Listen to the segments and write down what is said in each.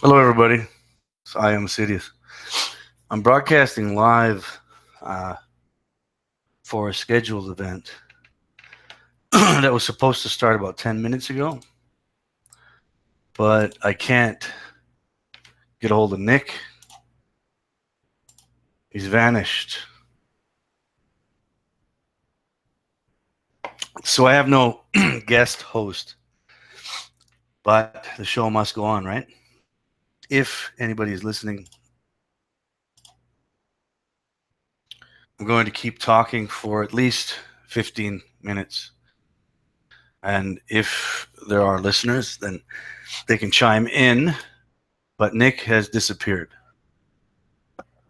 Hello, everybody. It's Ayam Sirias. I'm broadcasting live uh, for a scheduled event that was supposed to start about 10 minutes ago, but I can't get a hold of Nick. He's vanished. So I have no guest host, but the show must go on, right? If anybody is listening, I'm going to keep talking for at least 15 minutes. And if there are listeners, then they can chime in. But Nick has disappeared.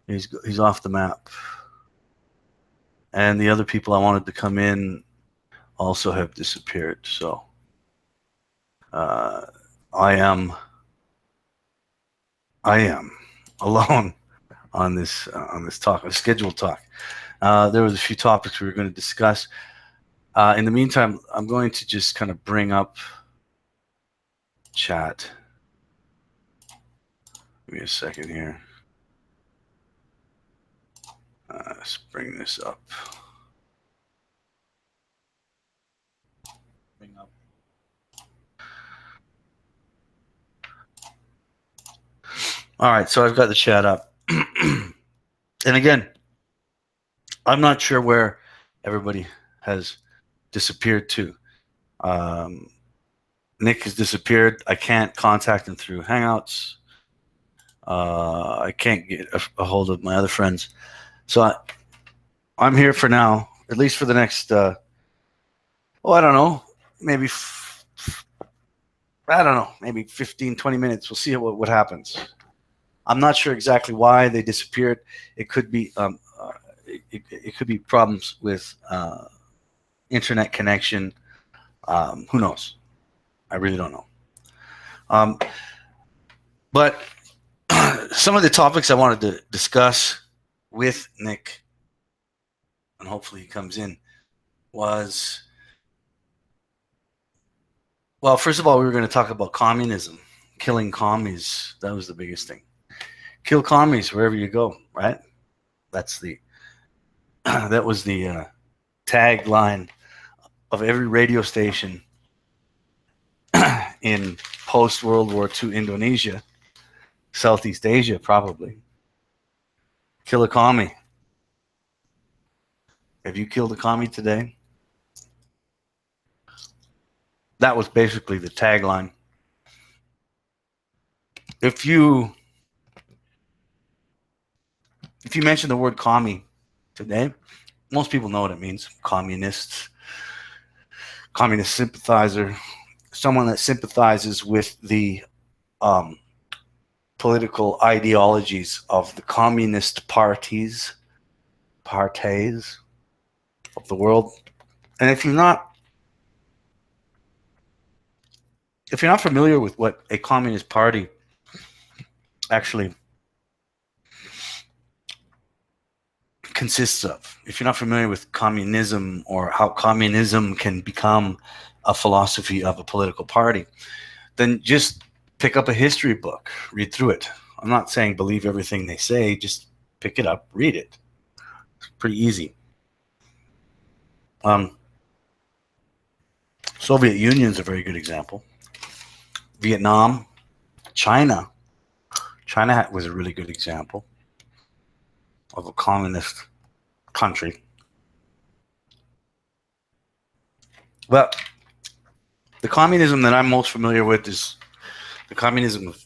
He's off the map. And the other people I wanted to come in also have disappeared. So uh, I am I am alone on this talk, a scheduled talk. There was a few topics we were going to discuss. In the meantime, I'm going to just kind of bring up chat. Give me a second here. Let's bring this up. Bring up. All right, so I've got the chat up. And again, I'm not sure where everybody has disappeared to. Um, Nick has disappeared. I can't contact him through Hangouts. I can't get a hold of my other friends. So I'm here for now, at least for the next, I don't know, maybe, I don't know, maybe 15, 20 minutes. We'll see what happens. I'm not sure exactly why they disappeared. It could be, it could be problems with internet connection. Who knows? I really don't know. But some of the topics I wanted to discuss with Nick, and hopefully he comes in, was, well, first of all, we were going to talk about communism, killing commies. That was the biggest thing. Kill commies wherever you go, right? That's the that was the tagline of every radio station in post World War II Indonesia, Southeast Asia, probably. Kill a commie. Have you killed a commie today? That was basically the tagline. If you mention the word commie today, most people know what it means. Communist sympathizer, someone that sympathizes with the political ideologies of the communist parties of the world. And if you're not familiar with what a communist party actually consists of, if you're not familiar with communism or how communism can become a philosophy of a political party, then just pick up a history book, read through it. I'm not saying believe everything they say, just pick it up, read it. It's pretty easy. Soviet Union is a very good example. Vietnam, China. China was a really good example of a communist country. But the communism that I'm most familiar with is the communism of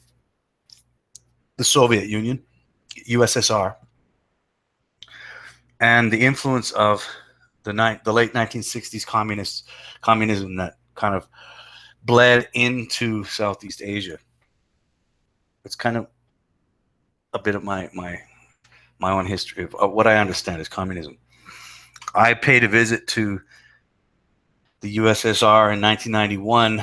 the Soviet Union, USSR, and the influence of the late 1960s communism that kind of bled into Southeast Asia. It's kind of a bit of my own history of what I understand as communism. I paid a visit to the USSR in 1991,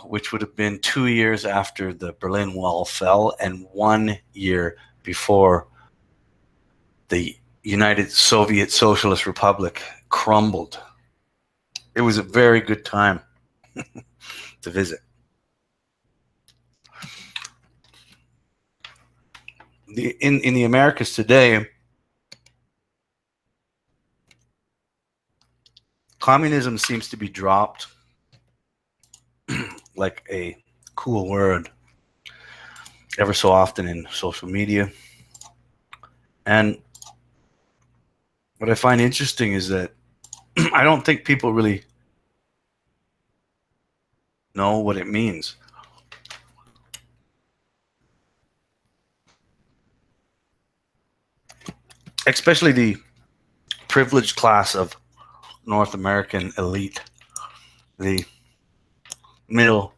which would have been 2 years after the Berlin Wall fell and 1 year before the United Soviet Socialist Republic crumbled. It was a very good time to visit. in the Americas today, communism seems to be dropped like a cool word ever so often in social media. And what I find interesting is that I don't think people really know what it means. Especially the privileged class of North American elite, the middle,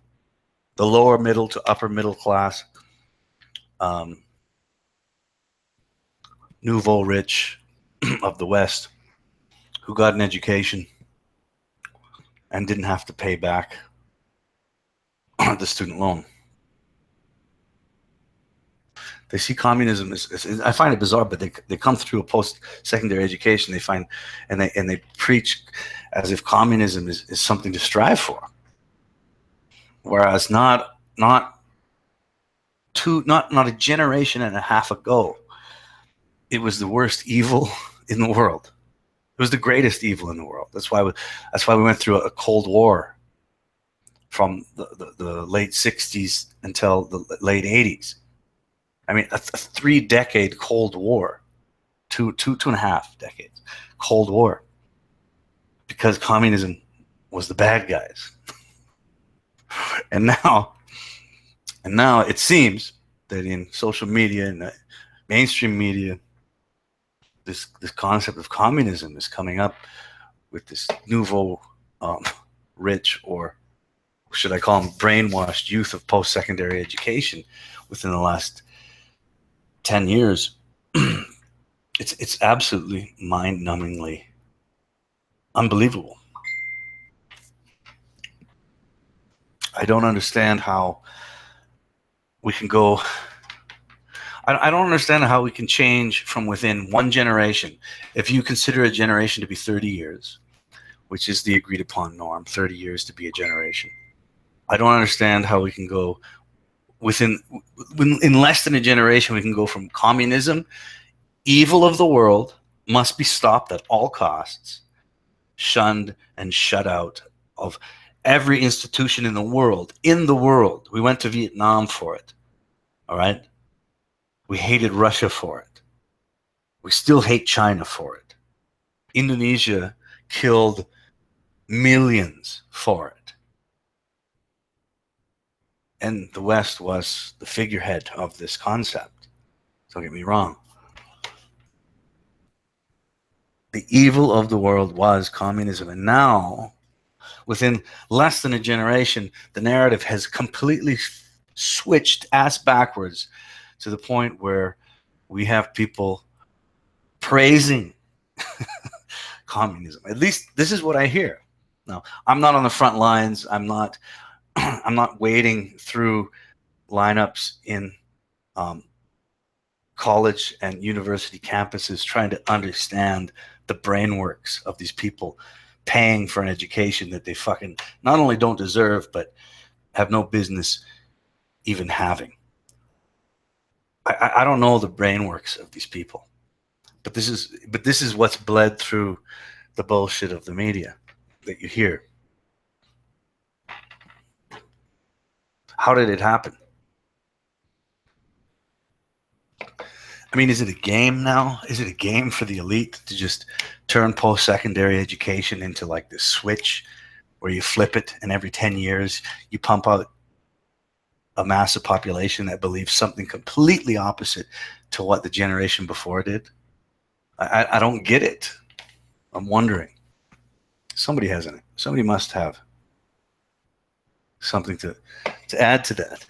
the lower middle to upper middle class, um, nouveau rich of the West, who got an education and didn't have to pay back the student loan. They see communism as I find it bizarre, but they come through a post-secondary education. They find and they preach as if communism is something to strive for, whereas not a generation and a half ago, it was the worst evil in the world. It was the greatest evil in the world. That's why we went through a Cold War from the late 60s until the late 80s. I mean, a 3-decade Cold War, two and a half decades Cold War, because communism was the bad guys. And now it seems that in social media and mainstream media, this concept of communism is coming up with this nouveau rich, or should I call them brainwashed, youth of post-secondary education within the last 10 years. It's absolutely mind-numbingly unbelievable. I don't understand how we can go. I don't understand how we can change from within one generation. If you consider a generation to be 30 years, which is the agreed upon norm, 30 years to be a generation, I don't understand how we can go in less than a generation, we can go from communism, evil of the world, must be stopped at all costs, shunned and shut out of every institution in the world. We went to Vietnam for it. All right. We hated Russia for it. We still hate China for it. Indonesia killed millions for it. And the West was the figurehead of this concept. Don't get me wrong. The evil of the world was communism. And now, within less than a generation, the narrative has completely switched ass backwards to the point where we have people praising communism. At least this is what I hear. Now, I'm not on the front lines. I'm not wading through lineups in college and university campuses trying to understand the brainworks of these people paying for an education that they fucking not only don't deserve, but have no business even having. I don't know the brainworks of these people, but this is what's bled through the bullshit of the media that you hear. How did it happen? I mean, is it a game now? Is it a game for the elite to just turn post-secondary education into like this switch where you flip it and every 10 years you pump out a massive population that believes something completely opposite to what the generation before did? I don't get it. I'm wondering. Somebody must have something to add to that.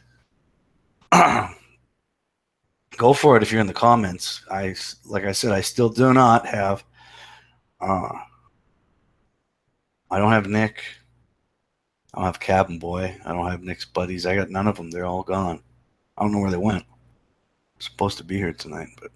Go for it if you're in the comments. Like I said, I still do not have. I don't have Nick. I don't have Cabin Boy. I don't have Nick's buddies. I got none of them. They're all gone. I don't know where they went. I'm supposed to be here tonight, but.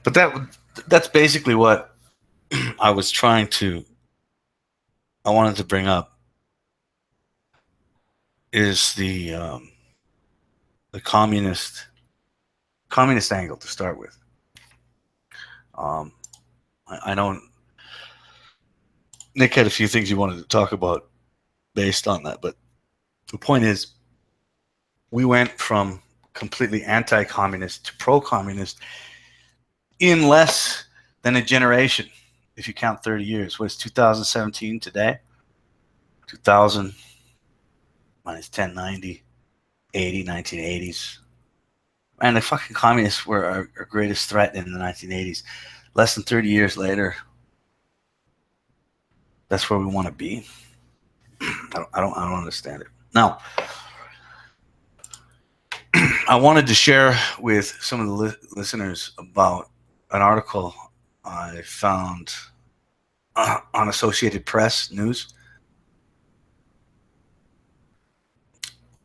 But that's basically what I wanted to bring up is the communist angle to start with. I know Nick had a few things he wanted to talk about based on that, but the point is, we went from completely anti-communist to pro-communist in less than a generation. If you count 30 years, what is 2017 today? 2000 minus 1090, 80, 1980s. And the fucking communists were our greatest threat in the 1980s. Less than 30 years later, that's where we want to be. I don't understand it. Now, I wanted to share with some of the listeners about an article I found on Associated Press News,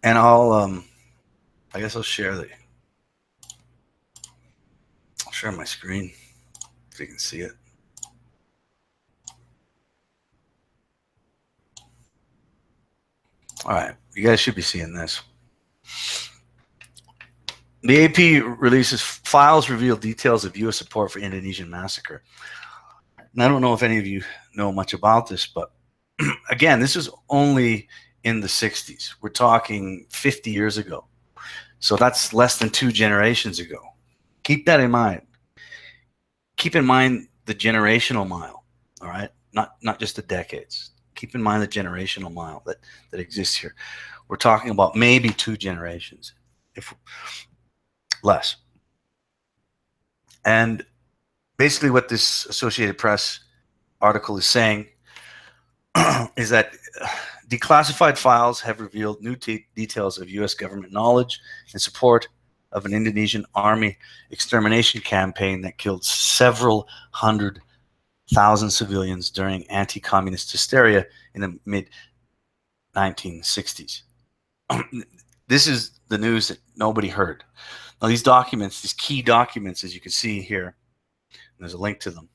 and I guess I'll share my screen so you can see it. All right, you guys should be seeing this. The AP releases files reveal details of U.S. support for Indonesian massacre. And I don't know if any of you know much about this, but again, this is only in the 60s. We're talking 50 years ago. So that's less than 2 generations ago. Keep that in mind. Keep in mind the generational mile, all right? Not just the decades. Keep in mind the generational mile that exists here. We're talking about maybe 2 generations, if less. And basically what this Associated Press article is saying is that declassified files have revealed new details of U.S. government knowledge and support of an Indonesian army extermination campaign that killed several 100,000 civilians during anti-communist hysteria in the mid-1960s. This is the news that nobody heard. Now, these documents, these key documents, as you can see here, there's a link to them,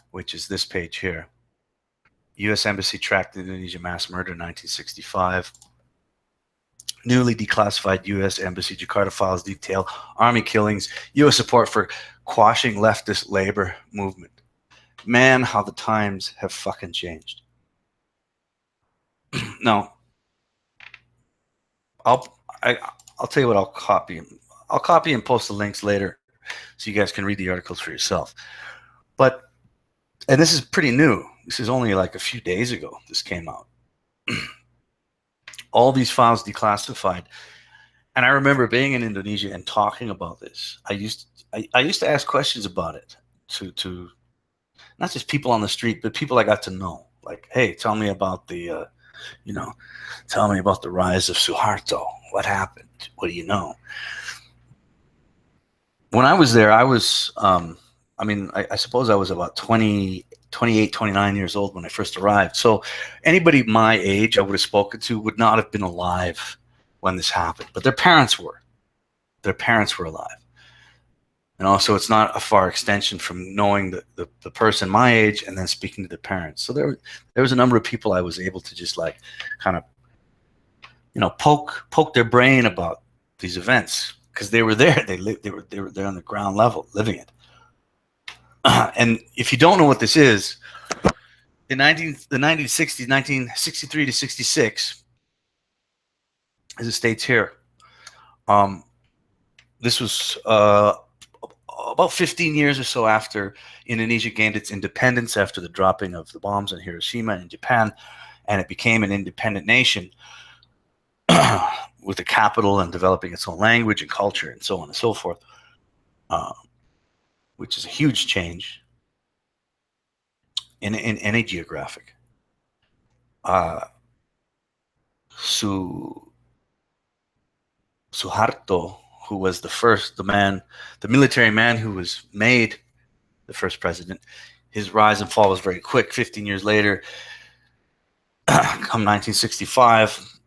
which is this page here. U.S. Embassy tracked Indonesia mass murder in 1965. Newly declassified U.S. Embassy Jakarta files detail army killings, U.S. support for quashing leftist labor movement. Man, how the times have fucking changed. Now, I'll tell you what I'll copy. I'll copy and post the links later so you guys can read the articles for yourself. And this is pretty new. This is only like a few days ago this came out. All these files declassified. And I remember being in Indonesia and talking about this. I used to ask questions about it to not just people on the street, but people I got to know. Like, hey, tell me about tell me about the rise of Suharto. What happened? What do you know? When I was there, I was, I suppose I was about 28, 29 years old when I first arrived. So anybody my age I would have spoken to would not have been alive when this happened. But their parents were. Their parents were alive. And also it's not a far extension from knowing the person my age and then speaking to the parents. So there was a number of people I was able to just like kind of, poke their brain about these events because they were there. They were there on the ground level living it. And if you don't know what this is, the 1960s, 1963 to 66, as it states here, this was about 15 years or so after Indonesia gained its independence after the dropping of the bombs on Hiroshima in Japan, and it became an independent nation with a capital and developing its own language and culture and so on and so forth, which is a huge change in any geographic. Suharto, who was the military man who was made the first president, his rise and fall was very quick. 15 years later, come 1965,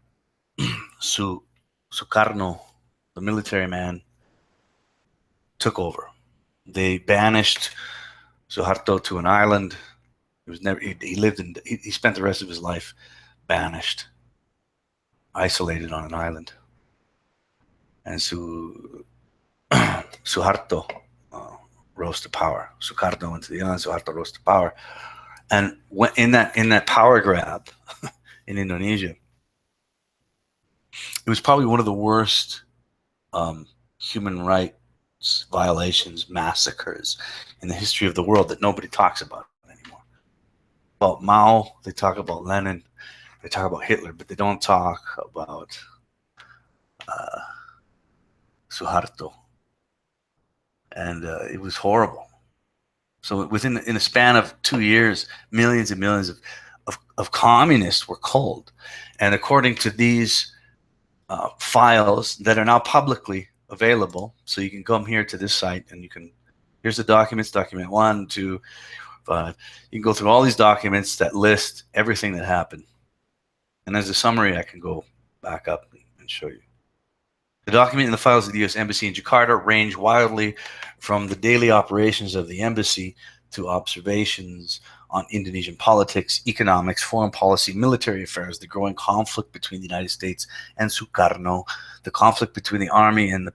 Sukarno, the military man, took over. They banished Suharto to an island He was never. He lived in. He spent the rest of his life banished, isolated on an island. And Suharto rose to power. Sukarno went to the island. Suharto rose to power. And when, in that power grab in Indonesia, it was probably one of the worst human rights violations, massacres in the history of the world that nobody talks about anymore. About Mao, they talk about Lenin, they talk about Hitler, but they don't talk about Suharto. And it was horrible. So in a span of 2 years, millions and millions of communists were culled. And according to these files that are now publicly available, so you can come here to this site and here's the documents, document 1, 2, 5. You can go through all these documents that list everything that happened. And as a summary, I can go back up and show you. The document and the files of the U.S. Embassy in Jakarta range wildly from the daily operations of the embassy to observations on Indonesian politics, economics, foreign policy, military affairs, the growing conflict between the United States and Sukarno, the conflict between the army and the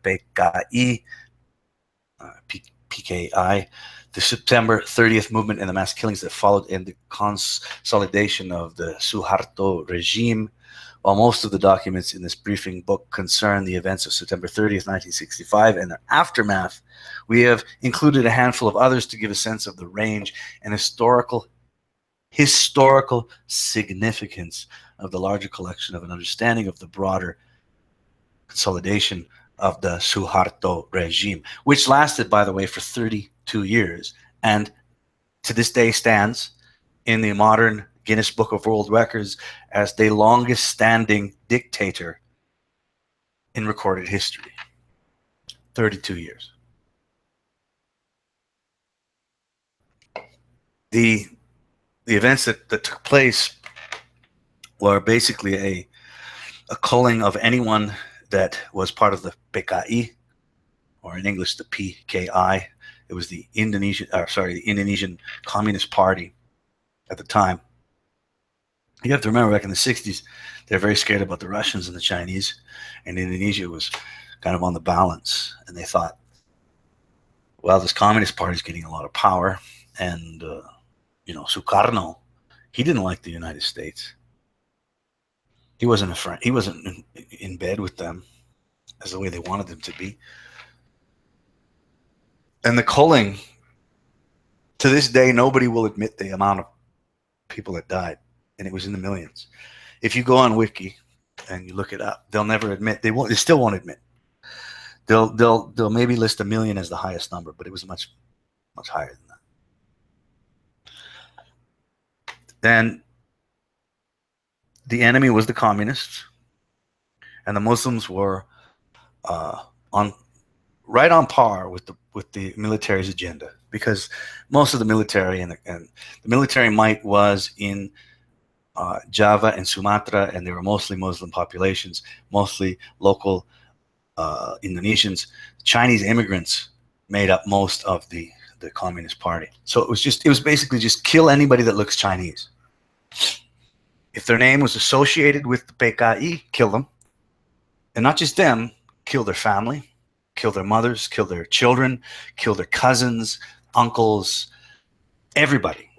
PKI, the September 30th movement and the mass killings that followed, and the consolidation of the Suharto regime. While most of the documents in this briefing book concern the events of September 30th, 1965 and their aftermath, we have included a handful of others to give a sense of the range and historical significance of the larger collection of an understanding of the broader consolidation of the Suharto regime, which lasted, by the way, for 32 years and to this day stands in the modern Guinness Book of World Records as the longest standing dictator in recorded history. 32 years. The events that took place were basically a culling of anyone that was part of the PKI, or in English, the PKI. It was the Indonesian Communist Party at the time. You have to remember, back in the 60s, they're very scared about the Russians and the Chinese, and Indonesia was kind of on the balance. And they thought, well, this Communist Party is getting a lot of power, and Sukarno, he didn't like the United States. He wasn't a friend. He wasn't in bed with them as the way they wanted them to be. And the culling, to this day, nobody will admit the amount of people that died, and it was in the millions. If you go on Wiki and you look it up, they'll never admit. They still won't admit. They'll maybe list 1 million as the highest number, but it was much higher than that. And the enemy was the communists, and the Muslims were right on par with the military's agenda, because most of the military and the military might was in Java and Sumatra, and they were mostly Muslim populations, mostly local Indonesians. Chinese immigrants made up most of the Communist Party. So it was basically just kill anybody that looks Chinese. If their name was associated with the PKI, kill them. And not just them, kill their family, kill their mothers, kill their children, kill their cousins, uncles, everybody.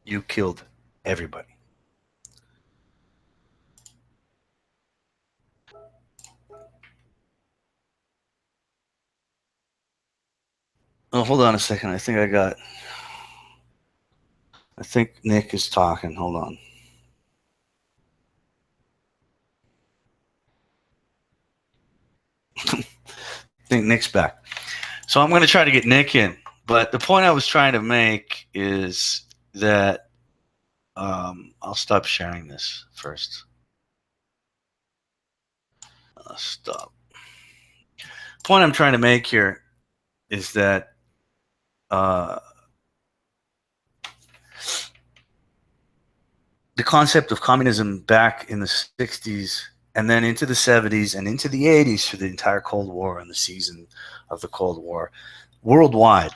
You killed everybody. Oh, hold on a second. I think Nick is talking. Hold on. I think Nick's back. So I'm going to try to get Nick in. But the point I was trying to make is that I'll stop sharing this first. Stop. The point I'm trying to make here is that the concept of communism back in the 60s and then into the 70s and into the 80s for the entire Cold War and the season of the Cold War worldwide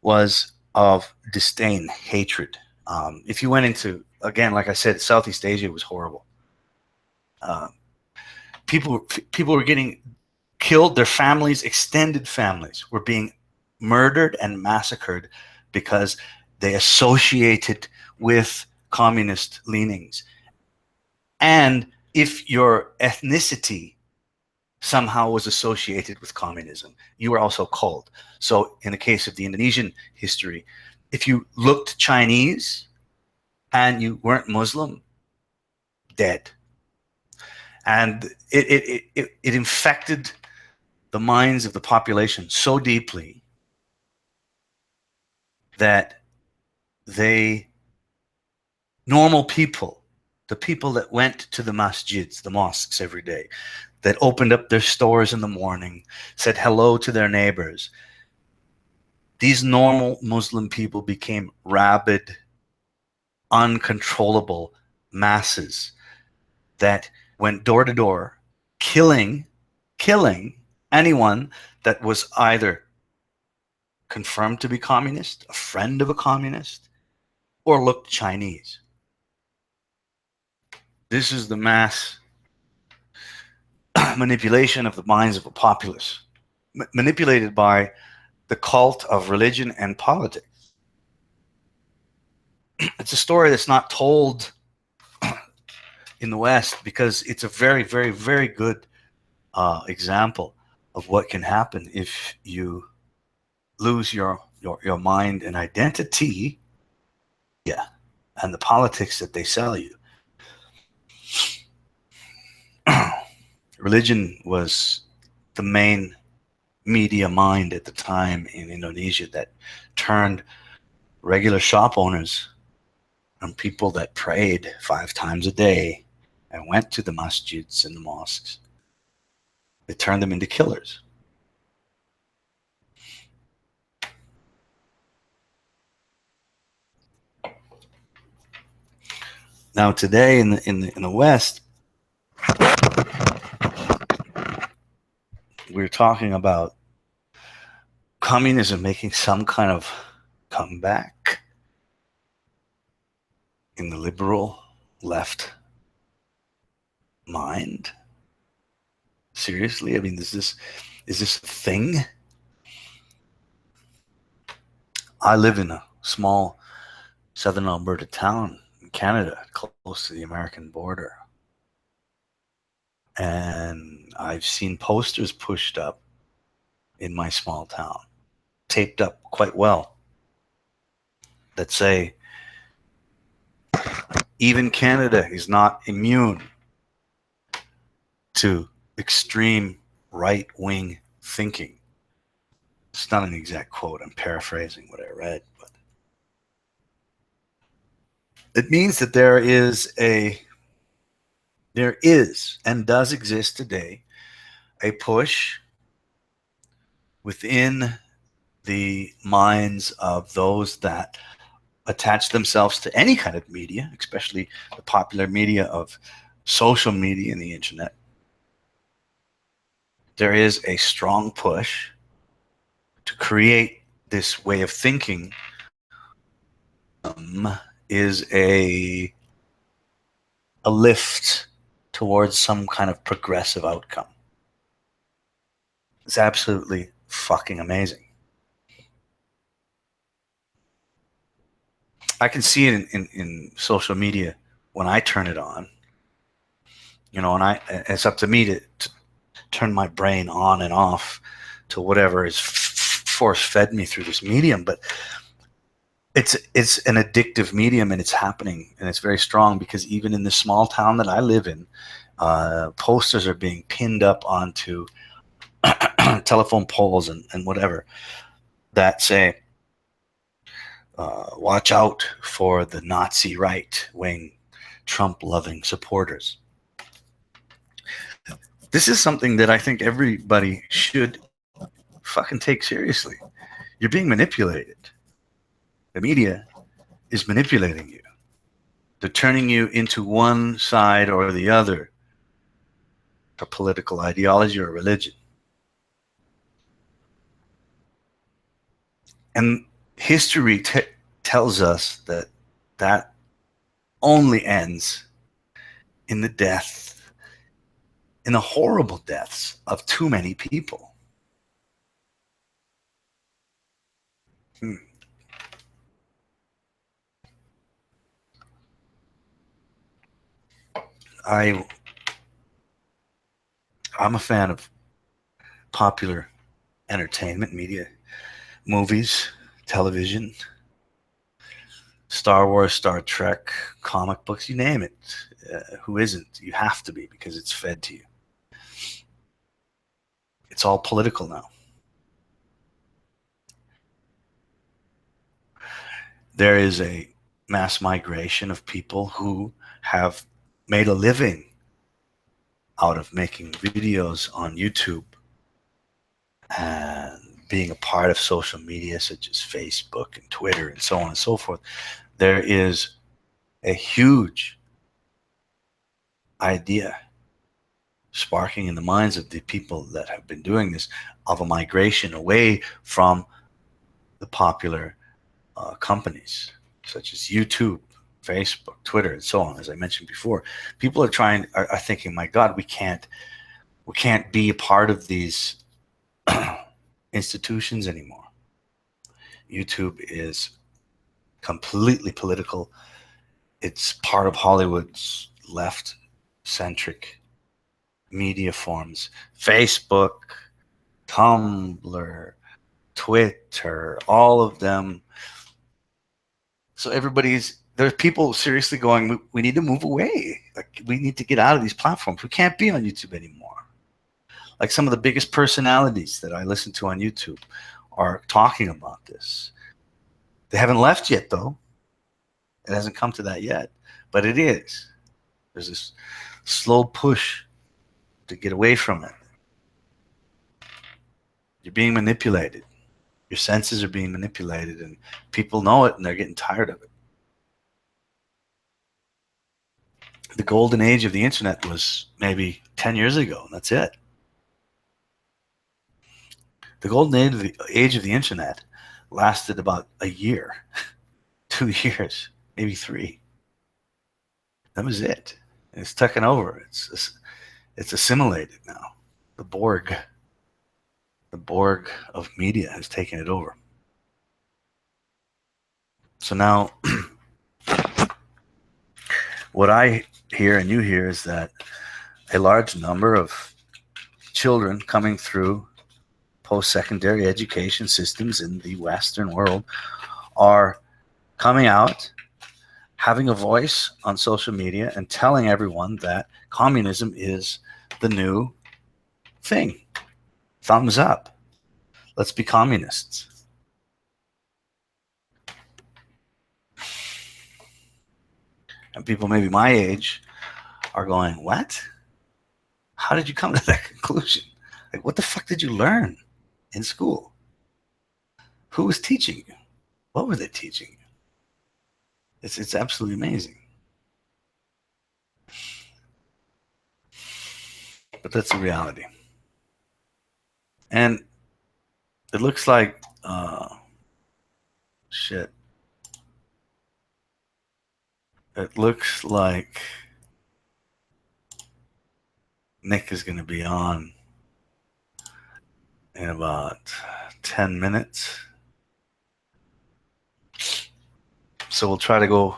was of disdain, hatred. If you went into, again, like I said, Southeast Asia was horrible. Uh, people were getting killed. Their families, extended families, were being murdered and massacred because they associated with communist leanings. And if your ethnicity somehow was associated with communism, you were also cold. So in the case of the Indonesian history, if you looked Chinese and you weren't Muslim, dead. And it infected the minds of the population so deeply that normal people, the people that went to the masjids, the mosques every day, that opened up their stores in the morning, said hello to their neighbors, these normal Muslim people became rabid, uncontrollable masses that went door to door, killing anyone that was either confirmed to be communist, a friend of a communist, or looked Chinese. This is the mass manipulation of the minds of a populace, manipulated by the cult of religion and politics. It's a story that's not told in the West because it's a very, very, very good example of what can happen if you lose your mind and identity, yeah, and the politics that they sell you. Religion was the main media mind at the time in Indonesia that turned regular shop owners and people that prayed 5 times a day and went to the masjids and the mosques. It turned them into killers. Now today in the West, we're talking about communism making some kind of comeback in the liberal left mind. Seriously? I mean, is this a thing? I live in a small southern Alberta town in Canada, close to the American border. And I've seen posters pushed up in my small town, taped up quite well, that say, even Canada is not immune to extreme right-wing thinking. It's not an exact quote. I'm paraphrasing what I read, but it means that there is and does exist today a push within the minds of those that attach themselves to any kind of media, especially the popular media of social media and the internet. There is a strong push to create this way of thinking is a lift towards some kind of progressive outcome. It's absolutely fucking amazing. I can see it in social media when I turn it on, and it's up to me to turn my brain on and off to whatever is force fed me through this medium. But it's an addictive medium, and it's happening, and it's very strong because even in the small town that I live in, posters are being pinned up onto telephone poles and whatever that say, watch out for the Nazi right-wing Trump-loving supporters. This is something that I think everybody should fucking take seriously. You're being manipulated. The media is manipulating you. They're turning you into one side or the other, a political ideology or religion. And history tells us that that only ends in the death, in the horrible deaths of too many people. Hmm. I I'm a fan of popular entertainment media, movies, television, Star Wars, Star Trek, comic books, you name it. Who isn't? You have to be because it's fed to you. It's all political now. There is a mass migration of people who have made a living out of making videos on YouTube and being a part of social media such as Facebook and Twitter and so on and so forth. There is a huge idea sparking in the minds of the people that have been doing this of a migration away from the popular companies such as YouTube, Facebook, Twitter, and so on. As I mentioned before, people are thinking, my God, we can't be a part of these institutions anymore. YouTube is completely political. It's part of Hollywood's left-centric media forms. Facebook, Tumblr, Twitter, all of them. So there's people seriously going, we need to move away. Like, we need to get out of these platforms. We can't be on YouTube anymore. Like, some of the biggest personalities that I listen to on YouTube are talking about this. They haven't left yet, though. It hasn't come to that yet, but it is. There's this slow push to get away from it. You're being manipulated. Your senses are being manipulated, and people know it, and they're getting tired of it. The golden age of the internet was maybe 10 years ago, and that's it. The golden age of the internet lasted about a year, 2 years, maybe 3. That was it. And it's taken over. It's assimilated now. The Borg of media has taken it over. So now what I hear and you hear is that a large number of children coming through post-secondary education systems in the Western world are coming out, having a voice on social media, and telling everyone that communism is the new thing. Thumbs up. Let's be communists. And people maybe my age are going, what? How did you come to that conclusion? Like, what the fuck did you learn in school? Who was teaching you? What were they teaching you? It's absolutely amazing. But that's the reality. And it looks like shit. It looks like Nick is going to be on in about 10 minutes. So we'll try to go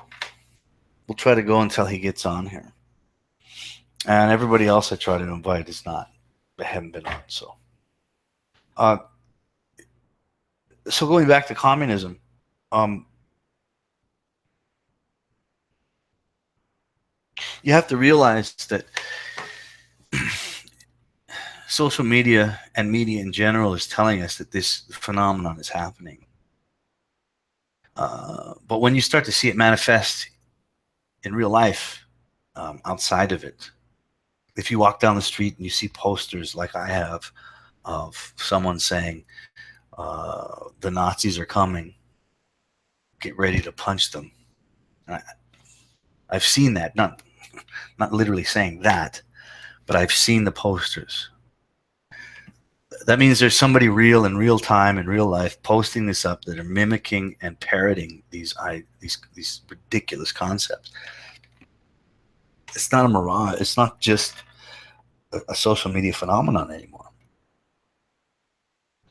until he gets on here. And everybody else I try to invite they haven't been on. So going back to communism, you have to realize that social media and media in general is telling us that this phenomenon is happening. But when you start to see it manifest in real life, outside of it, if you walk down the street and you see posters like I have of someone saying, the Nazis are coming, get ready to punch them. I've seen that, not literally saying that, but I've seen the posters. that means there's somebody real in real time in real life posting this up that are mimicking and parroting these ridiculous concepts. It's not a mirage. It's not just a social media phenomenon anymore,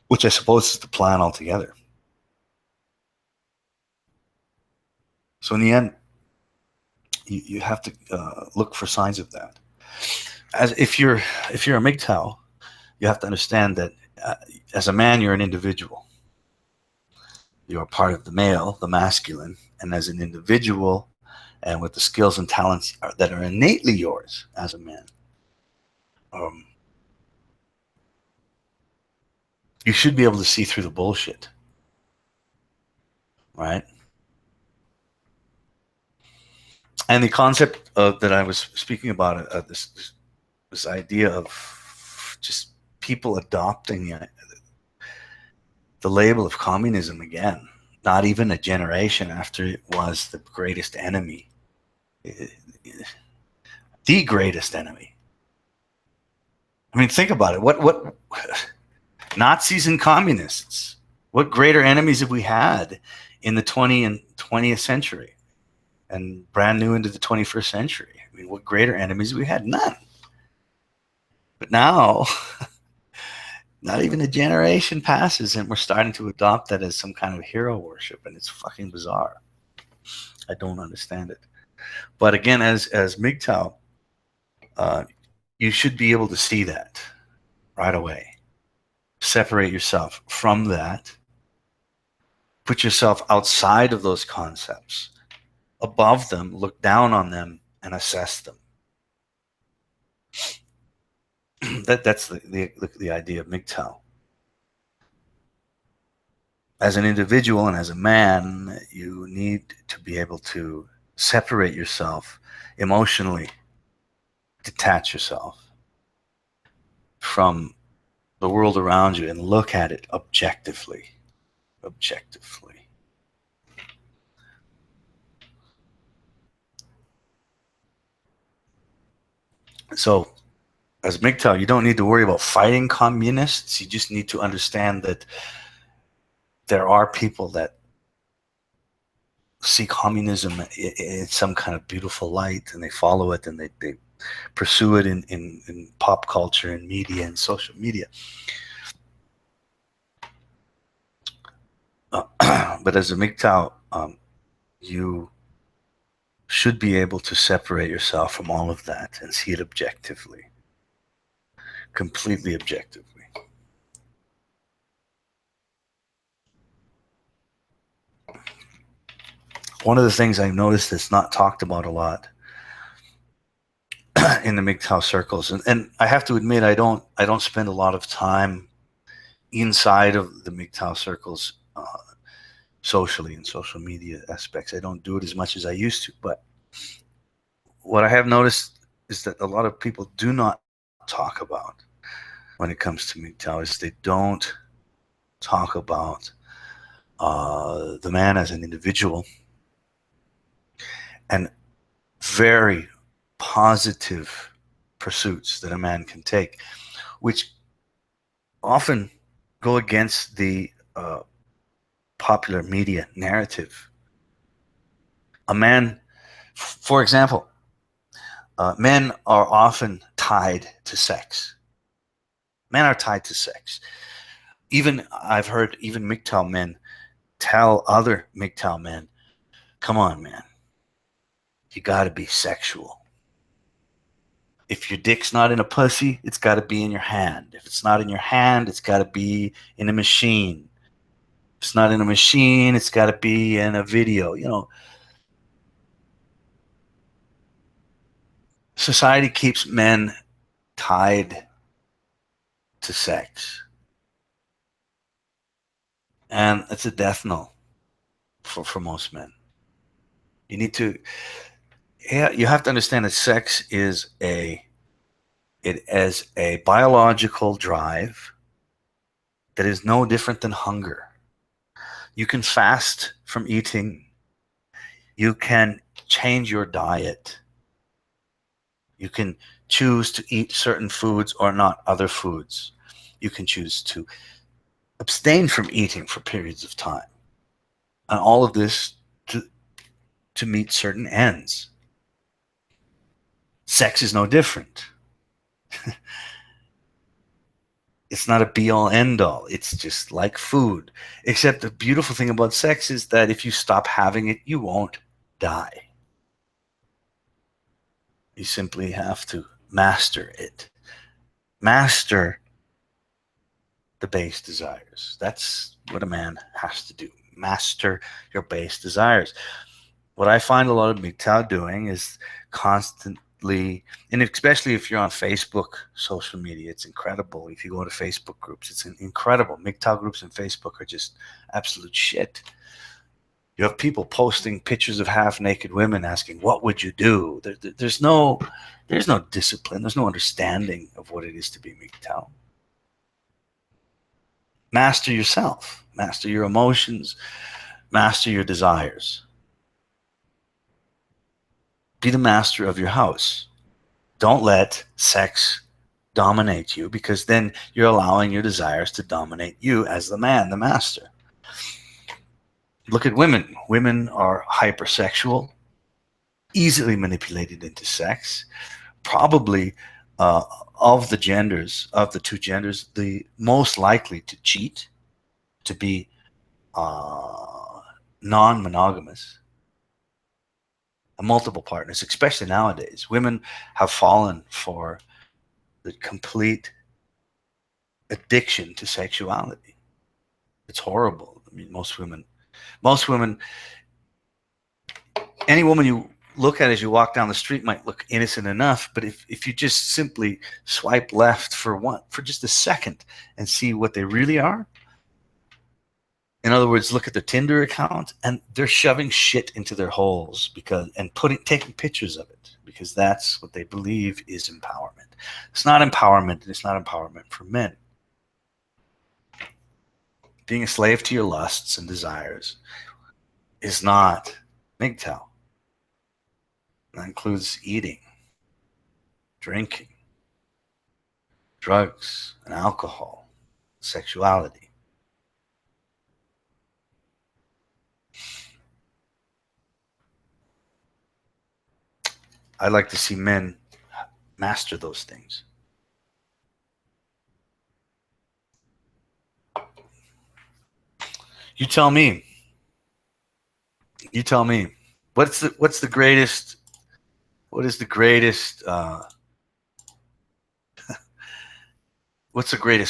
which I suppose is the plan altogether. So in the end, you have to look for signs of that. As if you're a MGTOW, you have to understand that as a man, you're an individual. You are part of the male, the masculine, and as an individual, and with the skills and talents that are innately yours as a man, you should be able to see through the bullshit, right? And the concept that I was speaking about, this idea of just people adopting the label of communism again, not even a generation after it was the greatest enemy, the greatest enemy. I mean, think about it. What Nazis and communists? What greater enemies have we had in the 20th century, and brand new into the 21st century? I mean, what greater enemies have we had? None. But now, not even a generation passes, and we're starting to adopt that as some kind of hero worship, and it's fucking bizarre. I don't understand it. But again, as MGTOW, you should be able to see that right away. Separate yourself from that. Put yourself outside of those concepts, above them, look down on them, and assess them. That's the idea of MGTOW. As an individual and as a man, you need to be able to separate yourself emotionally, detach yourself from the world around you and look at it objectively. So as MGTOW, you don't need to worry about fighting communists. You just need to understand that there are people that see communism in some kind of beautiful light, and they follow it, and they pursue it in pop culture and media and social media. But as a MGTOW, you should be able to separate yourself from all of that and see it objectively, completely objectively. One of the things I've noticed that's not talked about a lot in the MGTOW circles, and I have to admit, I don't spend a lot of time inside of the MGTOW circles socially and social media aspects. I don't do it as much as I used to, but what I have noticed is that a lot of people do not talk about when it comes to MGTOW is they don't talk about the man as an individual and very positive pursuits that a man can take, which often go against the popular media narrative. A man, for example, men are often tied to sex. Men are tied to sex. Even I've heard even MGTOW men tell other MGTOW men, "Come on, man, you got to be sexual. If your dick's not in a pussy, it's got to be in your hand. If it's not in your hand, it's got to be in a machine. If it's not in a machine, it's got to be in a video." You know, society keeps men tied to sex, and it's a death knell for most men. You need to, yeah, you have to understand that sex is a biological drive that is no different than hunger. You can fast from eating. You can change your diet. You can choose to eat certain foods or not other foods. You can choose to abstain from eating for periods of time. And all of this to meet certain ends. Sex is no different. It's not a be-all, end-all. It's just like food. Except the beautiful thing about sex is that if you stop having it, you won't die. You simply have to master it. Master the base desires. That's what a man has to do. Master your base desires. What I find a lot of MGTOW doing is constantly, and especially if you're on Facebook, social media, it's incredible. If you go to Facebook groups, it's incredible. MGTOW groups and Facebook are just absolute shit. You have people posting pictures of half-naked women asking, "What would you do?" There's no discipline. There's no understanding of what it is to be MGTOW. Master yourself. Master your emotions. Master your desires. Be the master of your house. Don't let sex dominate you, because then you're allowing your desires to dominate you as the man, the master. Look at women. Women are hypersexual, easily manipulated into sex. Probably of the two genders, the most likely to cheat, to be non-monogamous, multiple partners, especially nowadays. Women have fallen for the complete addiction to sexuality. It's horrible. I mean, most women, any woman you look at as you walk down the street might look innocent enough, but if you just simply swipe left for just a second and see what they really are, in other words, look at their Tinder account, and they're shoving shit into their holes taking pictures of it, because that's what they believe is empowerment. It's not empowerment, and it's not empowerment for men. Being a slave to your lusts and desires is not MGTOW. That includes eating, drinking, drugs and alcohol, sexuality. I'd like to see men master those things. You tell me. You tell me. What is the greatest what's the greatest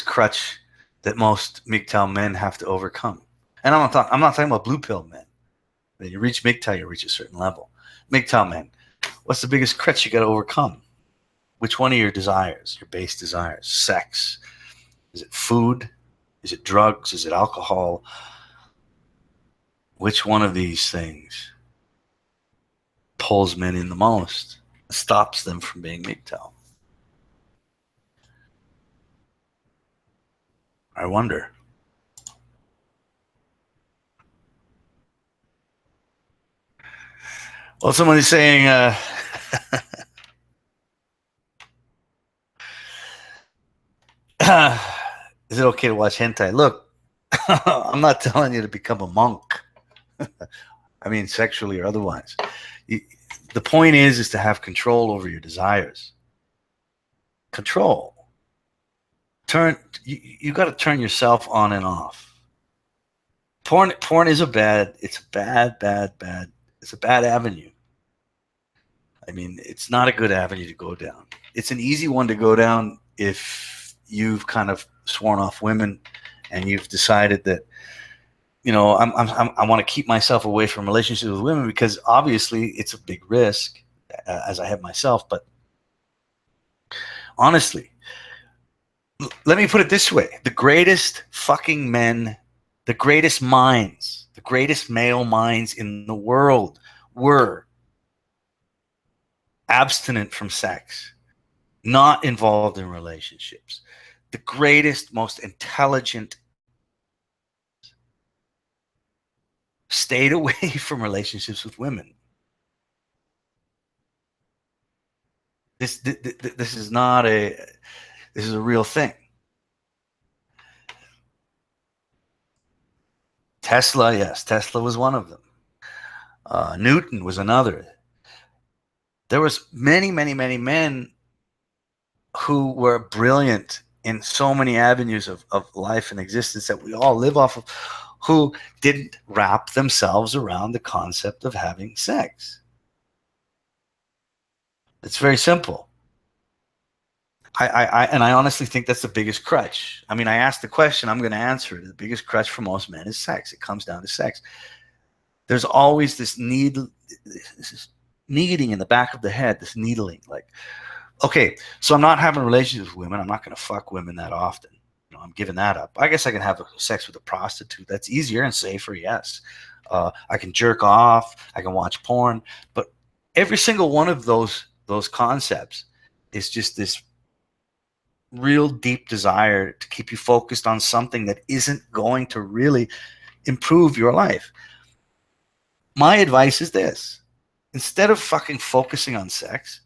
crutch that most MGTOW men have to overcome? And I'm not talking about blue pill men. When you reach MGTOW, you reach a certain level. MGTOW men, what's the biggest crutch you got to overcome? Which one of your desires, your base desires? Sex? Is it food? Is it drugs? Is it alcohol? Which one of these things pulls men in the most, stops them from being MGTOW? I wonder. Well, somebody's saying, is it okay to watch hentai? Look, I'm not telling you to become a monk. I mean, sexually or otherwise. The point is to have control over your desires. Control. You got to turn yourself on and off. Porn is it's a bad avenue. I mean, it's not a good avenue to go down. It's an easy one to go down if you've kind of sworn off women and you've decided that, I want to keep myself away from relationships with women, because obviously it's a big risk, as I have myself. But honestly, let me put it this way. The greatest fucking men, the greatest minds, the greatest male minds in the world were abstinent from sex, not involved in relationships. The greatest, most intelligent stayed away from relationships with women. This is a real thing. Tesla, yes, Tesla was one of them. Newton was another. There was many, many, many men who were brilliant in so many avenues of life and existence that we all live off of, who didn't wrap themselves around the concept of having sex. It's very simple. I honestly think that's the biggest crutch. I mean, I asked the question, I'm going to answer it. The biggest crutch for most men is sex. It comes down to sex. There's always this this needing in the back of the head, this needling. Like, okay, so I'm not having relationships with women. I'm not going to fuck women that often. I'm giving that up. I guess I can have sex with a prostitute. That's easier and safer, yes. I can jerk off. I can watch porn. But every single one of those concepts is just this real deep desire to keep you focused on something that isn't going to really improve your life. My advice is this: instead of fucking focusing on sex,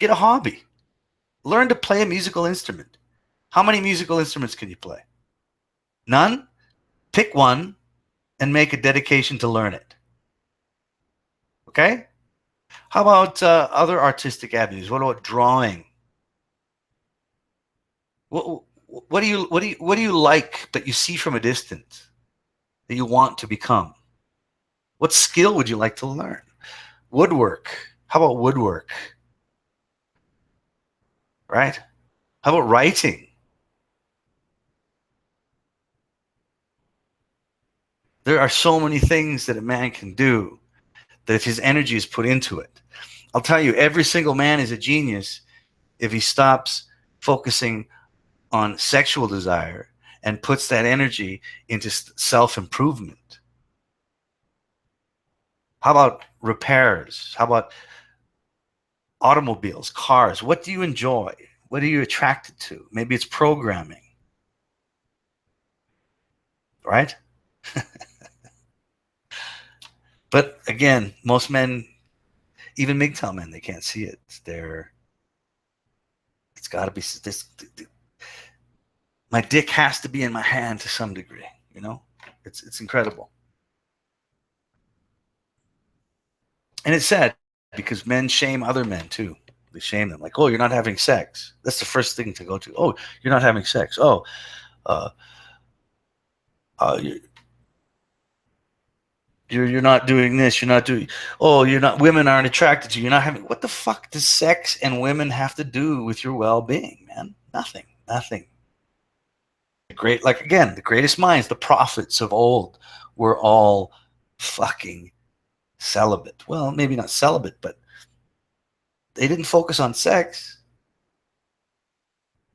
get a hobby. Learn to play a musical instrument. How many musical instruments can you play? None? Pick one and make a dedication to learn it. Okay? How about other artistic avenues? What about drawing? What do you like that you see from a distance that you want to become? What skill would you like to learn? Woodwork. How about woodwork? Right? How about writing? There are so many things that a man can do that if his energy is put into it. I'll tell you, every single man is a genius if he stops focusing on sexual desire and puts that energy into self-improvement. How about repairs? How about automobiles, cars? What do you enjoy? What are you attracted to? Maybe it's programming, right? But again, most men, even MGTOW men, they can't see it. It's got to be this. My dick has to be in my hand to some degree. You know, it's incredible. And it's sad because men shame other men too. They shame them, like, "Oh, you're not having sex." That's the first thing to go to. "Oh, you're not having sex." "Oh, uh, you, you're not doing this. You're not doing. Oh, you're not. Women aren't attracted to you. You're not having. What the fuck does sex and women have to do with your well-being, man? Nothing. Nothing. Great. Like again, the greatest minds, the prophets of old, were all fucking celibate. Well, maybe not celibate, but they didn't focus on sex.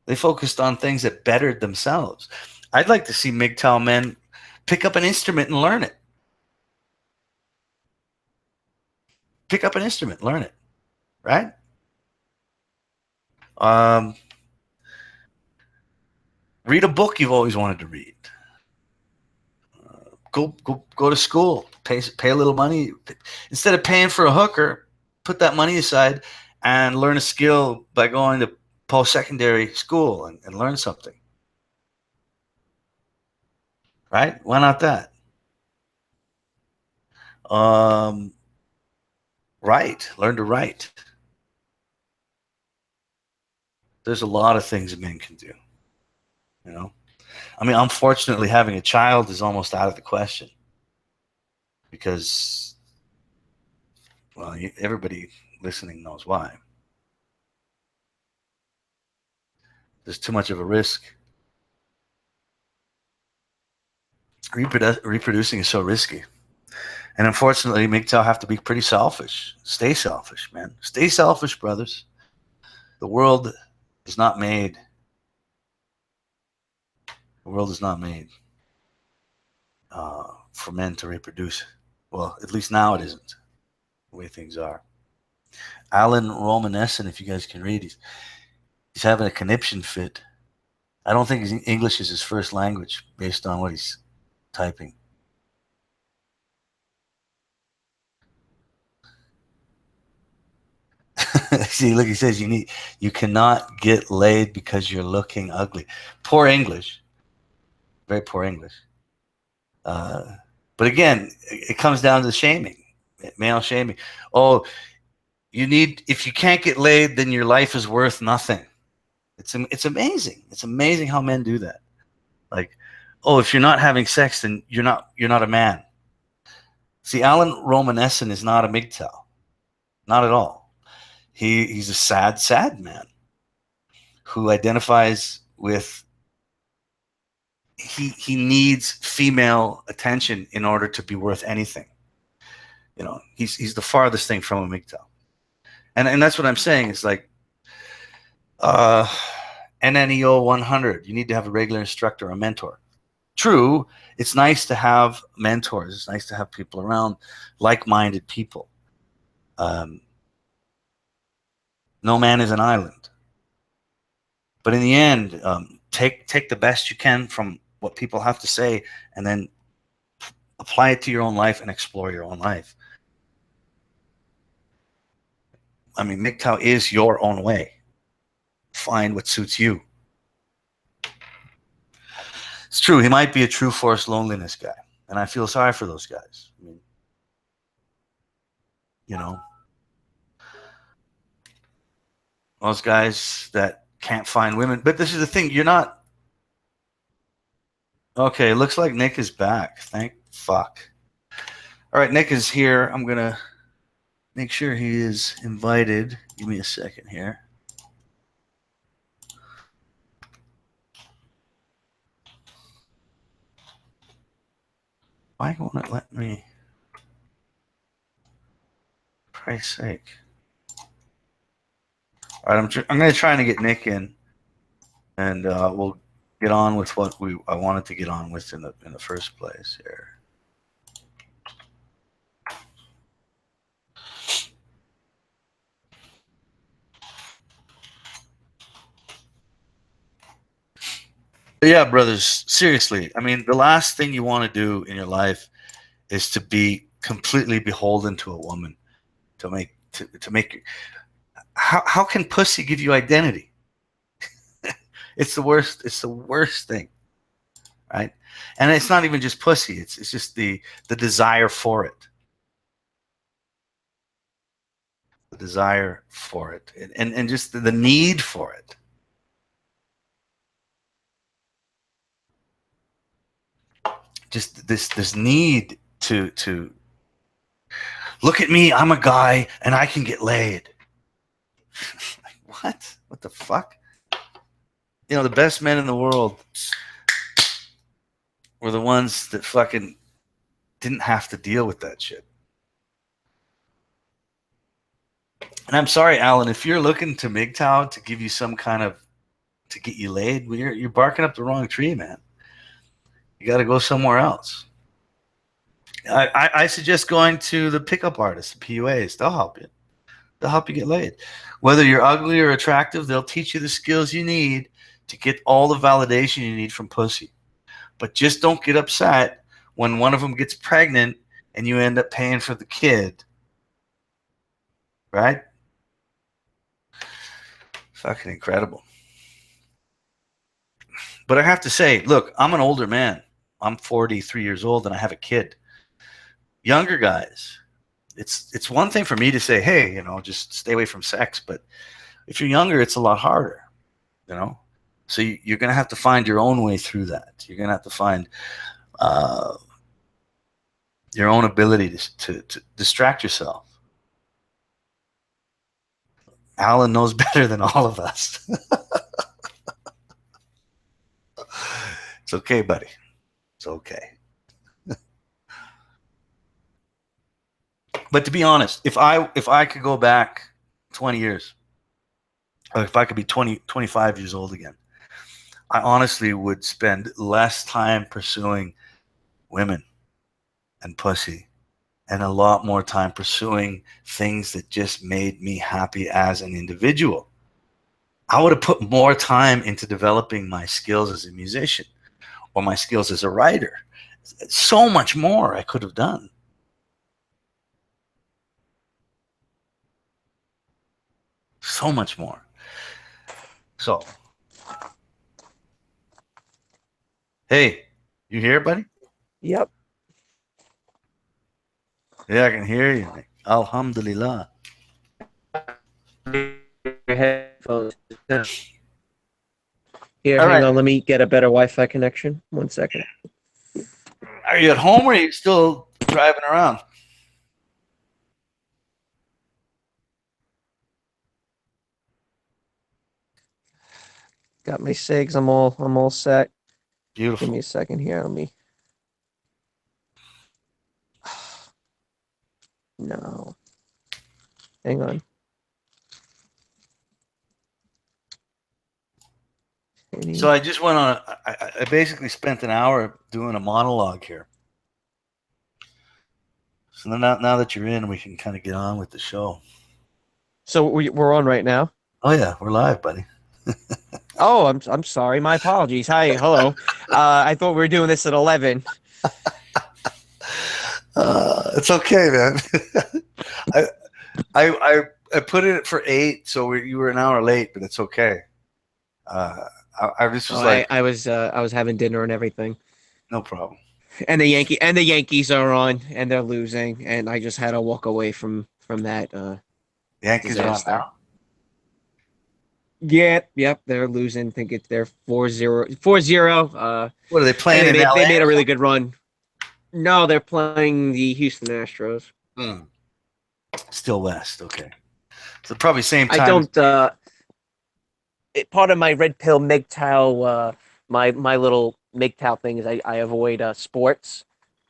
They focused on things that bettered themselves. I'd like to see MGTOW men pick up an instrument and learn it. Pick up an instrument, learn it, right? Read a book you've always wanted to read. Go to school. Pay a little money. Instead of paying for a hooker, put that money aside and learn a skill by going to post-secondary school and learn something. Right? Why not that? Write. Learn to write. There's a lot of things men can do. You know? I mean, unfortunately, having a child is almost out of the question because, well, everybody listening knows why. There's too much of a risk. Reproducing is so risky. And unfortunately, MGTOW have to be pretty selfish. Stay selfish, man. Stay selfish, brothers. The world is not made. The world is not made for men to reproduce. Well, at least now it isn't, the way things are. Alan Romanesson, if you guys can read, he's having a conniption fit. I don't think English is his first language based on what he's typing. See, look, he says you cannot get laid because you're looking ugly. Poor English. Very poor English. But again, it comes down to shaming, male shaming. Oh, if you can't get laid, then your life is worth nothing. It's amazing. It's amazing how men do that. Like, oh, if you're not having sex, then you're not a man. See, Alan Romanesson is not a MGTOW. Not at all. He's a sad man who identifies with he needs female attention in order to be worth anything. He's the farthest thing from a MGTOW. And that's what I'm saying. It's like NNEO 100. You need to have a regular instructor, a mentor. True, it's nice to have mentors. It's nice to have people around, like-minded people. No man is an island. But in the end, take the best you can from what people have to say, and then apply it to your own life and explore your own life. I mean, MGTOW is your own way. Find what suits you. It's true. He might be a true forced loneliness guy, and I feel sorry for those guys. I mean, those guys that can't find women. But this is the thing. You're not. Okay, looks like Nick is back. Thank fuck. All right, Nick is here. I'm going to make sure he is invited. Give me a second here. Why won't it let me? For Christ's sake. All right, I'm going to try and get Nick in, and we'll get on with what I wanted to get on with in the first place here. Yeah, brothers, seriously. I mean, the last thing you want to do in your life is to be completely beholden to a woman to make how can pussy give you identity? It's the worst thing, right? And it's not even just pussy, it's just the desire for it. The desire for it, and just the need for it. Just this need to look at me, I'm a guy and I can get laid. Like, what the fuck? The best men in the world were the ones that fucking didn't have to deal with that shit. And I'm sorry, Alan, if you're looking to MGTOW to give you some kind of to get you laid, well, you're barking up the wrong tree, man. You got to go somewhere else. I suggest going to the pickup artists, the PUAs. They'll help you. They'll help you get laid. Whether you're ugly or attractive, they'll teach you the skills you need to get all the validation you need from pussy. But just don't get upset when one of them gets pregnant and you end up paying for the kid. Right? Fucking incredible. But I have to say, look, I'm an older man. I'm 43 years old and I have a kid. Younger guys, it's one thing for me to say, hey, just stay away from sex. But if you're younger, it's a lot harder, So you're going to have to find your own way through that. You're going to have to find your own ability to distract yourself. Alan knows better than all of us. It's okay, buddy. It's okay. But to be honest, if I could go back 20 years, or if I could be 25 years old again, I honestly would spend less time pursuing women and pussy and a lot more time pursuing things that just made me happy as an individual. I would have put more time into developing my skills as a musician or my skills as a writer. So much more I could have done. So much more. So, hey, you here, buddy? Yep. Yeah, I can hear you. Alhamdulillah. Your headphones. Here, All hang right. on. Let me get a better Wi-Fi connection. 1 second. Are you at home or are you still driving around? Got my sigs. I'm all set. Give me Beautiful. a second here. Let me. No, hang on. So Any? I just went on. I basically spent an hour doing a monologue here. So now that you're in, we can kind of get on with the show. So we're on right now. Oh yeah, we're live, buddy. Oh, I'm sorry. My apologies. Hi, hello. I thought we were doing this at 11. It's okay, man. I, I I put it for 8, so you were an hour late, but it's okay. Uh, I just Oh, was like, I was having dinner and everything. no problem. And the Yankees are on and they're losing and I just had to walk away from that Yankees are on disaster. now. Yep, they're losing. I think it's they're 4-0 4-0. What are they And playing in they LA made or a really something? good run. No, they're playing the Houston Astros. Hmm. Still West. Okay, so probably same I time as don't part of my red pill MGTOW my little MGTOW thing is I avoid sports.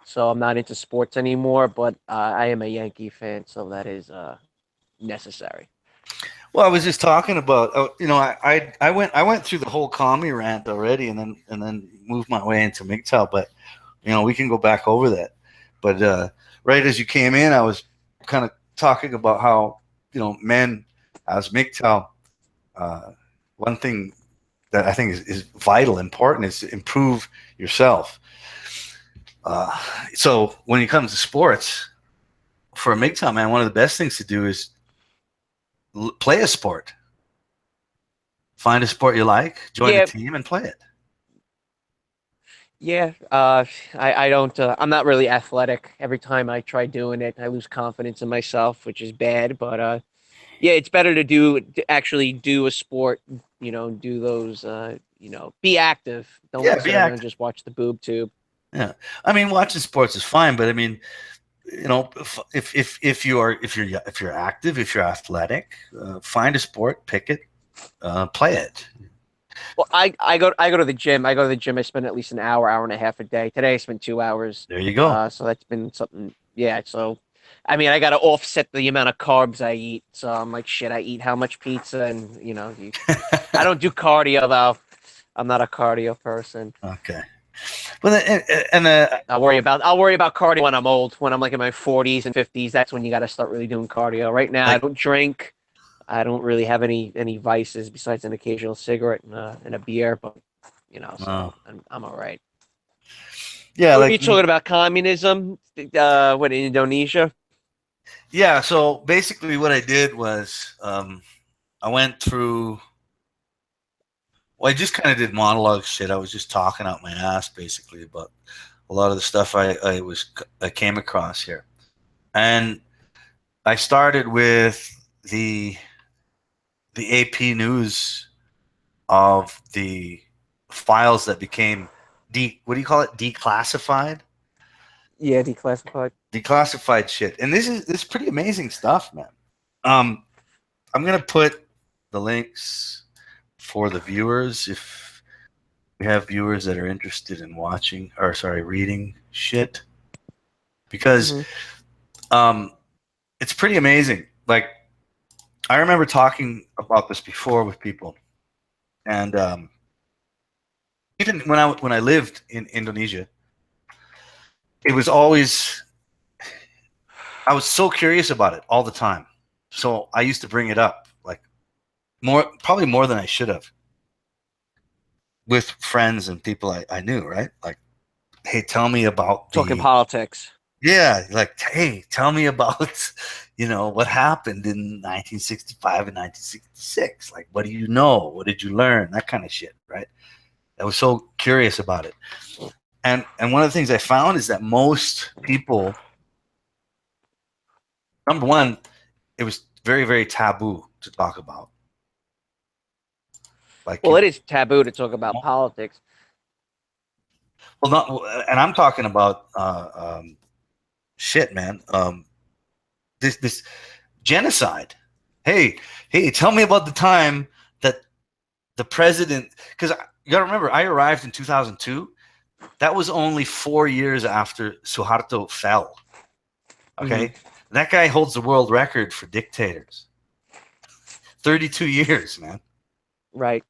So I'm not into sports anymore, but I am a Yankee fan, so that is necessary. Well, I was just talking about, I went through the whole commie rant already, and then moved my way into MGTOW, but we can go back over that. But right as you came in, I was kind of talking about how men as MGTOW, uh, one thing that I think is vital, important, is to improve yourself. Uh, so when it comes to sports, for a MGTOW man, one of the best things to do is play a sport. Find a sport you like, join a Yeah, team, and play it. yeah. I don't. I'm not really athletic. Every time I try doing it, I lose confidence in myself, which is bad. But yeah, it's better to actually do a sport. Do those. Be active. Yeah, Don't be sit around and active. just watch the boob tube. Yeah, I mean, watching sports is fine, but I mean, if you're active, if you're athletic, find a sport, pick it, play it. Well, I go to the gym. I go to the gym. I spend at least an hour, hour and a half a day. Today I spent 2 hours. There you go. So that's been something. Yeah. So, I mean, I got to offset the amount of carbs I eat. So I'm like, shit. I eat how much pizza, and I don't do cardio though. I'm not a cardio person. Okay. Well, and I'll worry about cardio when I'm old. When I'm like in my 40s and 50s, that's when you got to start really doing cardio. Right now, I like, don't drink. I don't really have any vices besides an occasional cigarette and a beer, but uh, so I'm all right. yeah, What are you like talking me. about? Communism? What in Indonesia? Yeah. So basically, what I did was, I went through. Well, I just kind of did monologue shit. I was just talking out my ass, basically, about a lot of the stuff I came across here, and I started with the the AP news of the files that became what do you call it, declassified, Yeah, declassified. declassified shit. And this is pretty amazing stuff, man. um I'm gonna put the links for the viewers, if we have viewers that are interested in watching, or sorry, reading shit, because Hmm. um it's pretty amazing. Like, I remember talking about this before with people, and even when I lived in Indonesia, it was always, I was so curious about it all the time. So I used to bring it up, like, probably more than I should have, with friends and people I knew, right? Like, hey, tell me about Talking politics. yeah, like, hey, tell me about, what happened in 1965 and 1966. Like, what do you know? What did you learn? That kind of shit, right? I was so curious about it. And one of the things I found is that most people Number one, it was very, very taboo to talk about. Like, Well, it is taboo to talk about politics. well, not, and I'm talking about shit, man. This genocide. Hey, tell me about the time that the president, because you got to remember, I arrived in 2002. That was only 4 years after Suharto fell. Okay, that guy holds the world record for dictators. 32 years, man. Right.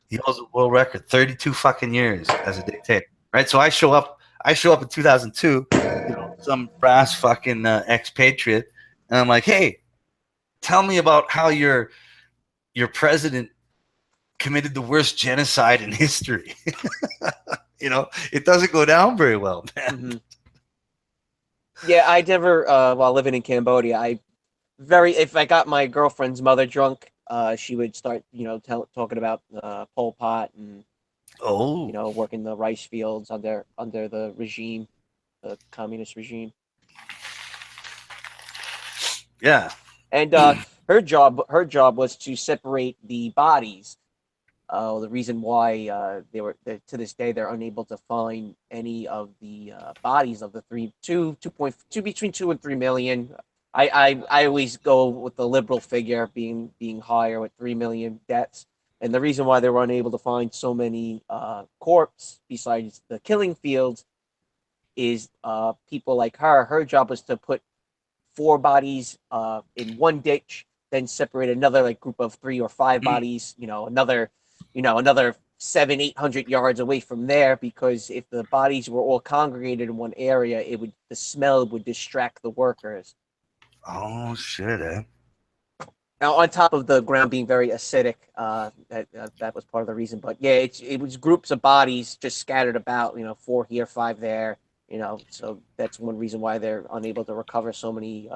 He holds a world record, 32 fucking years as a dictator. Right. So I show up in 2002, some brass fucking expatriate, and I'm like, hey, tell me about how your president committed the worst genocide in history. It doesn't go down very well, man. Mm-hmm. Yeah, I never, while living in Cambodia, if I got my girlfriend's mother drunk, she would start, talking about Pol Pot and working the rice fields under the regime, the communist regime. Yeah. And her job was to separate the bodies. The reason why to this day they're unable to find any of the bodies of the between 2 and 3 million. I always go with the liberal figure being higher with 3 million deaths, and the reason why they were unable to find so many corpses besides the killing fields is people like her. Her job was to put 4 bodies in one ditch, then separate another like group of 3 or 5 bodies, another 700-800 yards away from there, because if the bodies were all congregated in one area, the smell would distract the workers. Oh shit, eh? Now, on top of the ground being very acidic, that was part of the reason. But yeah, it was groups of bodies just scattered about, 4 here, 5 there. So that's one reason why they're unable to recover so many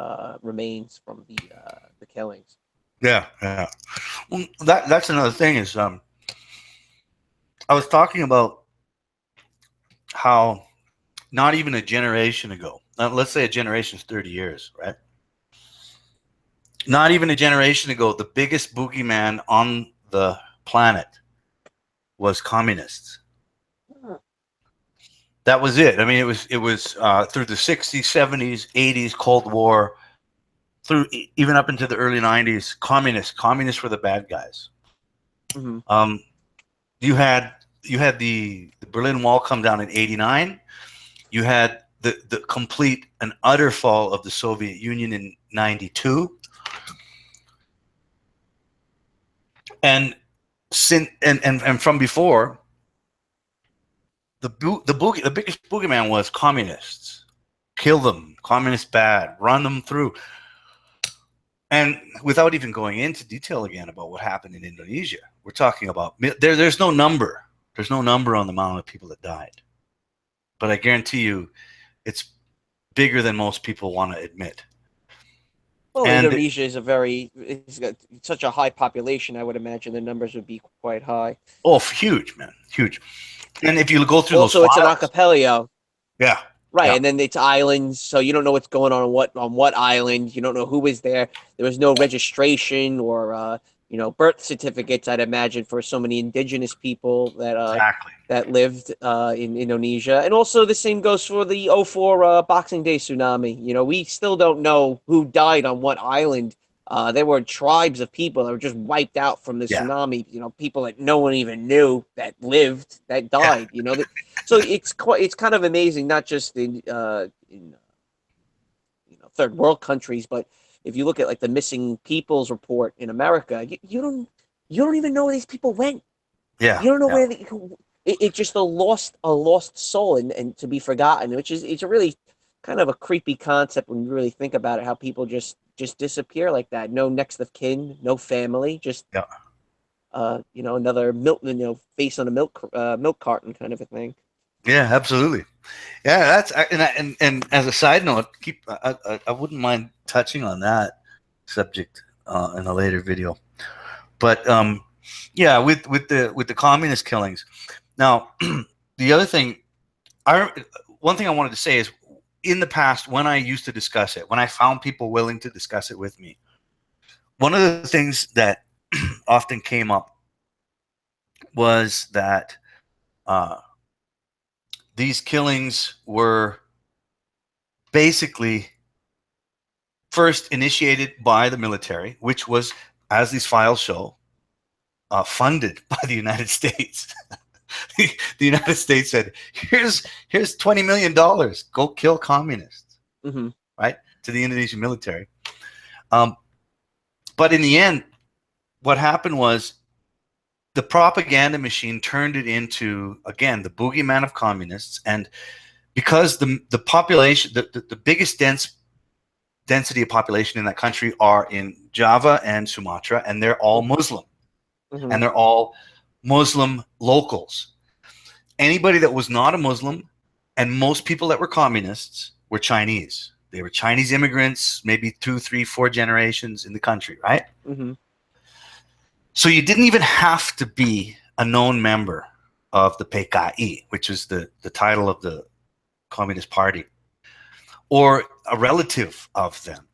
remains from the killings. Yeah. Well, that's another thing is I was talking about how not even a generation ago, let's say a generation is 30 years, right? Not even a generation ago, the biggest boogeyman on the planet was communists. That was it. I mean, it was through the 60s, 70s, 80s, Cold War, through even up into the early 90s. Communists were the bad guys. Mm-hmm. You had the Berlin Wall come down in '89. You had the complete and utter fall of the Soviet Union in '92. And from before, the biggest boogeyman was communists. Kill them, communists bad, run them through. And without even going into detail again about what happened in Indonesia, we're talking about there's no number. There's no number on the amount of people that died. But I guarantee you, it's bigger than most people want to admit. Well, Indonesia it's got such a high population. I would imagine the numbers would be quite high. Oh, huge, man, huge. And if you go through also, those files, it's an archipelago. Yeah. Right, yeah. And then it's islands, so you don't know what's going on what island. You don't know who was there. There was no registration or birth certificates. I'd imagine for so many indigenous people that lived in Indonesia, and also the same goes for the 2004 Boxing Day tsunami. We still don't know who died on what island. There were tribes of people that were just wiped out from the tsunami. People that no one even knew that lived that died. So it's kind of amazing, not just in third world countries, but if you look at like the missing people's report in America, you don't even know where these people went. Yeah, you don't know where it's just a lost soul and to be forgotten, which is it's a really kind of a creepy concept when you really think about it. How people just disappear like that, no next of kin, no family, just another milk, face on a milk carton kind of a thing. Yeah, absolutely. Yeah, that's and as a side note, I wouldn't mind touching on that subject in a later video. But yeah, with the communist killings. Now, the other thing, one thing I wanted to say is, in the past, when I used to discuss it, when I found people willing to discuss it with me, one of the things that often came up was that uh, these killings were basically first initiated by the military, which was, as these files show, funded by the United States. The United States said, "Here's $20 million. Go kill communists." Mm-hmm. Right, to the Indonesian military. Um, but in the end, what happened was the propaganda machine turned it into, again, the boogeyman of communists. And because the population, the biggest density of population in that country are in Java and Sumatra, and they're all Muslim, Mm-hmm. and they're all Muslim locals. Anybody that was not a Muslim, and most people that were communists, were Chinese. They were Chinese immigrants, maybe 2, 3, 4 generations in the country, right? Mm-hmm. So you didn't even have to be a known member of the PKI, which is the title of the Communist Party, or a relative of them.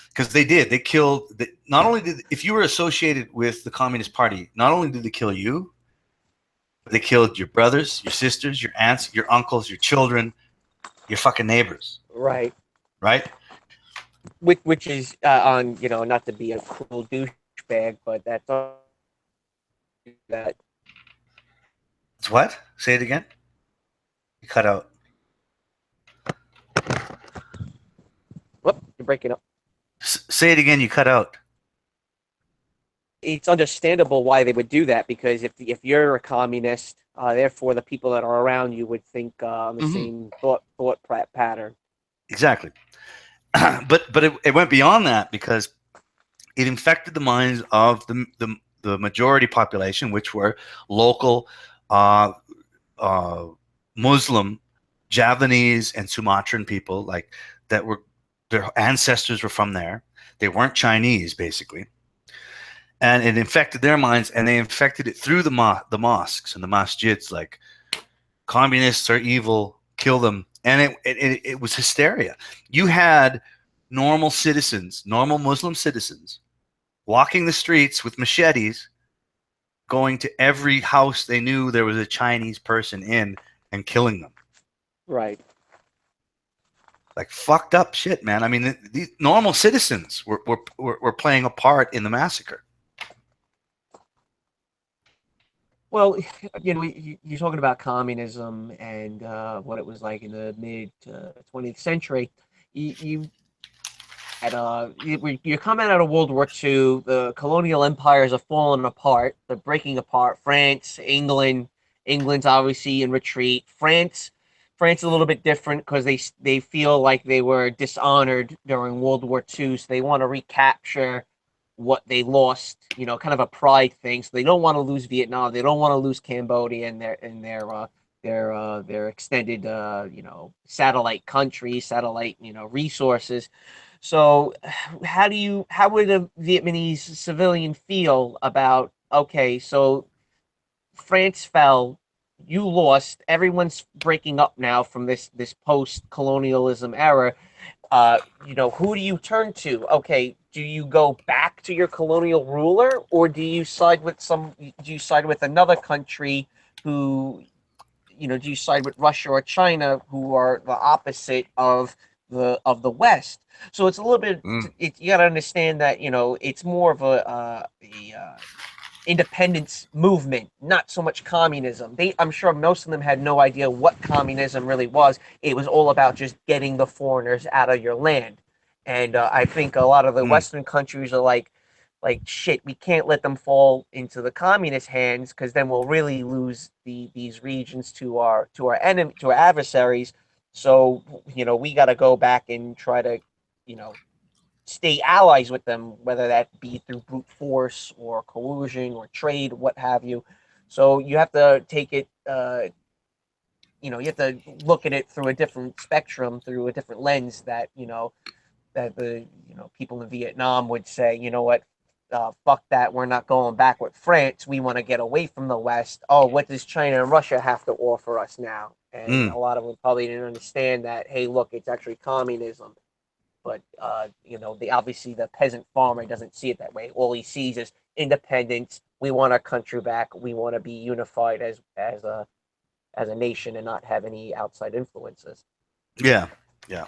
Because they did. They killed, not only did, if you were associated with the Communist Party, not only did they kill you, but they killed your brothers, your sisters, your aunts, your uncles, your children, your fucking neighbors. Right. Right? Which is on, not to be a cruel douchebag, but that's that. It's what? Say it again. You cut out. Whoop, you're breaking up. Say it again. You cut out. It's understandable why they would do that, because if you're a communist, therefore the people that are around you would think on the same thought pattern. Exactly. but it went beyond that, because it infected the minds of the majority population, which were local uh, Muslim, Javanese, and Sumatran people, like that were, their ancestors were from there. They weren't Chinese, basically, and it infected their minds, and they infected it through the mosques and the masjids. Like, communists are evil, kill them, and it was hysteria. You had normal citizens, normal Muslim citizens, walking the streets with machetes, going to every house they knew there was a Chinese person in and killing them. Right. Like, fucked up shit, man. I mean, these normal citizens were playing a part in the massacre. Well, you're talking about communism and what it was like in the mid 20th century. You you're coming out of World War II. The colonial empires are falling apart. They're breaking apart. France, England. England's obviously in retreat. France is a little bit different because they feel like they were dishonored during World War II, so they want to recapture what they lost. Kind of a pride thing. So they don't want to lose Vietnam. They don't want to lose Cambodia and their extended satellite countries, satellite resources. So, how would a Vietnamese civilian feel about, okay, so France fell, you lost, everyone's breaking up now from this post colonialism era. Who do you turn to? Okay, do you go back to your colonial ruler, or do you side with another country who, do you side with Russia or China, who are the opposite of the West? So it's a little bit. Mm. You got to understand that it's more of a independence movement, not so much communism. I'm sure most of them had no idea what communism really was. It was all about just getting the foreigners out of your land. And I think a lot of the Mm. Western countries are like shit. We can't let them fall into the communist hands, because then we'll really lose these regions to our adversaries. So we got to go back and try to you know stay allies with them, whether that be through brute force or collusion or trade, what have you. So you have to take it. You have to look at it through a different spectrum, through a different lens. That the people in Vietnam would say, you know what, fuck that, we're not going back with France. We want to get away from the West. Oh, what does China and Russia have to offer us now? And Mm. a lot of them probably didn't understand that. Hey, look, it's actually communism. But obviously the peasant farmer doesn't see it that way. All he sees is independence. We want our country back. We want to be unified as a nation and not have any outside influences. Yeah, yeah.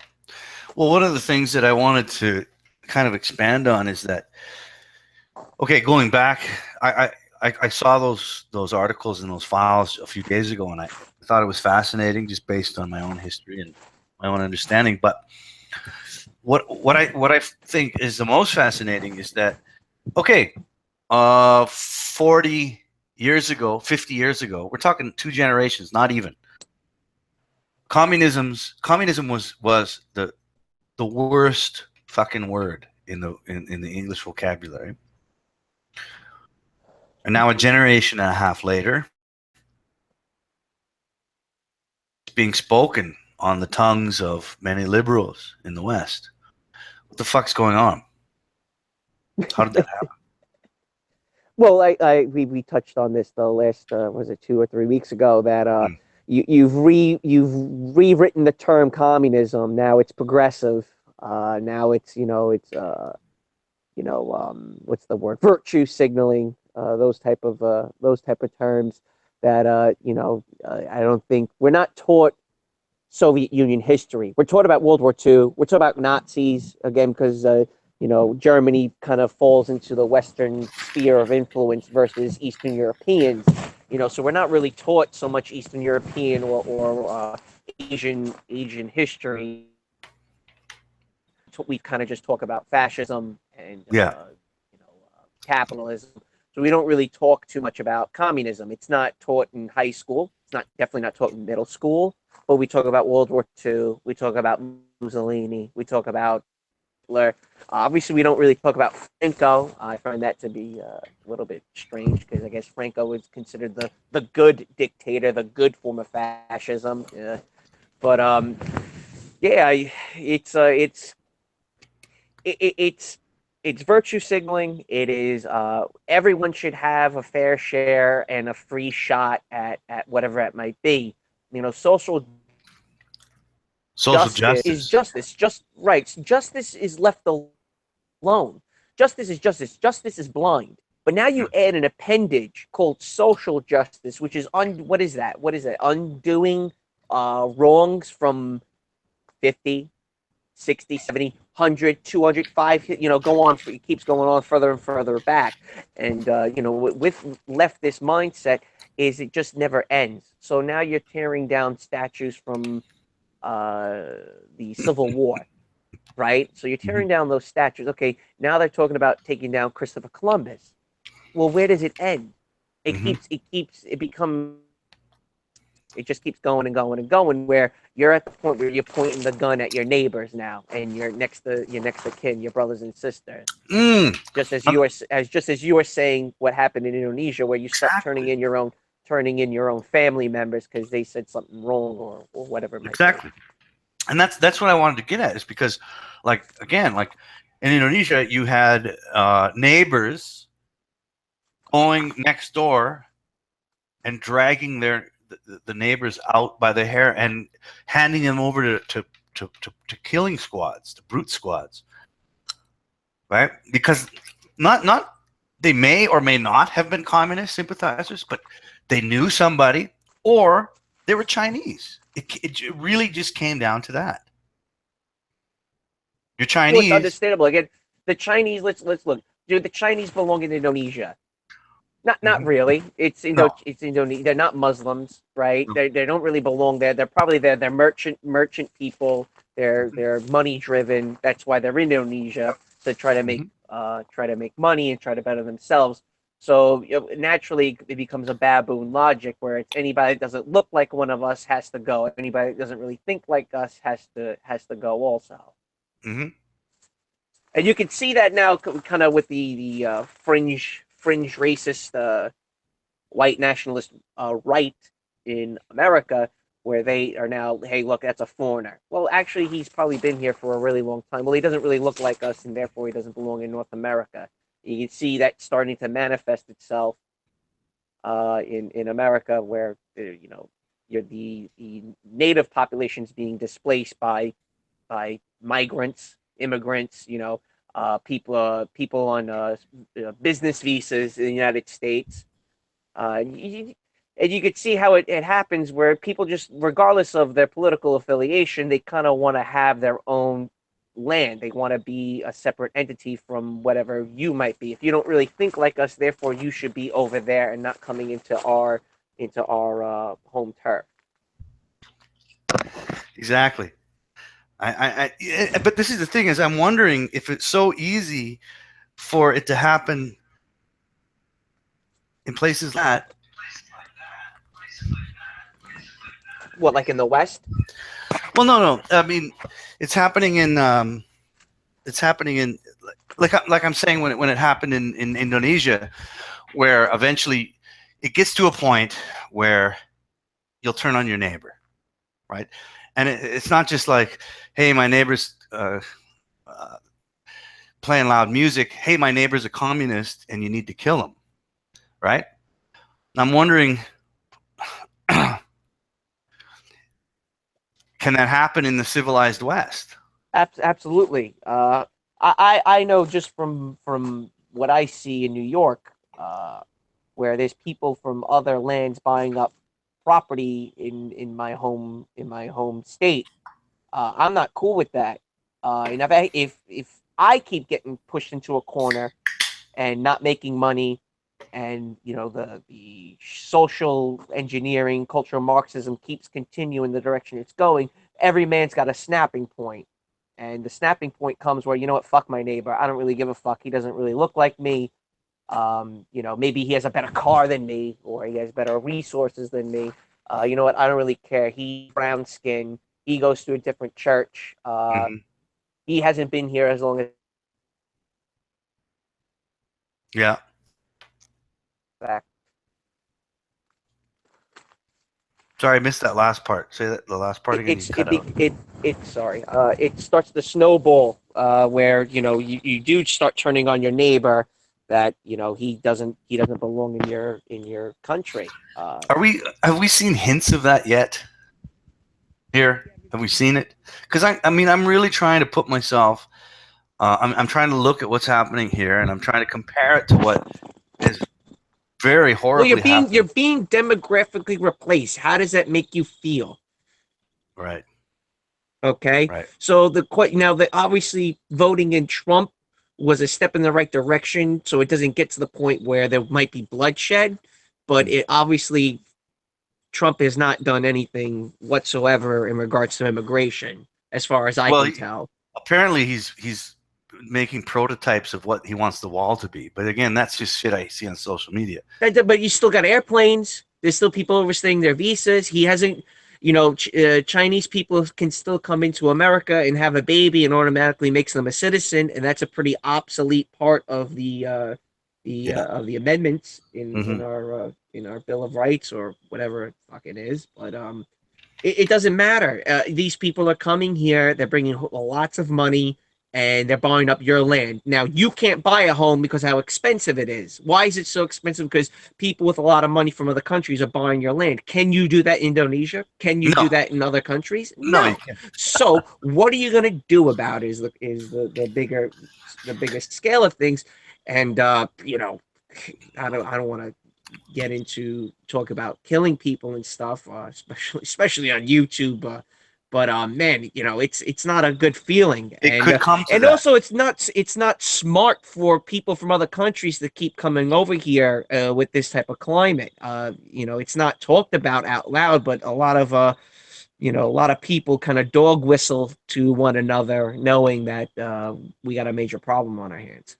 Well, one of the things that I wanted to kind of expand on is that, okay, going back, I saw those articles and those files a few days ago, and I thought it was fascinating just based on my own history and my own understanding. But what I think is the most fascinating is that, okay, 40 years ago, 50 years ago, we're talking two generations, not even. Communism was the worst fucking word in the English vocabulary. And now a generation and a half later, it's being spoken on the tongues of many liberals in the West. What the fuck's going on? How did that happen? Well, we touched on this the last was it 2 or 3 weeks ago that Mm. you've rewritten the term communism. Now it's progressive. Now it's what's the word, virtue signaling, those type of terms that I don't think we're not taught Soviet Union history. We're taught about World War II. We're taught about Nazis again because Germany kind of falls into the Western sphere of influence versus Eastern Europeans. So we're not really taught so much Eastern European or Asian history. We kind of just talk about fascism and Yeah. capitalism. So we don't really talk too much about communism. It's not taught in high school. It's not definitely not taught in middle school. But we talk about World War II. We talk about Mussolini. We talk about Hitler. Obviously, we don't really talk about Franco. I find that to be a little bit strange because I guess Franco was considered the good dictator, the good form of fascism. But yeah, it's virtue signaling. It is everyone should have a fair share and a free shot at whatever it might be. Social Social justice is justice. justice. Just right. Justice is left alone. Justice is justice. Justice is blind. But now you add an appendage called social justice, which is what is that? What is it? Undoing wrongs from 50, 60, 70, 100, 200, 5, go on. It keeps going on further and further back. And, with leftist mindset is it just never ends. So now you're tearing down statues from the Civil War, right? So you're tearing down those statues. Okay, now they're talking about taking down Christopher Columbus. Well, where does it end? Mm-hmm. It just keeps going and going and going, where you're at the point where you're pointing the gun at your neighbors now, and you're next to kin, your brothers and sisters. Mm. Just as you were saying, what happened in Indonesia, where you start Exactly. turning in your own family members because they said something wrong or whatever it might Exactly. And that's what I wanted to get at, is because, like, again, like in Indonesia, you had neighbors going next door and dragging the neighbors out by the hair and handing them over to killing squads, to brute squads, right? Because not they may or may not have been communist sympathizers, but they knew somebody, or they were Chinese. It really just came down to that. You're Well, it's Chinese. understandable. Again, the Chinese. Let's look. Do the Chinese belong in Indonesia? Not Mhm. really. No. It's Indonesia. They're not Muslims, right? No. They don't really belong there. They're probably they're merchant people. They're money driven. That's why they're in Indonesia to Mhm. try to make money and try to better themselves. So naturally, it becomes a baboon logic where it's anybody that doesn't look like one of us has to go. Anybody that doesn't really think like us has to go also. Mhm. And you can see that now, kind of with the fringe racist white nationalist right in America, where they are now, hey, look, that's a foreigner. Well, actually, he's probably been here for a really long time. Well, he doesn't really look like us, and therefore he doesn't belong in North America. You can see that starting to manifest itself in America, where the native populations being displaced by migrants, immigrants, people on business visas in the United States. And you could see how it happens where people just, regardless of their political affiliation, they kind of want to have their own land. They want to be a separate entity from whatever you might be. If you don't really think like us, therefore you should be over there and not coming into our home turf. Exactly. But this is the thing: is I'm wondering if it's so easy for it to happen in places like that. What, like in the West? Well, no. I mean, it's happening in like I'm saying when it happened in Indonesia, where eventually it gets to a point where you'll turn on your neighbor, right? And it's not just like, hey, my neighbor's playing loud music. Hey, my neighbor's a communist, and you need to kill him, right? I'm wondering, can that happen in the civilized West? Absolutely. I know just from what I see in New York, where there's people from other lands buying up property in my home state. I'm not cool with that. And if I keep getting pushed into a corner and not making money, and the social engineering, cultural Marxism keeps continuing the direction it's going, every man's got a snapping point. And the snapping point comes where, what, fuck my neighbor. I don't really give a fuck. He doesn't really look like me. Maybe he has a better car than me, or he has better resources than me. You know what? I don't really care. He's brown skin. He goes to a different church. Mm-hmm. He hasn't been here as long as Yeah. back. Sorry, I missed that last part. Say that the last part It, again. You it's it, cut out. it sorry. It starts to snowball, where you do start turning on your neighbor, that he doesn't belong in your country. Have we seen hints of that yet? Here, have we seen it? Because I mean, I'm really trying to put myself. I'm trying to look at what's happening here, and I'm trying to compare it to what is very Well, you're horribly being you're happening. being demographically replaced. How does that make you feel? Right. Okay, Right. so now that obviously voting in Trump was a step in the right direction, so it doesn't get to the point where there might be bloodshed, but Mm. it obviously Trump has not done anything whatsoever in regards to immigration, as far as I Well, can tell. apparently he's making prototypes of what he wants the wall to be. But again, that's just shit I see on social media. But you still got airplanes. There's still people overstaying their visas. He hasn't, Chinese people can still come into America and have a baby and automatically makes them a citizen, and that's a pretty obsolete part of Yeah. the amendments in Hmm. our Bill of Rights, or whatever it fucking is. But it doesn't matter. These people are coming here. They're bringing lots of money, and they're buying up your land. Now, you can't buy a home because how expensive it is. Why is it so expensive? Because people with a lot of money from other countries are buying your land. Can you do that in Indonesia? Can you do No, that in other countries? no, you No. can't. So, what are you going to do about it? Is the biggest scale of things, and I don't want to get into talk about killing people and stuff, especially on YouTube. But man, it's not a good feeling, It and could come to and that. also it's not smart for people from other countries to keep coming over here with this type of climate. It's not talked about out loud, but a lot of people kind of dog whistle to one another, knowing that we got a major problem on our hands.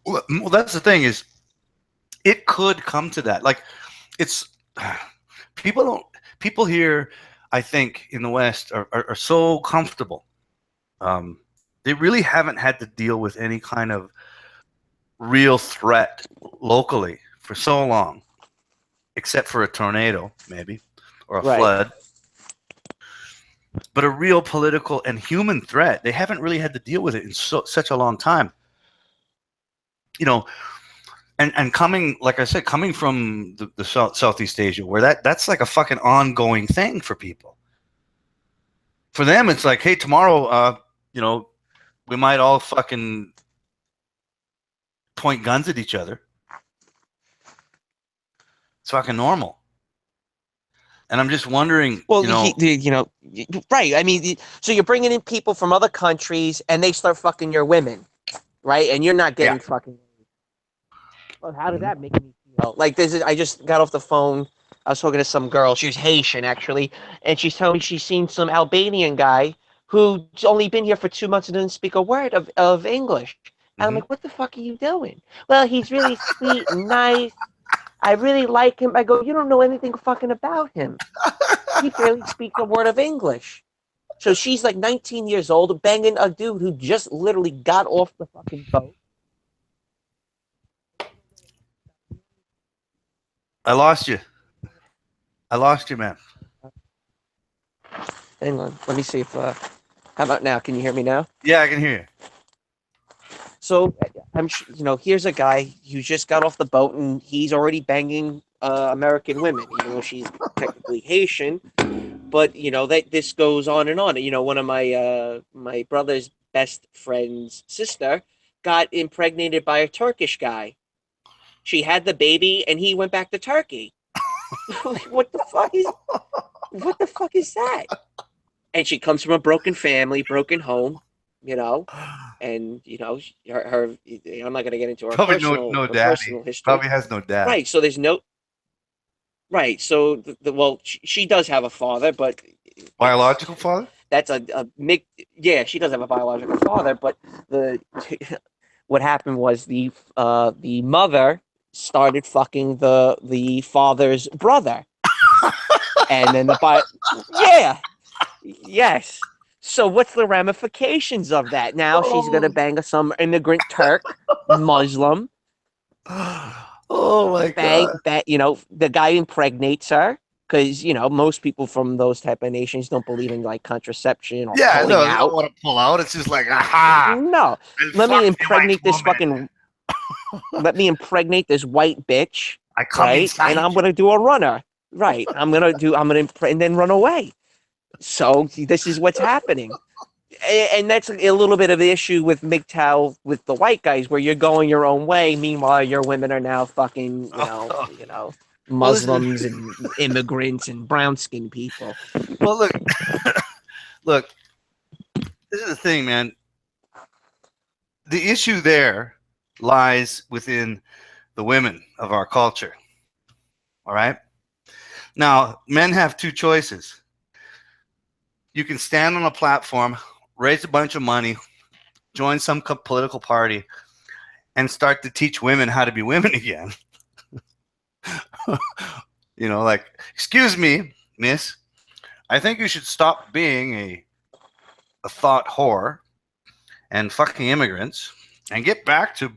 Well, that's the thing is, it could come to that. Like, it's people don't people here, I think, in the West are so comfortable. Um, they really haven't had to deal with any kind of real threat locally for so long, except for a tornado, maybe, or a Right. flood. But a real political and human threat, they haven't really had to deal with it in such a long time. you know, and coming, like I said, coming from the Southeast Asia, where that's like a fucking ongoing thing for people. For them, it's like, hey, tomorrow, you know, we might all fucking point guns at each other. It's fucking normal. And I'm just wondering, Well, you know, right. I mean, so you're bringing in people from other countries and they start fucking your women, right? And you're not yeah. getting fucking. Well, how did that make me feel? Like, I just got off the phone. I was talking to some girl. She was Haitian, actually. And she's telling me she's seen some Albanian guy who's only been here for 2 months and doesn't speak a word of English. And I'm Mm-hmm. like, what the fuck are you doing? Well, he's really sweet and nice. I really like him. I go, you don't know anything fucking about him. He barely speaks a word of English. So she's like 19 years old, banging a dude who just literally got off the fucking boat. I lost you. I lost you, man. Hang on, let me see if. How about now? Can you hear me now? Yeah, I can hear you. So here's a guy who just got off the boat and he's already banging American women, even though she's technically Haitian. But that this goes on and on. One of my brother's best friend's sister got impregnated by a Turkish guy. She had the baby and he went back to Turkey. What the fuck is that? And she comes from a broken family, broken home, and her I'm not going to get into her Probably personal no her daddy. personal history. Probably has no dad. Right. So there's no right. So well, she does have a father, but Biological father? that's a yeah, she does have a biological father, but the what happened was the mother started fucking the father's brother, and then yeah, yes. So what's the ramifications of that? Now she's gonna Oh. bang some immigrant Turk, Muslim, Oh my god. the guy impregnates her because most people from those type of nations don't believe in like contraception or Yeah, pulling no, they don't out. want to pull out. It's just like, aha, No, I let me fucked you, my impregnate this woman. fucking. Let me impregnate this white bitch, I come right? And inside I'm you. gonna do a runner, right? And then run away. So this is what's happening. And that's a little bit of the issue with MGTOW with the white guys, where you're going your own way. Meanwhile, your women are now fucking, Oh. Well, this is Muslims and immigrants and brown skinned people. well. Look, look. This is the thing, man. The issue there lies within the women of our culture. All right. Now, men have two choices. You can stand on a platform, raise a bunch of money, join some political party, and start to teach women how to be women again. Like, excuse me, miss, I think you should stop being a thought whore and fucking immigrants and get back to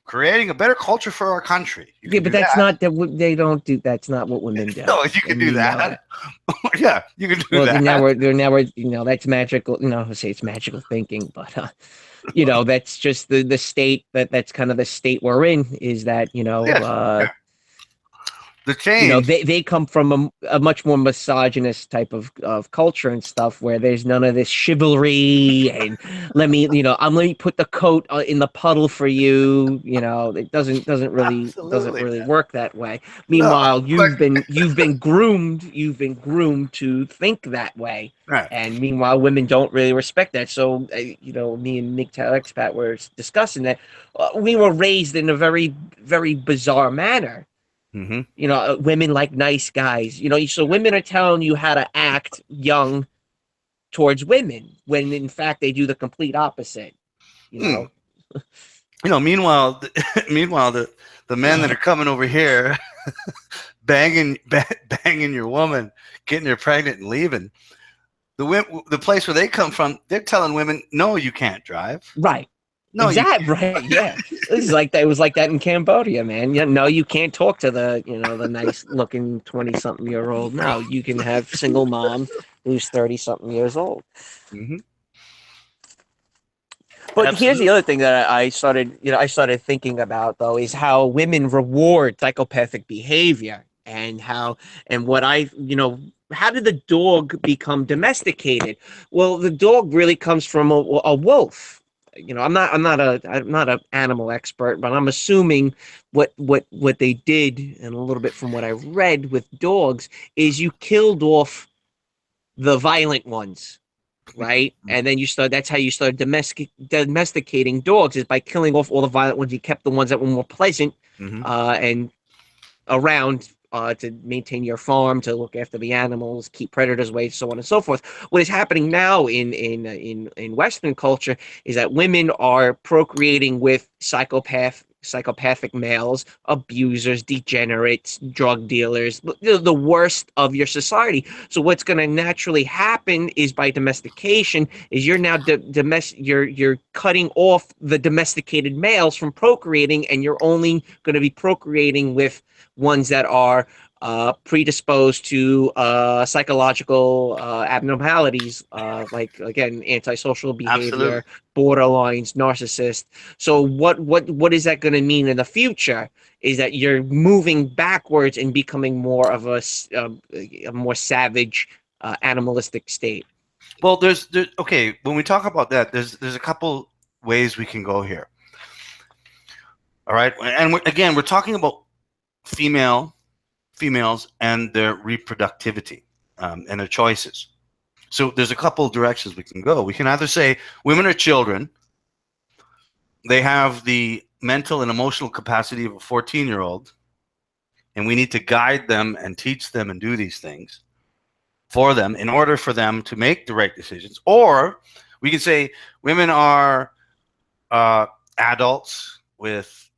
creating a better culture for our country. You Yeah, can but do that's that. not that they don't do. That's not what women do. No, you can And do that. Yeah, you can do well, that. they're now we're that's magical. I say it's magical thinking, but that's just the state that's kind of the state we're in. Is that Yes, yeah. The change. they come from a much more misogynist type of culture and stuff where there's none of this chivalry and let me put the coat in the puddle for you. It doesn't Absolutely. really work that way. No, Meanwhile, but you've been groomed to think that way. right. And meanwhile, women don't really respect that. So, me and MGTOW expat were discussing that. We were raised in a very, very bizarre manner. Mm-hmm. Women like nice guys. So women are telling you how to act young towards women when in fact they do the complete opposite. You know. Meanwhile, meanwhile, the men that are coming over here, banging your woman, getting her pregnant and leaving. The place where they come from, they're telling women, no, you can't drive. Right. No, exactly. Right. Yeah. This is like that. It was like that in Cambodia, man. No, you can't talk to the nice looking 20-something-year-old. No, you can have single mom who's 30-something years old. Mm-hmm. But here's the Absolutely. other thing that I started thinking about though is how women reward psychopathic behavior and what how did the dog become domesticated? Well, the dog really comes from a wolf. I'm not an animal expert, but I'm assuming what they did, and a little bit from what I read with dogs, is you killed off the violent ones, right? And then that's how you start domesticating dogs, is by killing off all the violent ones. You kept the ones that were more pleasant, Hmm. and around, to maintain your farm, to look after the animals, keep predators away, so on and so forth. What is happening now in Western culture is that women are procreating with psychopathic males, abusers, degenerates, drug dealers, the worst of your society. So what's going to naturally happen is, by domestication, is you're now you're cutting off the domesticated males from procreating, and you're only going to be procreating with ones that are predisposed to psychological abnormalities, like, again, antisocial Absolutely. behavior, borderlines, narcissist. So what is that going to mean in the future? Is that you're moving backwards and becoming more of a more savage, animalistic state. Well, there's okay. When we talk about that, there's a couple ways we can go here. All right, and again, we're talking about females and their reproductivity, and their choices. So there's a couple directions we can go. We can either say women are children; they have the mental and emotional capacity of a 14-year-old, and we need to guide them and teach them and do these things for them in order for them to make the right decisions. Or we can say women are adults with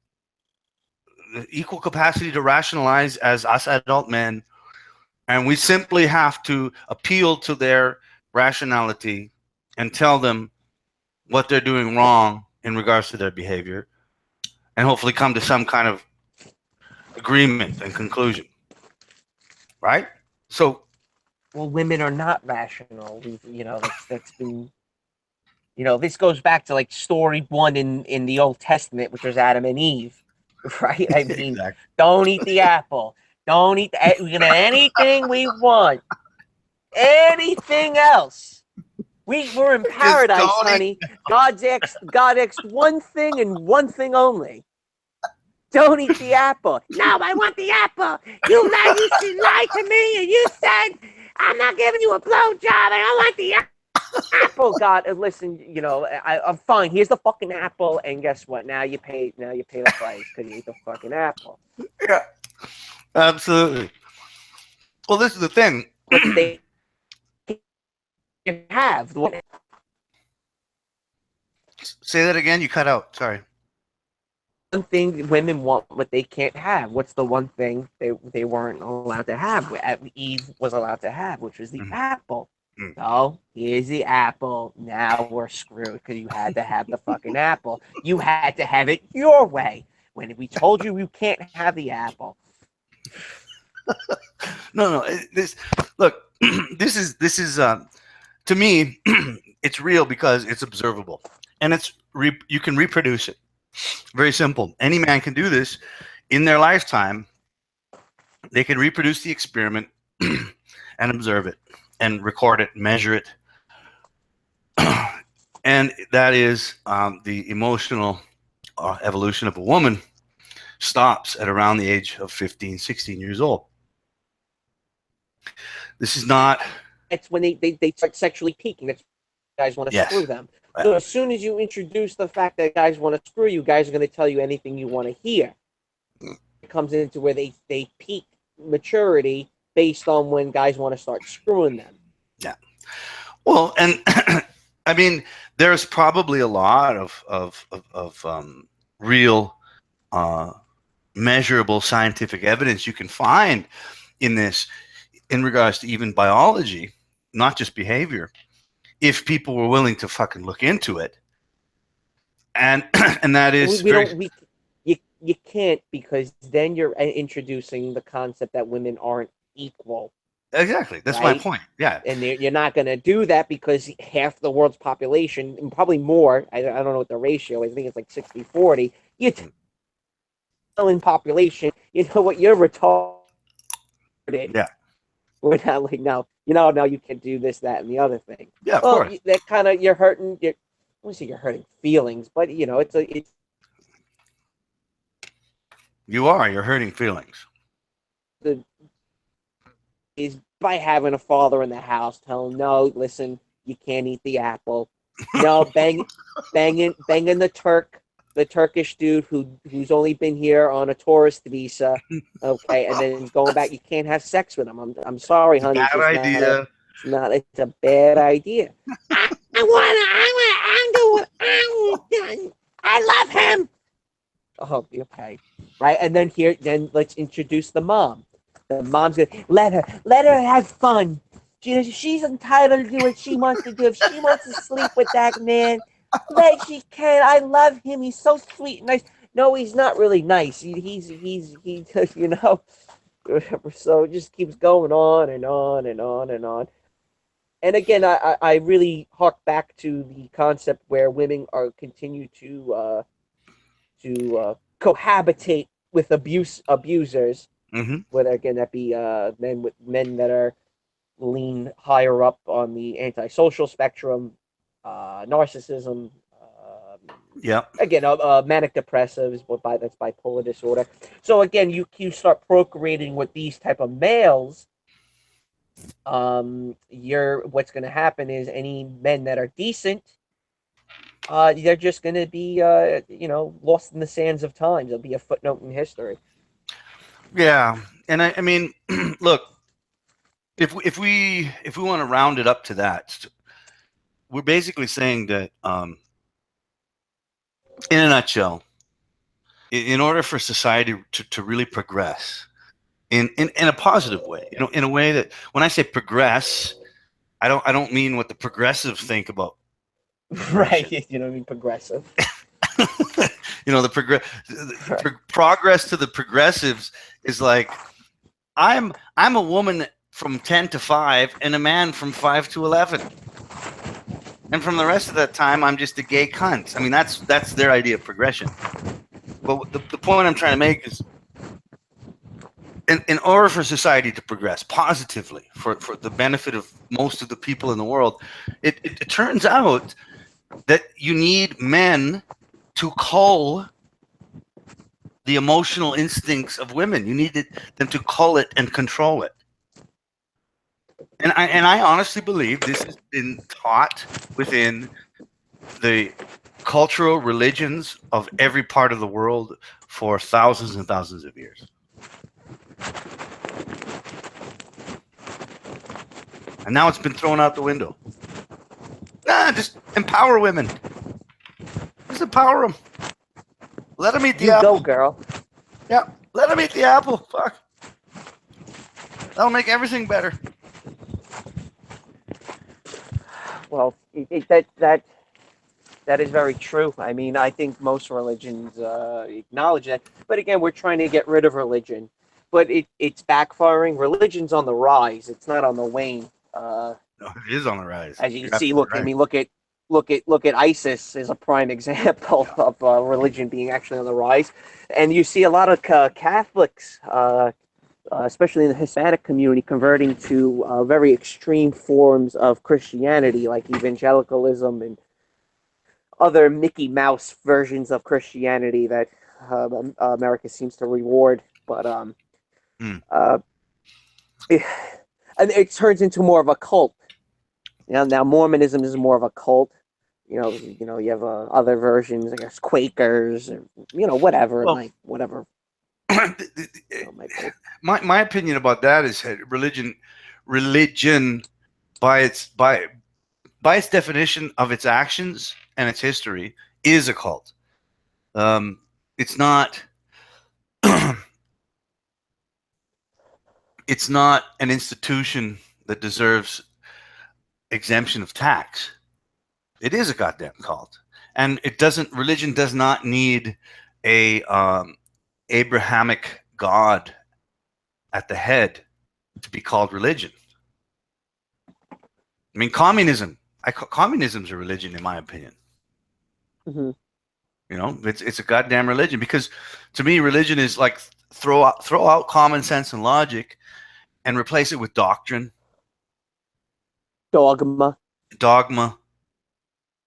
equal capacity to rationalize as us adult men, and we simply have to appeal to their rationality and tell them what they're doing wrong in regards to their behavior, and hopefully come to some kind of agreement and conclusion, right? So Well, women are not rational. That's been, this goes back to like story one in the Old Testament, which was Adam and Eve, right? I mean, exactly. don't eat the apple. Don't eat we can have anything we want. Anything else. We're in Just paradise, don't eat. honey. God asked one thing and one thing only. Don't eat the apple. No, I want the apple. You lied to me, and you said I'm not giving you a blowjob, and I want the apple. God, listen, I'm fine. Here's the fucking apple, and guess what? Now you pay. Now you pay the price because you ate the fucking apple. Yeah, absolutely. Well, this is the thing. But they have Say that again. You cut out. Sorry. one thing women want, what they can't have. What's the one thing they weren't allowed to have? Eve was allowed to have, which was the Mhm. apple. Mm. So here's the apple. Now we're screwed because you had to have the fucking apple. You had to have it your way. When we told you you can't have the apple. No, no. This look. This is to me. It's real because it's observable, and you can reproduce it. Very simple. Any man can do this in their lifetime. They can reproduce the experiment and observe it and record it, measure it, and that is the emotional evolution of a woman stops at around the age of 15, 16 years old. This is not. That's when they start sexually peaking. That's when guys want to Yes. screw them. So as soon as you introduce the fact that guys want to screw you, guys are going to tell you anything you want to hear. It comes into where they peak maturity based on when guys want to start screwing them. Yeah. Well, and I mean, there's probably a lot of real uh, measurable scientific evidence you can find in this in regards to even biology, not just behavior, if people were willing to fucking look into it. And and that is We very. don't we you can't, because then you're introducing the concept that women aren't equal. Exactly. That's my right? point. Yeah. And you're not going to do that because half the world's population, and probably more, I don't know what the ratio is, I think it's like 60-40, you in population, you know what, you're retarded. Yeah. We're not like, no, now you can do this, that, and the other thing. Yeah, of Well, course. that kind of, you're hurting, I wouldn't say you're hurting feelings, but, it's You're hurting feelings. the is by having a father in the house tell him, no, listen, you can't eat the apple. No, banging the Turkish dude who's only been here on a tourist visa. Okay, and then going back, you can't have sex with him. I'm sorry, It's a honey. bad idea. It's a bad idea. I'm doing, I love him. Oh, okay. Right. And then let's introduce the mom. The mom's gonna let her have fun. She's entitled to do what she wants to do. If she wants to sleep with that man, she can. I love him. He's so sweet and nice. No, he's not really nice. He So it just keeps going on and on and on and on. And again, I really hark back to the concept where women are continue to cohabitate with abusers, Hmm. whether again that be men that are lean higher up on the antisocial spectrum, narcissism, Yep. again manic depressives, that's bipolar disorder. So again, you start procreating with these type of males. You're what's going to happen is any men that are decent, they're just going to be, lost in the sands of time. They'll be a footnote in history. Yeah. And I mean, look, if we want to round it up to that, we're basically saying that, in a nutshell, in order for society to really progress in a positive way, in a way that when I say progress, I don't mean what the progressives think about Right. progression. You know what I mean? Progressive. The progress to the progressives is like I'm a woman from 10 to 5 and a man from 5 to 11. And from the rest of that time, I'm just a gay cunt. I mean, that's their idea of progression. But the point I'm trying to make is, in order for society to progress positively, for the benefit of most of the people in the world, it turns out that you need men to cull the emotional instincts of women. You needed them to cull it and control it. And I honestly believe this has been taught within the cultural religions of every part of the world for thousands and thousands of years. And now it's been thrown out the window. Just empower women. Just empower them. Let them eat the You go, apple. girl. Yeah, let them eat the apple. Fuck. That'll make everything better. Well, that is very true. I mean, I think most religions acknowledge that. But again, we're trying to get rid of religion, but it's backfiring. Religion's on the rise. It's not on the wane. No, it is on the rise. As you can You're see, absolutely look. I right. mean, look at ISIS as a prime example Yeah. of religion being actually on the rise, and you see a lot of Catholics, especially in the Hispanic community, converting to very extreme forms of Christianity, like evangelicalism and other Mickey Mouse versions of Christianity that America seems to reward. But Mm. uh, it, and it turns into more of a cult. Now Mormonism is more of a cult. You have other versions, I guess Quakers, or whatever, Well, like whatever might be. my opinion about that is that religion by its definition of its actions and its history is a cult. It's not it's not an institution that deserves exemption of tax. It is a goddamn cult, and it doesn't. Religion does not need a Abrahamic God at the head. to be called religion. I mean, communism's a religion in my opinion. Hmm. You know, it's a goddamn religion because to me, religion is like throw out common sense and logic and replace it with doctrine, Dogma. dogma,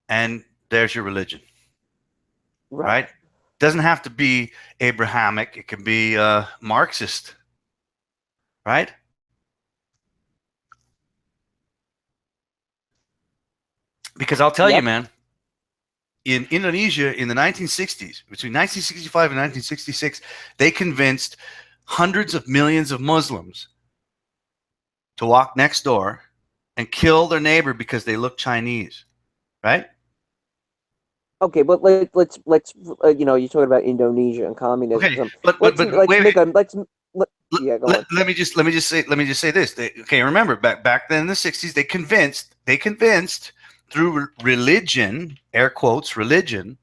and there's your religion, Right. right? Doesn't have to be Abrahamic. It can be Marxist, right? Because I'll tell you, Yep. man, in Indonesia in the 1960s, between 1965 and 1966, they convinced hundreds of millions of Muslims to walk next door and kill their neighbor because they look Chinese, right? Okay, but let's you're talking about Indonesia and Okay, communism. but Let's wait, make a let's let, let, yeah, go let, on. let me just say this. Okay, remember back then in the 60s, they convinced through religion, air quotes, religion.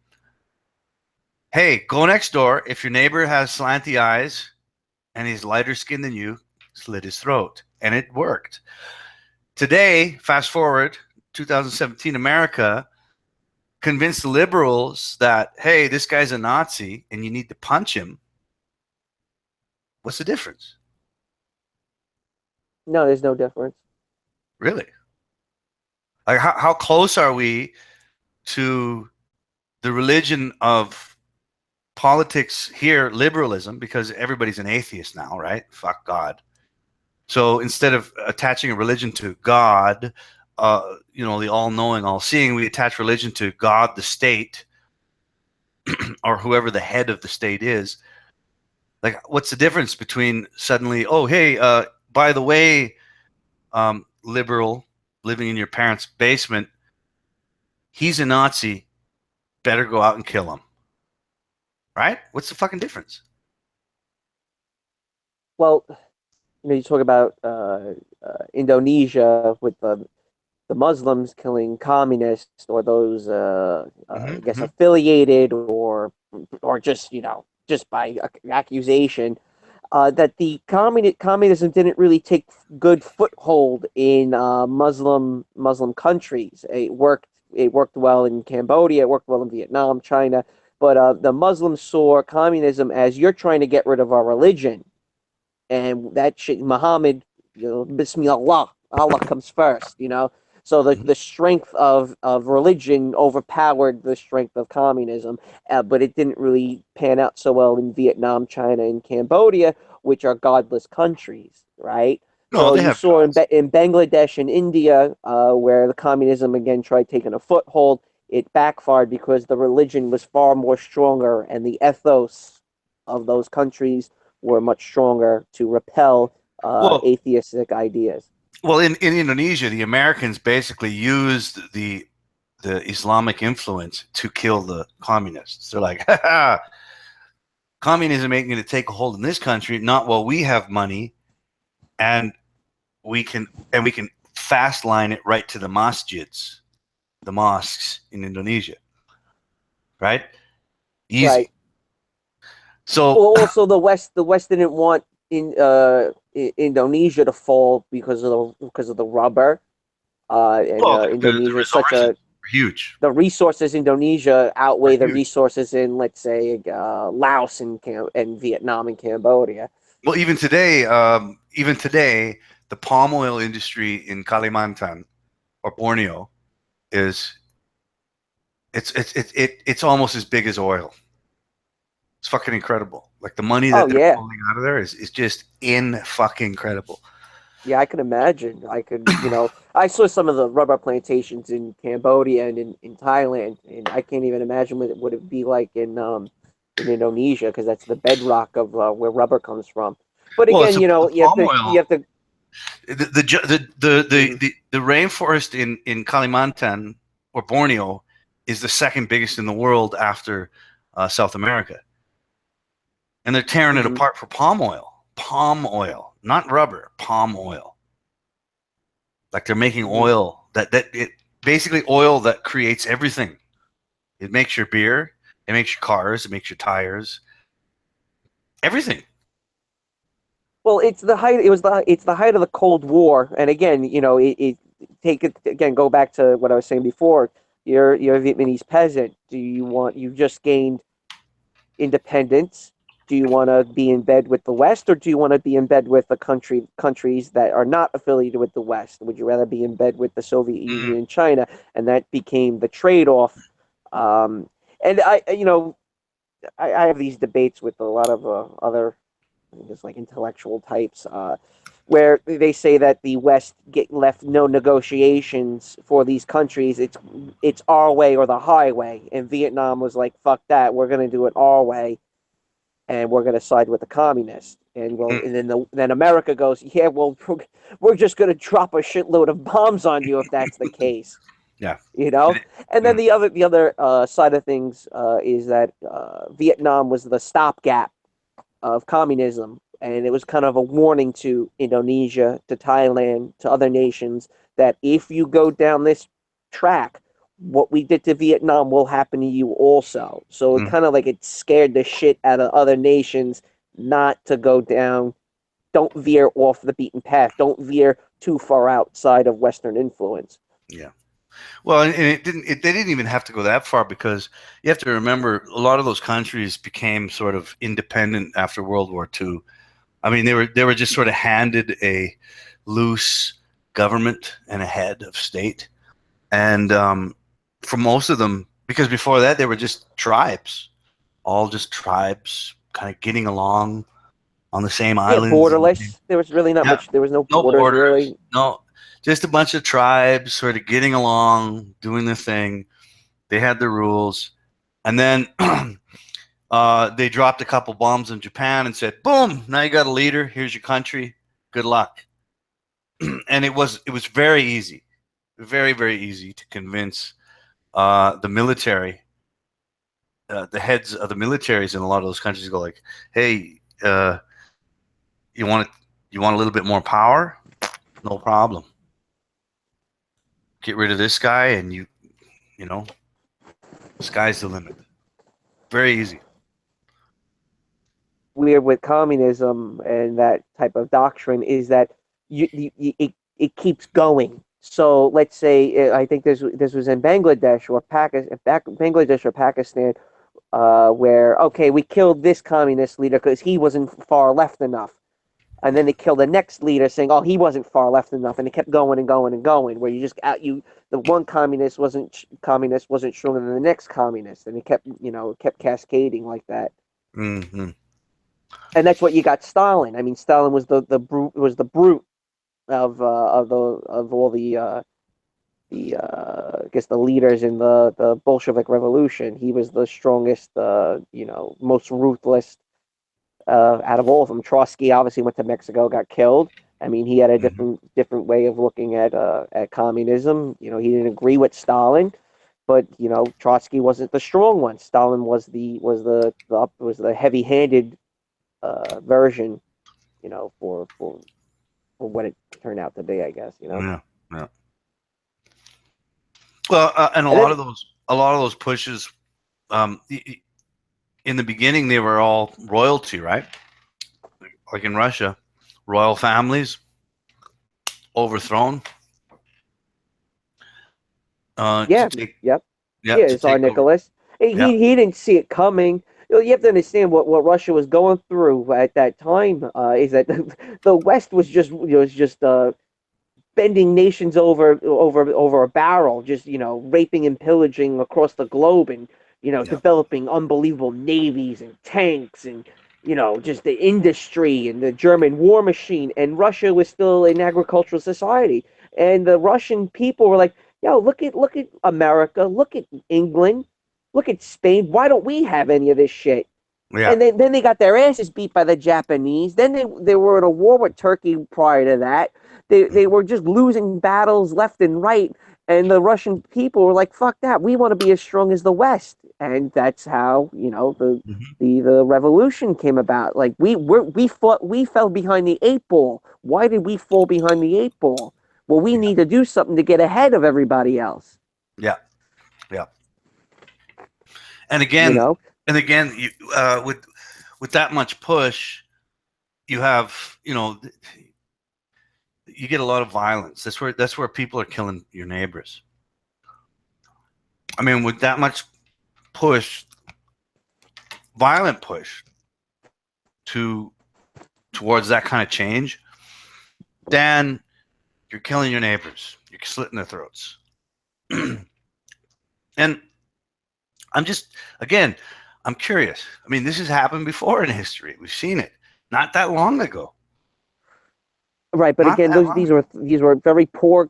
Hey, go next door. If your neighbor has slanty eyes and he's lighter skinned than you, slit his throat, and it worked. Today, fast forward 2017, America convinced the liberals that hey, this guy's a Nazi and you need to punch him. What's the difference? No, there's no difference. Really? Like how close are we to the religion of politics here, liberalism, because everybody's an atheist now, right? Fuck God. So instead of attaching a religion to God, the all-knowing, all-seeing, we attach religion to God, the state, or whoever the head of the state is. Like, what's the difference between suddenly, oh, hey, by the way, liberal living in your parents' basement, he's a Nazi, better go out and kill him, right? What's the fucking difference? Well, you talk about Indonesia with the Muslims killing communists or those I guess Mm-hmm. affiliated or just just by accusation. That the communism didn't really take good foothold in Muslim countries. It worked well in Cambodia. It worked well in Vietnam, China. But the Muslims saw communism as you're trying to get rid of our religion, and that shit, Muhammad, Bismillah, Allah comes first. So Mm-hmm. the strength of religion overpowered the strength of communism, but it didn't really pan out so well in Vietnam, China, and Cambodia, which are godless countries, right? No, So they you have saw gods. in Bangladesh and India, where the communism again tried taking a foothold, it backfired because the religion was far more stronger, and the ethos of those countries were much stronger to repel Well, atheistic ideas. in Indonesia, the Americans basically used the Islamic influence to kill the communists. They're like, ha, ha, communism ain't going to take a hold in this country, not while we have money and we can fast line it right to the masjids, the mosques in Indonesia, right? Right. Easy. So, Well, also the West didn't want Indonesia to fall because of the rubber. And well, the Indonesia is such resources a are huge. the resources in Indonesia Are outweigh the huge. resources in, let's say, Laos and Vietnam and Cambodia. Well, even today, the palm oil industry in Kalimantan or Borneo is it's almost as big as oil. It's fucking incredible. Like the money Oh that they're yeah, pulling out of there is just in fucking incredible. yeah, I can imagine. I saw some of the rubber plantations in Cambodia and in Thailand, and I can't even imagine what it would be like in Indonesia because that's the bedrock of where rubber comes from. But Well, it's again, the palm you oil. have to. Mhm. The rainforest in Kalimantan or Borneo is the second biggest in the world after South America, and they're tearing it Mhm. apart for palm oil, not rubber, palm oil. Like they're making Mhm. oil that it basically oil that creates everything. It makes your beer, it makes your cars, it makes your tires, everything. Well, it's the height. It's the height of the Cold War, and again, take it again. Go back to what I was saying before. You're a Vietnamese peasant. You've just gained independence? Do you want to be in bed with the West, or do you want to be in bed with the countries that are not affiliated with the West? Would you rather be in bed with the Soviet Union Mhm. and China? And that became the trade-off. Um, and I have these debates with a lot of other, just like intellectual types, where they say that the West get left no negotiations for these countries. It's our way or the highway. And Vietnam was like, "Fuck that! We're going to do it our way, and we're going to side with the communists." And well, Mm. and then America goes, "Yeah, well, we're just going to drop a shitload of bombs on you if that's the case." Yeah. You know, and then Mm. the other side of things is that Vietnam was the stopgap of communism, and it was kind of a warning to Indonesia, to Thailand, to other nations that if you go down this track, what we did to Vietnam will happen to you also. So it Mm. kind of like it scared the shit out of other nations not to go down. Don't veer off the beaten path. Don't veer too far outside of Western influence. Yeah. Well, and it didn't. They didn't even have to go that far because you have to remember a lot of those countries became sort of independent after World War II. I mean, they were just sort of handed a loose government and a head of state, and for most of them, because before that they were just tribes, all just tribes, kind of getting along on the same Yeah, islands. borderless. There was really not Yeah, much. There was no no borders borders, really. no, just a bunch of tribes sort of getting along, doing their thing. They had the rules, and then they dropped a couple bombs in Japan and said, "Boom! Now you got a leader. Here's your country. Good luck." And it was very easy, very very easy to convince the military, the heads of the militaries in a lot of those countries, to go like, "Hey, you want you want a little bit more power? No problem. Get rid of this guy, and you know, sky's the limit. Very easy." Weird with communism and that type of doctrine is that it keeps going. So let's say I think this was in Bangladesh or Bangladesh or Pakistan, where okay, we killed this communist leader because he wasn't far left enough, and then they killed the next leader saying, oh, he wasn't far left enough, and it kept going and going and going. Where you just out you the one communist wasn't stronger than the next communist, and it kept cascading like that. Hmm. And that's what you got Stalin. I mean, Stalin was the brute of all the I guess the leaders in the Bolshevik Revolution. He was the strongest, most ruthless out of all of them. Trotsky obviously went to Mexico, got killed. I mean, he had a Hmm. different way of looking at communism. He didn't agree with Stalin, but Trotsky wasn't the strong one. Stalin was the heavy handed version, for what it turned out to be, I guess. Yeah, yeah. Well, and And then a lot of those pushes, in the beginning, they were all royalty, right? Like in Russia, royal families overthrown to yeah, take, yep, yeah, yeah, to Tsar take over. Nicholas. Yeah, He didn't see it coming. You have to understand what Russia was going through at that time. Is that the West was just bending nations over a barrel, just raping and pillaging across the globe, and yeah, developing unbelievable navies and tanks, and just the industry and the German war machine. And Russia was still an agricultural society, and the Russian people were like, "Yo, look at America, look at England, look at Spain. Why don't we have any of this shit?" yeah. And then they got their asses beat by the Japanese. Then they were in a war with Turkey prior to that. They were just losing battles left and right. And the Russian people were like, "Fuck that! We want to be as strong as the West." And that's how the Hmm. the the revolution came about. Like we fell behind the eight ball. Why did we fall behind the eight ball? Well, we Yeah, need to do something to get ahead of everybody else. yeah, yeah. And You again, know, and again, with that much push, you have, you get a lot of violence. That's where people are killing your neighbors. I mean, with that much push, violent push to towards that kind of change, then you're killing your neighbors. You're slitting their throats. And I'm just, again, I'm curious. I mean, this has happened before in history. We've seen it not that long ago. Right, but Not again, that those long. these were very poor,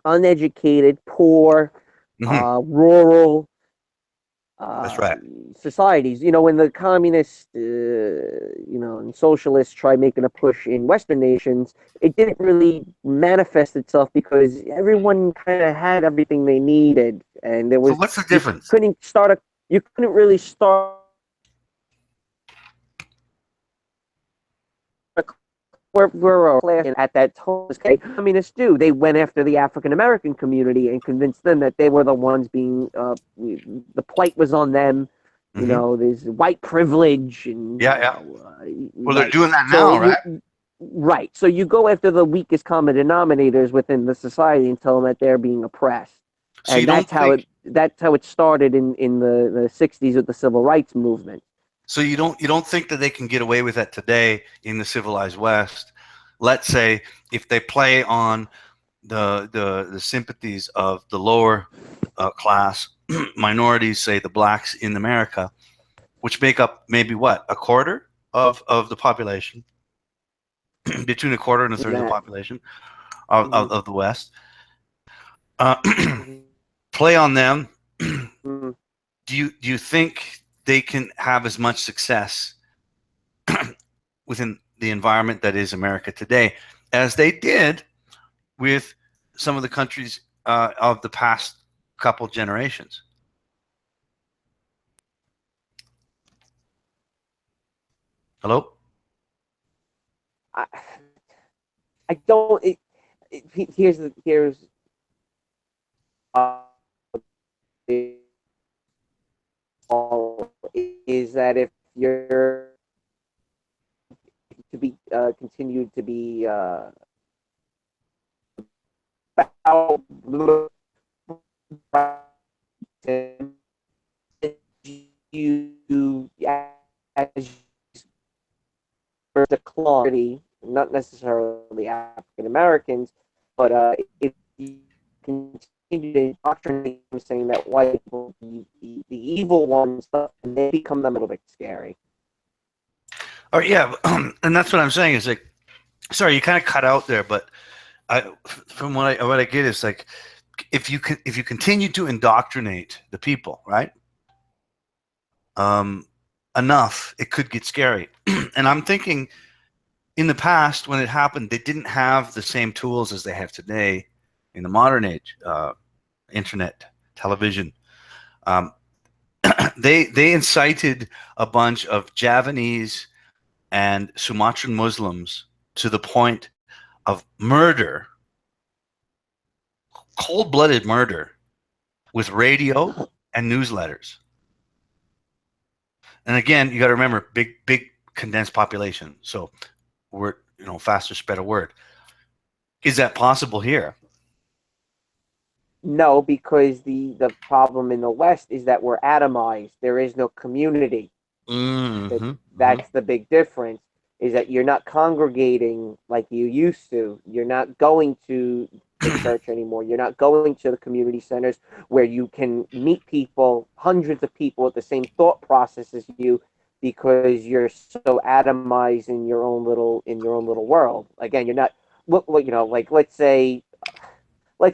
uneducated, poor, Hmm. rural That's uh, right. societies. You know, when the communists, and socialists tried making a push in Western nations, it didn't really manifest itself because everyone kind of had everything they needed, and there So was what's the you difference? you couldn't really start were at that time. Communists do. They went after the African American community and convinced them that they were the ones being the plight was on them. You Hmm. know, there's white privilege, and Yeah, yeah. Well, they're right. doing that So now, right? you go after the weakest common denominators within the society and tell them that they're being oppressed, So you and don't think that's how it started in the 60s with the civil rights movement. so you don't think that they can get away with that today in the civilized West? Let's say if they play on the sympathies of the lower class minorities, say the blacks in America, which make up maybe what, a quarter of the population, between a quarter and a third of the That. population of the West. Uh, Mhm. play on them. Mhm. Do you think they can have as much success within the environment that is America today as they did with some of the countries of the past couple generations? Hello? I, I don't. Here's the is that if you're to be continued to be you as decline, not necessarily African Americans, but if you continue to indoctrinate them saying that white people the evil ones and stuff, and they become them a little bit scary. Oh yeah, and that's what I'm saying is like, sorry, you kind of cut out there, but from what I get is like, if you continue to indoctrinate the people, right? Um, enough, it could get scary. And I'm thinking, in the past when it happened, they didn't have the same tools as they have today in the modern age, internet, television. Um, they incited a bunch of Javanese and Sumatran Muslims to the point of murder, cold-blooded murder, with radio and newsletters. And again, you got to remember, big condensed population. So word, faster spread of word. Is that possible here? No, because the problem in the West is that we're atomized. There is no community. That Mm-hmm. Mm-hmm. that's the big difference. Is that you're not congregating like you used to. You're not going to the church anymore. You're not going to the community centers where you can meet people, hundreds of people with the same thought process as you, because you're so atomized in your own little world. Again, you're not. Like let's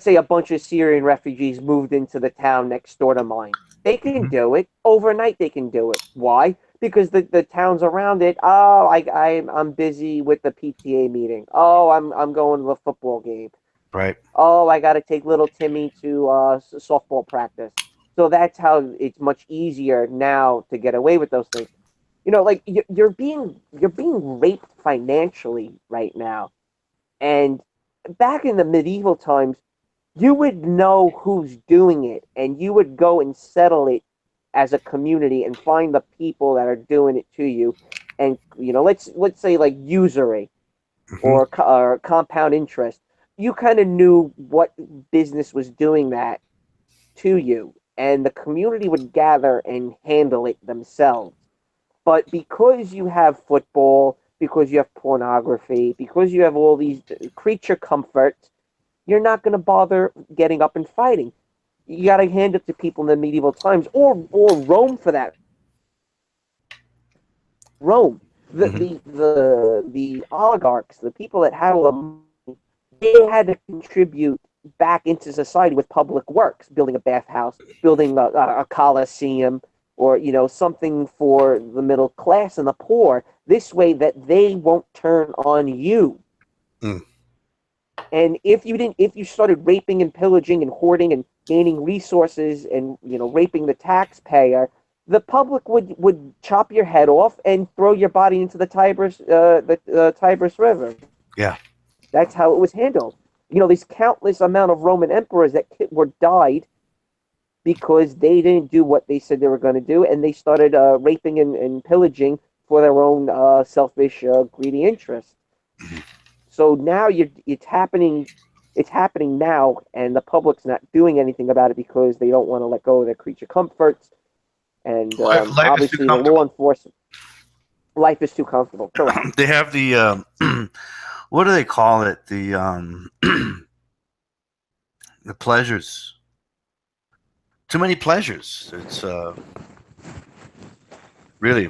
say a bunch of Syrian refugees moved into the town next door to mine. They can Mm-hmm. do it overnight. They can do it. Why? Because the towns around it. Oh, I'm busy with the PTA meeting. Oh, I'm going to the football game. Right. Oh, I got to take little Timmy to softball practice. So that's how it's much easier now to get away with those things. Like you're being raped financially right now, and back in the medieval times, you would know who's doing it and you would go and settle it as a community and find the people that are doing it to you. and let's say like usury Hmm. or compound interest, you kind of knew what business was doing that to you, and the community would gather and handle it themselves. But because you have football, because you have pornography, because you have all these creature comforts, you're not going to bother getting up and fighting. You got to hand it to people in the medieval times, or Rome for that. Rome, Hmm. the oligarchs, the people that had all the money, they had to contribute back into society with public works, building a bathhouse, building a coliseum, or something for the middle class and the poor. This way, that they won't turn on you. Mm. And if you started raping and pillaging and hoarding and gaining resources and raping the taxpayer, the public would chop your head off and throw your body into the Tiber's River. Yeah. That's how it was handled. These countless amount of Roman emperors that were died because they didn't do what they said they were going to do, and they started raping and pillaging for their own selfish, greedy interests. So now it's happening now, and the public's not doing anything about it because they don't want to let go of their creature comforts, and Life is too obviously the law comfortable. enforcement life is too comfortable. Correct. They have the what do they call it? The the pleasures. Too many pleasures. It's really.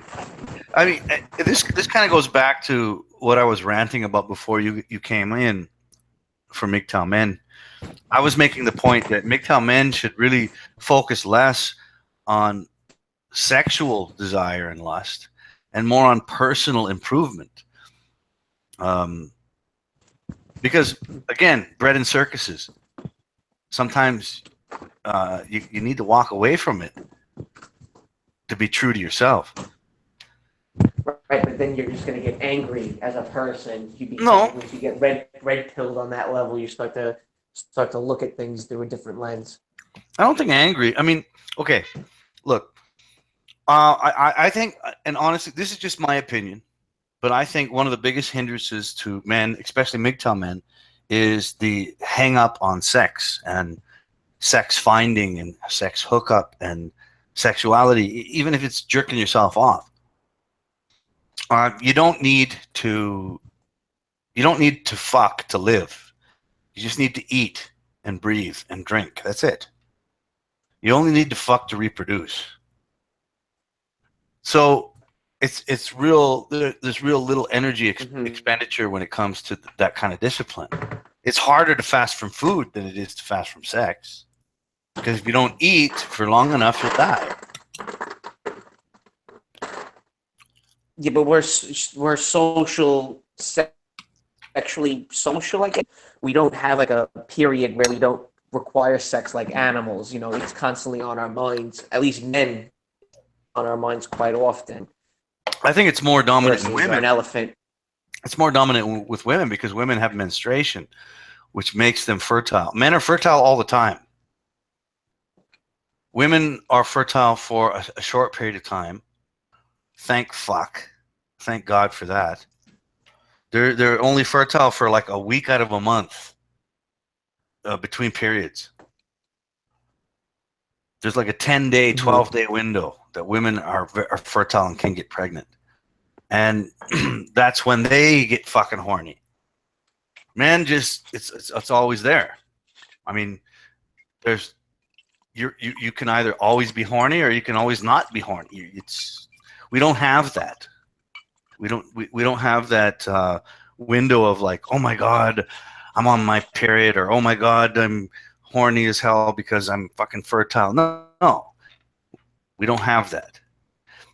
I mean, this kind of goes back to what I was ranting about before you came in for MGTOW men. I was making the point that MGTOW men should really focus less on sexual desire and lust and more on personal improvement. Um, because again, bred in circuses, sometimes you need to walk away from it to be true to yourself. Right, but then you're just going to get angry as a person. No, Once you get red pilled on that level, you start to look at things through a different lens. I don't think angry. I mean, okay, look, I think, and honestly, this is just my opinion, but I think one of the biggest hindrances to men, especially MGTOW men, is the hang up on sex and sex finding and sex hookup and sexuality, even if it's jerking yourself off. You don't need to. You don't need to fuck to live. You just need to eat and breathe and drink. That's it. You only need to fuck to reproduce. So it's real. There's real little energy expenditure when it comes to that kind of discipline. It's harder to fast from food than it is to fast from sex, because if you don't eat for long enough, you'll die. Yeah, but we're sexually social. Like we don't have like a period where we don't require sex like animals. It's constantly on our minds. At least men on our minds quite often I think it's more dominant in versus women. an elephant. It's more dominant with women because women have menstruation, which makes them fertile. Men are fertile all the time. Women are fertile for a short period of time. Thank fuck. Thank God for that. They're only fertile for like a week out of a month between periods. There's like a 10-day, 12-day window that women are fertile and can get pregnant. And that's when they get fucking horny. Men just it's always there. I mean, there's you can either always be horny or you can always not be horny. We don't have that. We don't have that window of like, oh my god, I'm on my period, or oh my god, I'm horny as hell because I'm fucking fertile. No, we don't have that.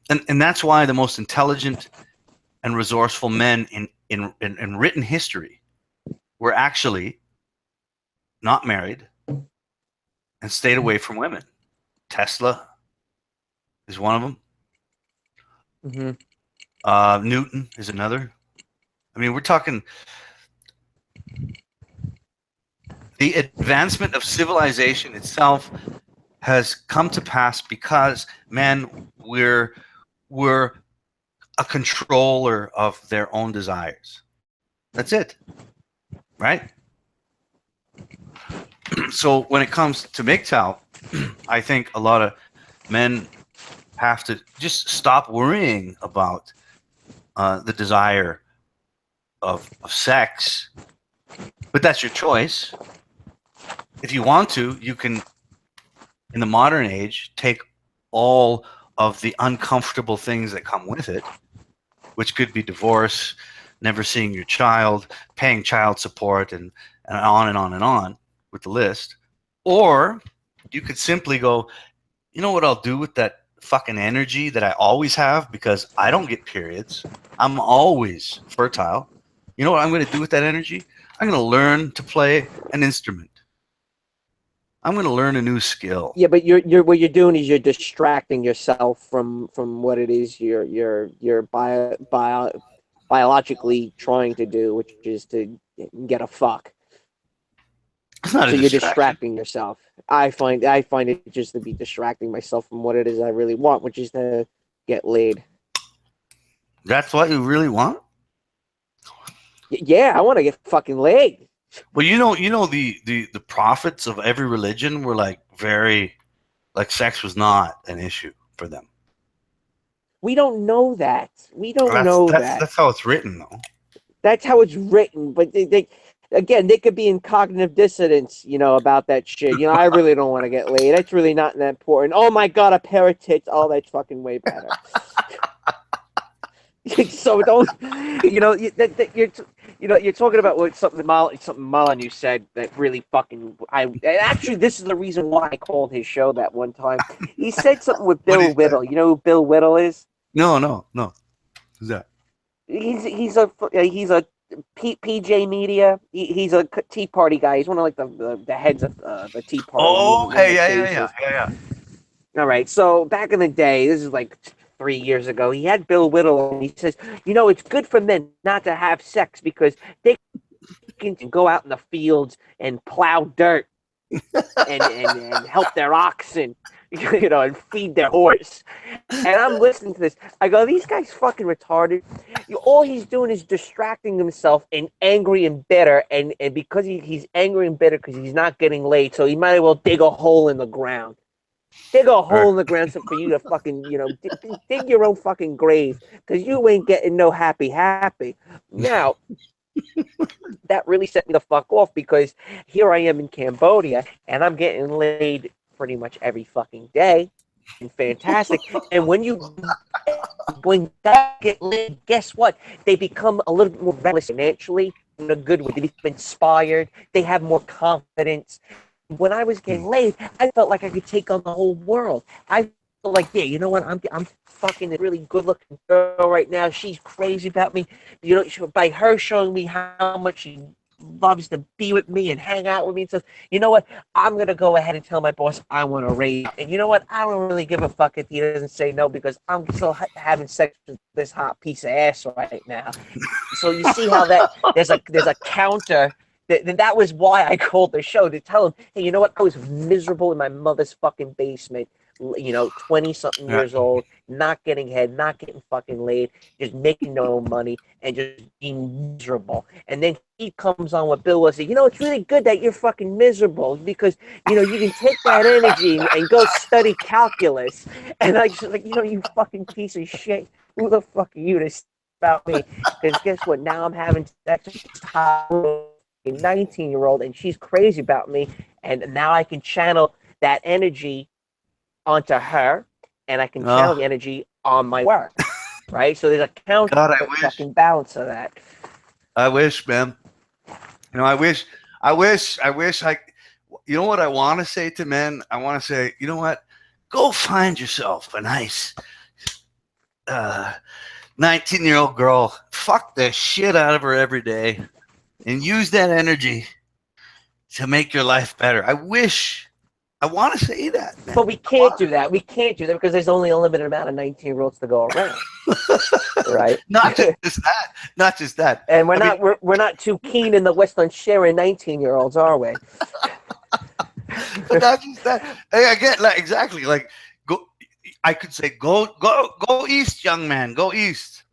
And that's why the most intelligent and resourceful men in written history were actually not married and stayed away from women. Tesla is one of them. Newton is another. I mean, we're talking the advancement of civilization itself has come to pass because, man, we're a controller of their own desires. That's it, right? So when it comes to MGTOW, I think a lot of men have to just stop worrying about the desire of sex, but that's your choice. If you want to, you can, in the modern age, take all of the uncomfortable things that come with it, which could be divorce, never seeing your child, paying child support, and on and on and on with the list. Or you could simply go, you know what I'll do with that fucking energy that I always have because I don't get periods. I'm always fertile. You know what I'm going to do with that energy? I'm going to learn to play an instrument. I'm going to learn a new skill. Yeah, but you're what you're doing is you're distracting yourself from what it is you're biologically trying to do, which is to get a fuck. It's not a So you're distraction. distracting yourself. I find it just to be distracting myself from what it is I really want, which is to get laid. That's what you really want? Yeah, I want to get fucking laid. Well, the prophets of every religion were like very, like sex was not an issue for them. We don't know that. We don't That's know that's that. that's how it's written, though. That's how it's written. But again, they could be in cognitive dissonance, about that shit. I really don't want to get laid. That's really not that important. Oh my god, a pair of tits. Oh, that's fucking way better. So don't, you're talking about what something Molyneux said that really fucking actually this is the reason why I called his show that one time. He said something with What Bill is that? Whittle. You know who Bill Whittle is? No. Who's that? He's a PJ Media. He's a Tea Party guy. He's one of like the heads of the Tea Party Oh, movement, hey, whatever the yeah, yeah, case yeah, is. yeah, yeah. All right. So back in the day, this is like 3 years ago, he had Bill Whittle, and he says, it's good for men not to have sex because they can go out in the fields and plow dirt and help their oxen, and feed their horse. And I'm listening to this. I go, these guys fucking retarded. All he's doing is distracting himself and angry and bitter. And because he's angry and bitter because he's not getting laid, so he might as well dig a hole in the ground. Dig a Right. hole in the ground so for you to fucking, dig your own fucking grave because you ain't getting no happy. Now, that really set me the fuck off because here I am in Cambodia and I'm getting laid pretty much every fucking day. And fantastic. And when guys get laid, guess what? They become a little bit more reckless financially in a good way. They become inspired. They have more confidence. When I was getting laid, I felt like I could take on the whole world. I felt like, yeah, you know what? I'm fucking a really good looking girl right now. She's crazy about me. By her showing me how much she loves to be with me and hang out with me and stuff. You know what? I'm gonna go ahead and tell my boss I want to raise. And you know what? I don't really give a fuck if he doesn't say no because I'm still having sex with this hot piece of ass right now. So you see how that there's a counter. That was why I called the show to tell him, hey, you know what? I was miserable in my mother's fucking basement, 20 something Yeah. years old, not getting head, not getting fucking laid, just making no money and just being miserable. And then he comes on with Bill was, it's really good that you're fucking miserable because, you can take that energy and go study calculus. And I just like, you fucking piece of shit. Who the fuck are you to say about me? Because guess what? Now I'm having sex with a 19-year-old and she's crazy about me. And now I can channel that energy onto her and I can channel Oh, the energy on my work. Right? So there's a counter God, I wish. fucking balance of that. I wish, man. I wish. You know what I want to say to men? I want to say, you know what? Go find yourself a nice 19-year-old girl. Fuck the shit out of her every day and use that energy to make your life better. I want to say that, man. But we can't do that. We can't do that because there's only a limited amount of 19-year-olds to go around. Right? Not just that. Not just that. And we're I mean, not we're not too keen in the West on sharing 19-year-olds, are we? but not just that. Hey, again, exactly. Like, go. I could say, go east, young man. Go east.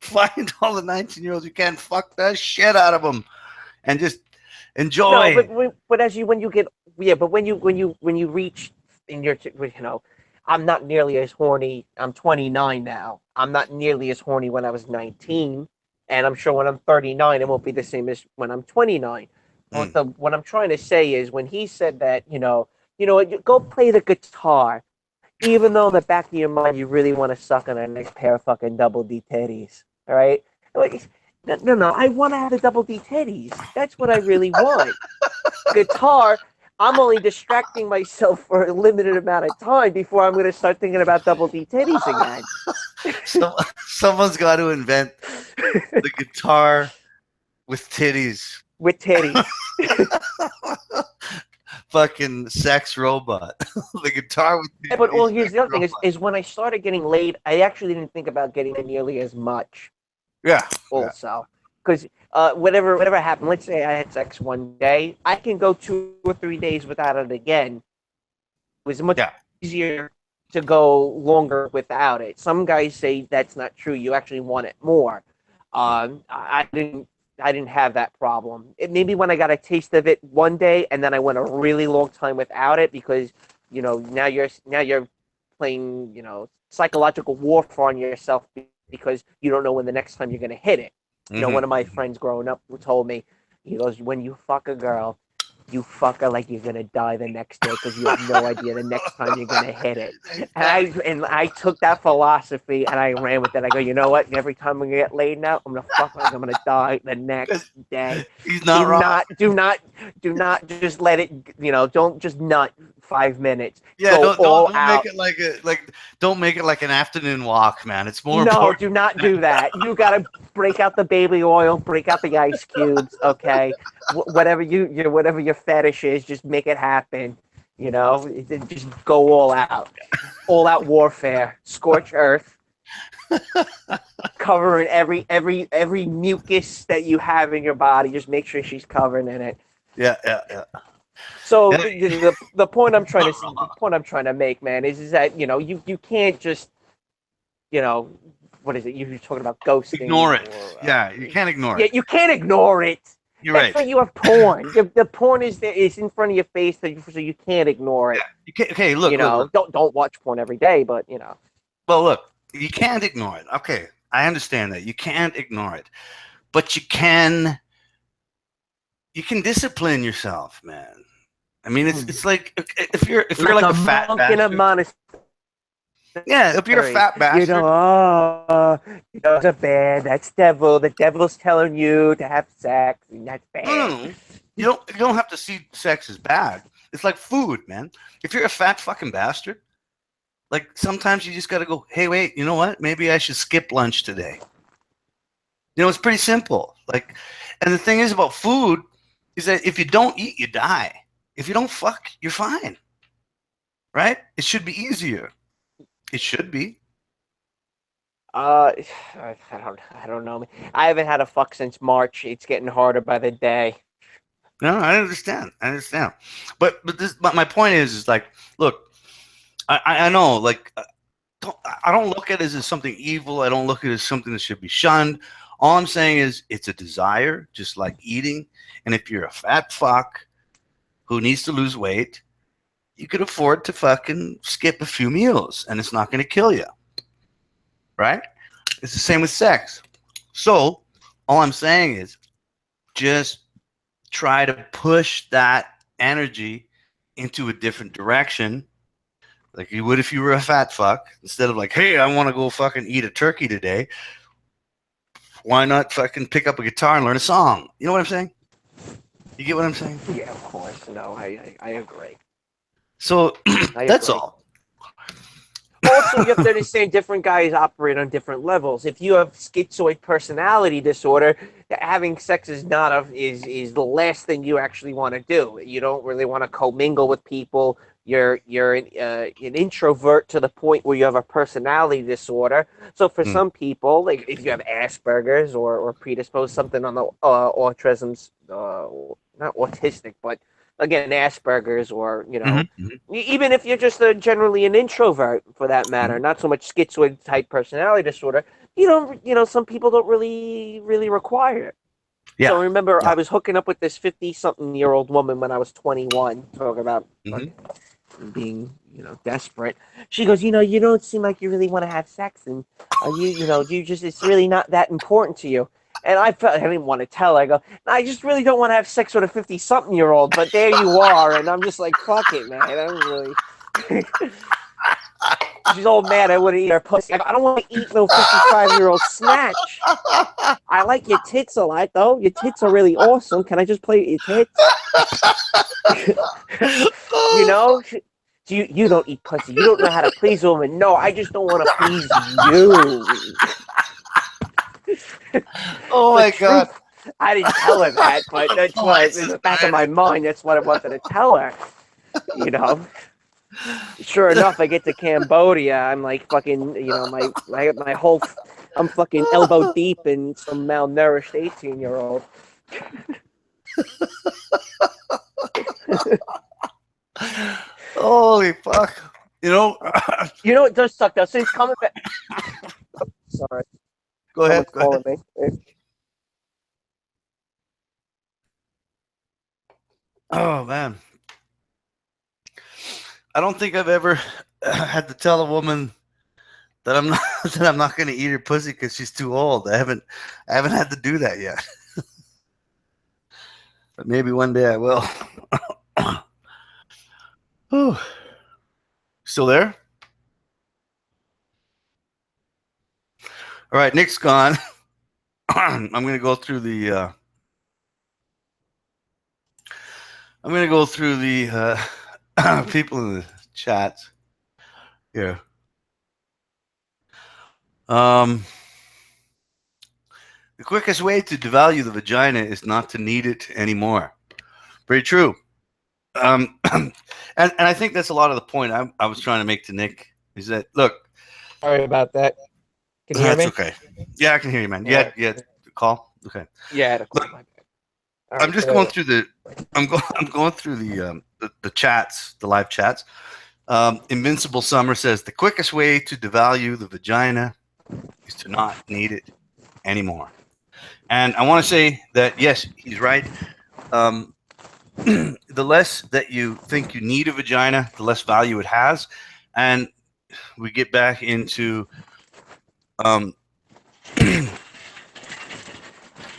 Find all the 19-year-olds you can, fuck the shit out of them, and just No, enjoy. but as you when you get yeah, but when you reach in your I'm not nearly as horny. I'm 29 now. I'm not nearly as horny when I was 19, and I'm sure when I'm 39 it won't be the same as when I'm 29. Mm. What I'm trying to say is when he said that, go play the guitar, even though in the back of your mind you really want to suck on a nice pair of fucking double D titties. All right? Like, no. I want to have the double D titties. That's what I really want. Guitar, I'm only distracting myself for a limited amount of time before I'm going to start thinking about double D titties again. So, someone's got to invent the guitar with titties. With titties. Fucking sex robot. The guitar with Yeah, but titties. here's Sex the other thing robot. is when I started getting laid, I actually didn't think about getting nearly as much. Yeah. Yeah. Also, because whatever happened, let's say I had sex one day, I can go 2 or 3 days without it again. It was much Yeah. easier to go longer without it. Some guys say that's not true. You actually want it more. I didn't have that problem. Maybe when I got a taste of it one day, and then I went a really long time without it because now you're playing psychological warfare on yourself because you don't know when the next time you're going to hit it. One of my friends growing up told me, he goes, when you fuck a girl, you fuck her like you're gonna die the next day because you have no idea the next time you're gonna hit it. And I took that philosophy and I ran with it. I go, you know what? Every time I get laid now, I'm gonna fuck like I'm gonna die the next day. He's not wrong. Do not just let it. Don't just nut 5 minutes. Yeah, Go don't out. make it don't make it like an afternoon walk, man. It's more No, important. do not do that. You gotta break out the baby oil, break out the ice cubes. Okay, whatever whatever your fetish is, just make it happen. Just go all out warfare, scorch earth, covering every mucus that you have in your body. Just make sure she's covered in it. Yeah. So Yeah. the point I'm trying to make, man, is that you can't just you know what is it? You're talking about ghosting. Ignore it. Or, Yeah, you can't ignore yeah, it. you can't ignore it. You're That's right. why you have porn. The porn is there, is in front of your face, so you can't ignore it. You can't, okay, look. Don't watch porn every day, but Well, look, you can't ignore it. Okay, I understand that. You can't ignore it. But you can discipline yourself, man. I mean, it's like if you're like a fat monk in a bastard. monastery. Yeah, if you're a fat bastard. It's a bad. That's devil. The devil's telling you to have sex, and that's bad. No. You don't have to see sex as bad. It's like food, man. If you're a fat fucking bastard, like sometimes you just got to go, hey, wait, you know what? Maybe I should skip lunch today. It's pretty simple. Like, and the thing is about food is that if you don't eat, you die. If you don't fuck, you're fine. Right? It should be easier. It should be. I don't know. I haven't had a fuck since March. It's getting harder by the day. No, I understand. But my point is like, look, I know, like, I don't look at it as something evil. I don't look at it as something that should be shunned. All I'm saying is it's a desire, just like eating. And if you're a fat fuck who needs to lose weight, you could afford to fucking skip a few meals, and it's not going to kill you. Right? It's the same with sex. So all I'm saying is just try to push that energy into a different direction, like you would if you were a fat fuck. Instead of like, hey, I want to go fucking eat a turkey today, why not fucking pick up a guitar and learn a song? You know what I'm saying? You get what I'm saying? Yeah, of course. No, I agree. So that's agree. all. Also, you have to understand different guys operate on different levels. If you have schizoid personality disorder, having sex is not is the last thing you actually want to do. You don't really want to commingle with people. You're an introvert to the point where you have a personality disorder. So for some people, like if you have Asperger's or predisposed something on the autism's, not autistic, but again, Asperger's, or even if you're just generally an introvert for that matter, not so much schizoid type personality disorder, some people don't really require it. Yeah. So remember, Yeah. I was hooking up with this 50-something-year-old woman when I was 21. Talk about Hmm. being, desperate. She goes, you don't seem like you really want to have sex, and it's really not that important to you. And I didn't want to tell her. I go, I just really don't want to have sex with a 50-something-year-old. But there you are, and I'm just like, fuck it, man. I don't really. She's all mad I wouldn't eat her pussy. I don't want to eat no 55-year-old snatch. I like your tits a lot, though. Your tits are really awesome. Can I just play with your tits? you know? You don't eat pussy. You don't know how to please a woman. No, I just don't want to please you. Oh The my God. truth. I didn't tell her that, but that's what in the back of my mind. That's what I wanted to tell her. You know. Sure enough, I get to Cambodia. I'm like fucking. My whole. I'm fucking elbow deep in some malnourished 18-year-old. Holy fuck. You know, You know it does suck though. Since coming back. Sorry, go ahead. someone's Go ahead. calling me. Oh man. I don't think I've ever had to tell a woman that I'm not that I'm not going to eat her pussy because she's too old. I haven't had to do that yet. But maybe one day I will. Oh, still there? All right, Nick's gone. I'm going to go through the. I'm going to go through the people in the chat here. The quickest way to devalue the vagina is not to need it anymore. Very true. And I think that's a lot of the point I was trying to make to Nick is that look. Sorry about that. Can you hear That's me? okay. Yeah, I can hear you, man. Yeah. Yeah. Call. Okay. Yeah, I had a Look, call. My bad. All I'm right, just go going ahead. through the. I'm going through the chats, the live chats. Invincible Summer says the quickest way to devalue the vagina is to not need it anymore. And I want to say that yes, he's right. The less that you think you need a vagina, the less value it has, and we get back into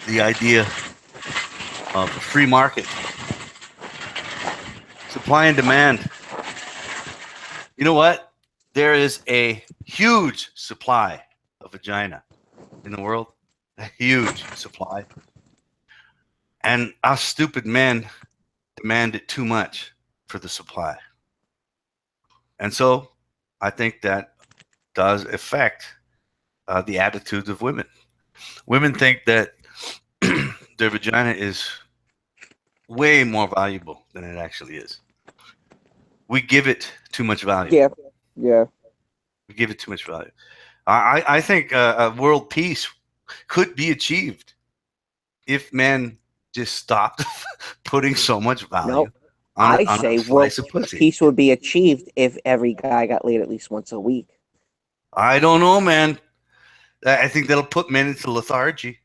the idea of a free market, supply and demand. You know what? There is a huge supply of vagina in the world, a huge supply, and us stupid men demand it too much for the supply, and so I think that does affect the attitudes of women. Women think that their vagina is way more valuable than it actually is. We give it too much value. Yeah, yeah. We give it too much value. I think a world peace could be achieved if men just stopped putting so much value No, on I a say world slice of pussy. peace would be achieved if every guy got laid at least once a week. I don't know, man. I think that'll put men into lethargy.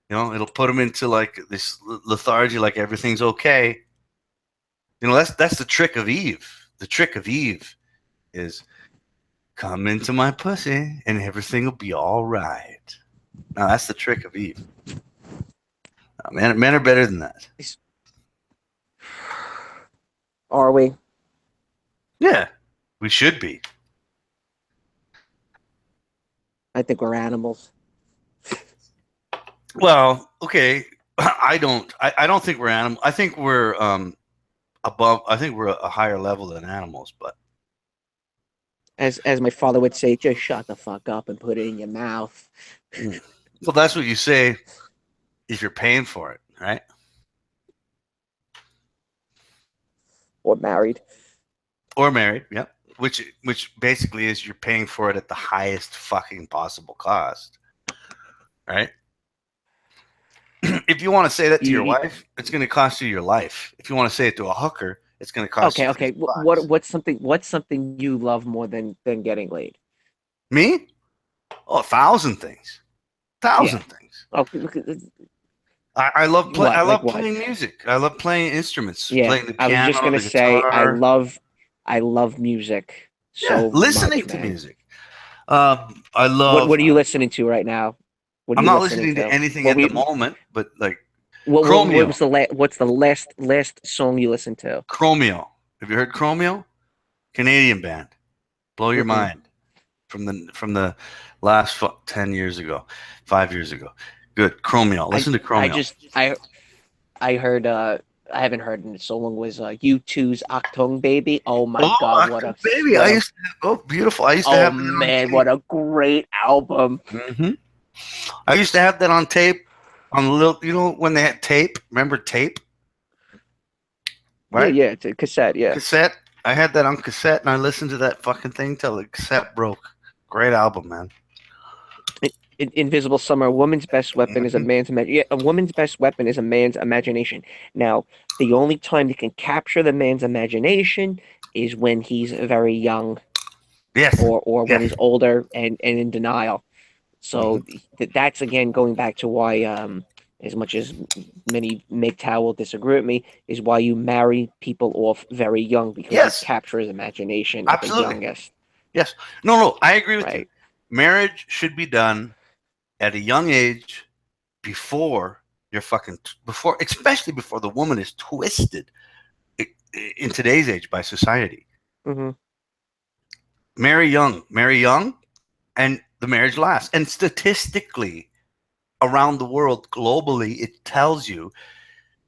You know, it'll put them into like this lethargy, like everything's okay. You know, that's the trick of Eve. The trick of Eve is come into my pussy and everything will be all right. Now that's the trick of Eve. Men are better than that. Are we? Yeah, we should be. I think we're animals. Well, okay. I don't think we're animals. I think we're above. I think we're a higher level than animals. But As my father would say, just shut the fuck up and put it in your mouth. well, that's what you say if you're paying for it, right? Or married. Or married. Yep. Which basically is you're paying for it at the highest fucking possible cost, right? If you want to say that to your You, wife, it's going to cost you your life. If you want to say it to a hooker, it's going to cost you okay. $50. What's something you love more than getting laid? Me? Oh, 1,000 things. Yeah. 1,000 things. Oh, I love play. I what? Like love what? playing music. I love playing instruments, Yeah, playing the I was just piano, gonna the say guitar. I love music Yeah, so listening much, to man. music. I love. What are you listening to right now? What are I'm you not listening listening to to? anything What at the we moment, but like what Chromeo. was the what's the last song you listened to? Chromeo. Have you heard Chromeo? Canadian band. Blow your Mm-mm. mind. From the last 10 years ago, 5 years ago. Good. Chromeo. I Listen to I Chromeo. just I heard I haven't heard in so long was U2's Achtung Baby. Oh my Oh, God, baby. Oh, beautiful. I used to oh have that on man, tape. what a great album. I used to have that on tape on the little, when they had tape. Remember tape, Yeah, right? yeah, it's a cassette, yeah. Cassette. I had that on cassette, and I listened to that fucking thing till the cassette broke. Great album, man. Invisible Summer. A woman's best weapon is a Mhm. man's yeah, a woman's best weapon is a man's imagination. Now, the only time you can capture the man's imagination is when he's very young Yes. or when Yes. he's older and in denial. So Mhm. that's again going back to why as much as many MGTOW will disagree with me, is why you marry people off very young because you Yes. capture his imagination at the Absolutely. youngest, Yes. No, no, I agree with you. right? Marriage should be done at a young age before before, especially before the woman is twisted in today's age by society. Hmm. Marry young, and the marriage lasts. And statistically, around the world, globally, it tells you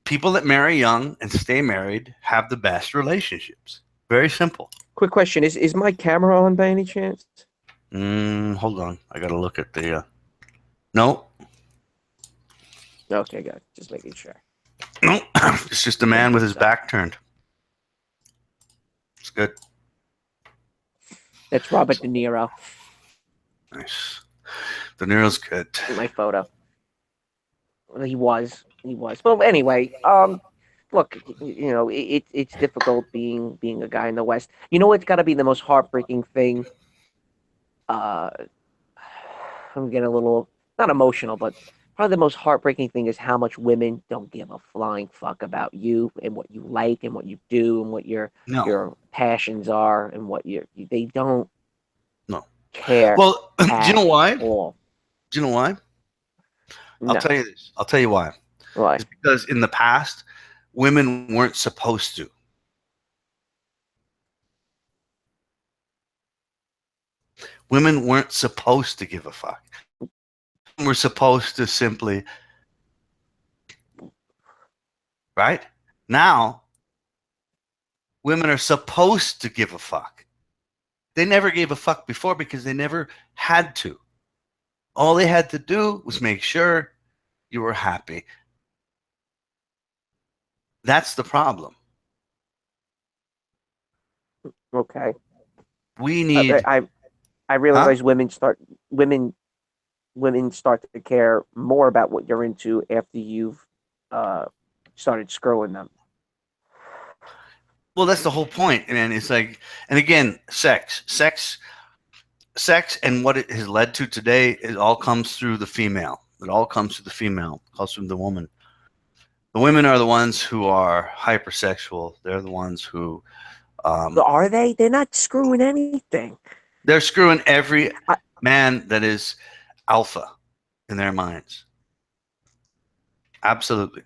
people that marry young and stay married have the best relationships. Very simple. Quick question: is my camera on by any chance? Hold on, I gotta look at the. No, Okay, good. Just making sure. no, it's just a Good, man with good his stuff. back turned. It's good. That's Robert De Niro, Nice. The Nero's good. my photo. Well, he was. But anyway, look, it's difficult being a guy in the West. You know what's got to be the most heartbreaking thing? Uh, I'm getting a little not emotional, but probably the most heartbreaking thing is how much women don't give a flying fuck about you and what you like and what you do and what No, your passions are and what they don't no. care Well, do you at know why? all. Do you know why? I'll No. tell you this. I'll tell you why. Why? It's because in the past, women weren't supposed to. Women weren't supposed to give a fuck. We're supposed to simply, right? Now, women are supposed to give a fuck. They never gave a fuck before because they never had to. All they had to do was make sure you were happy. That's the problem. Okay. We I need, I, I huh? realize women women start to care more about what you're into after you've uh started screwing them. Well, that's the whole point, man. It's like, and again, sex, and what it has led to today, it all comes through the female. It all comes through the female. It comes from the woman. The women are the ones who are hypersexual. They're the ones who, But um, are they? They're not screwing anything. they're screwing every I, man that is alpha in their minds. Absolutely.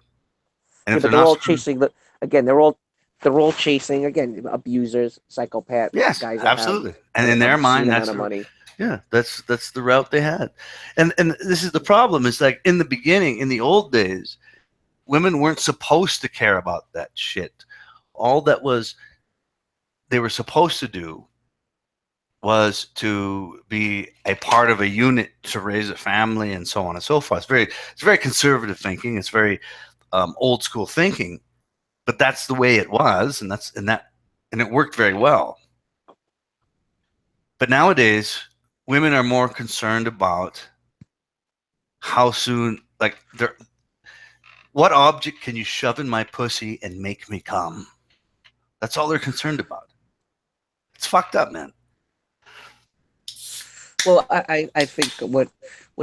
And yeah, if but they're they're not all screwed, chasing the again. They're all chasing again abusers, psychopaths, yes, guys that have absolutely. And an in their obscene mind, amount of money. that's the route they had. And this is the problem. Is like in the beginning, in the old days, women weren't supposed to care about that shit. All that was they were supposed to do was to be a part of a unit to raise a family and so on and so forth. It's very conservative thinking. It's very old school thinking, but that's the way it was, and it worked very well. But nowadays, women are more concerned about how soon, like, what object can you shove in my pussy and make me come? That's all they're concerned about. It's fucked up, man. Well, I think what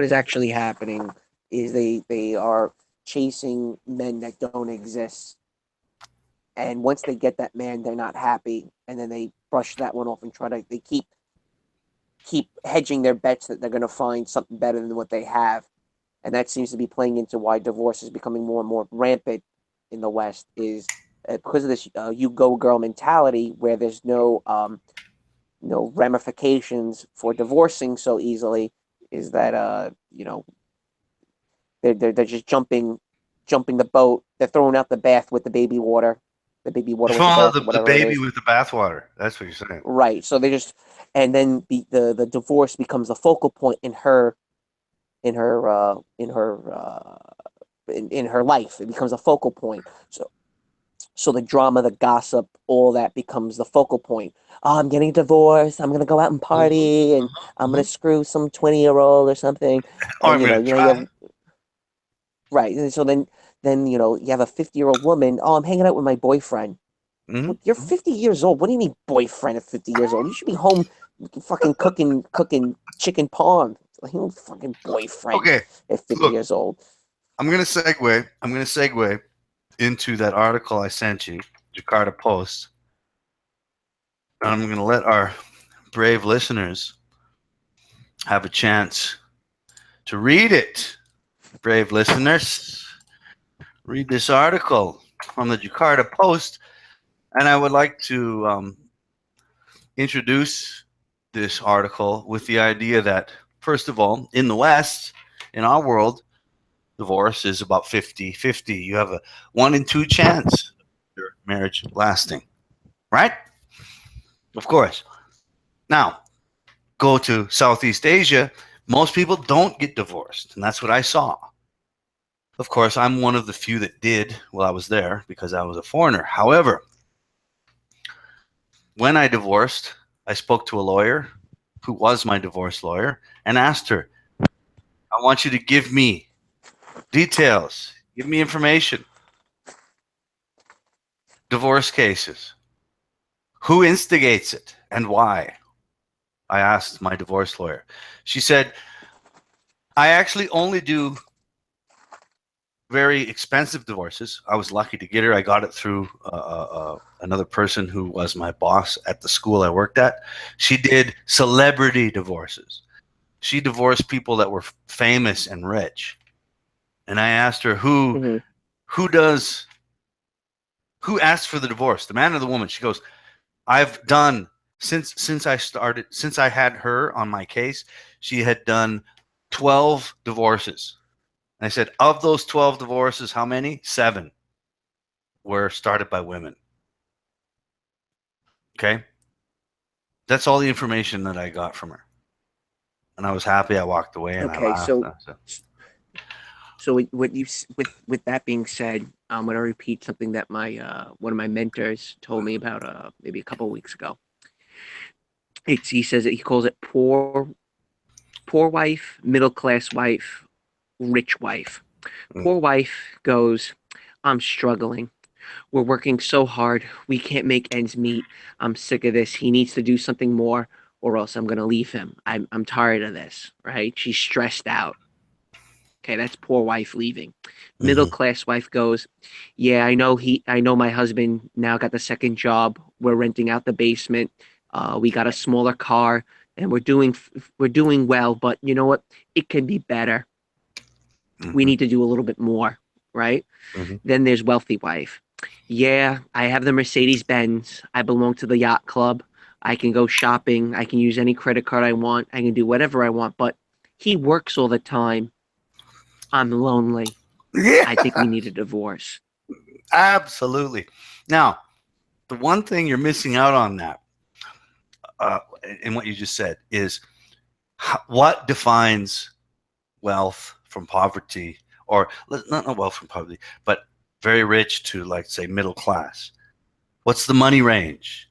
is actually happening is they are chasing men that don't exist, and once they get that man, they're not happy, and then they brush that one off and try to they keep hedging their bets that they're going to find something better than what they have, and that seems to be playing into why divorce is becoming more and more rampant in the West. Is because of this "you go girl" mentality, where there's no ramifications for divorcing so easily. Is that they're just jumping the boat. They're throwing out the bath with the baby water, the baby water with the Follow bath, or the whatever it baby is. with the bathwater. That's what you're saying. Right. So they just and then the divorce becomes the focal point in her in her life. It becomes a focal point. So the drama, the gossip, all that becomes the focal point. Oh, I'm getting divorced. I'm gonna go out and party, and I'm gonna Mhm. screw some 20-year-old or something. Or And I'm going to you try. have right. And so then you have a 50-year-old woman. Oh, I'm hanging out with my boyfriend. Mhm. Well, you're 50 years old. What do you mean boyfriend at 50 years old? You should be home fucking cooking chicken parm. Like, you don't fucking boyfriend Okay, at 50 look, years old. I'm going to segue. I'm going to segue into that article I sent you, Jakarta Post. And I'm going to let our brave listeners have a chance to read it. Brave listeners, read this article from the Jakarta Post. And I would like to introduce this article with the idea that, first of all, in the West, in our world, divorce is about 50-50. You have a 1 in 2 chance of your marriage lasting, right? Of course. Now, go to Southeast Asia, most people don't get divorced, and that's what I saw. Of course, I'm one of the few that did while I was there because I was a foreigner. However, when I divorced, I spoke to a lawyer who was my divorce lawyer and asked her, I want you to give me details, give me information, divorce cases, who instigates it and why. I asked my divorce lawyer. She said, I actually only do very expensive divorces. I was lucky to get her. I got it through another person who was my boss at the school I worked at. She did celebrity divorces. She divorced people that were famous and rich. And I asked her Hmm. who does who asked for the divorce, the man or the woman? She goes, I've done since I had her on my case, she had done 12 divorces. And I said, of those 12 divorces, how many? 7 were started by women. Okay. That's all the information that I got from her. And I was happy. I walked away and I Okay, laughed. so so what you with that being said, I'm gonna repeat something that my one of my mentors told me about maybe a couple of weeks ago. He says he calls it poor wife, middle class wife, rich wife. Mm, Poor wife goes, I'm struggling. We're working so hard. We can't make ends meet. I'm sick of this. He needs to do something more, or else I'm gonna leave him. I'm tired of this, right? She's stressed out. Okay, that's poor wife leaving. Middle mhm. class wife goes, yeah, I know my husband now got the second job. We're renting out the basement. We got a smaller car and we're doing well, but you know what? It can be better. We Mhm, need to do a little bit more, right? mhm. Then there's wealthy wife. Yeah, I have the Mercedes Benz. I belong to the yacht club. I can go shopping. I can use any credit card I want. I can do whatever I want, but he works all the time. I'm lonely. Yeah, I think we need a divorce. absolutely. Now, the one thing you're missing out on that, uh, in what you just said, is what defines wealth from poverty, or not wealth from poverty, but very rich to, like, say, middle class. What's the money range?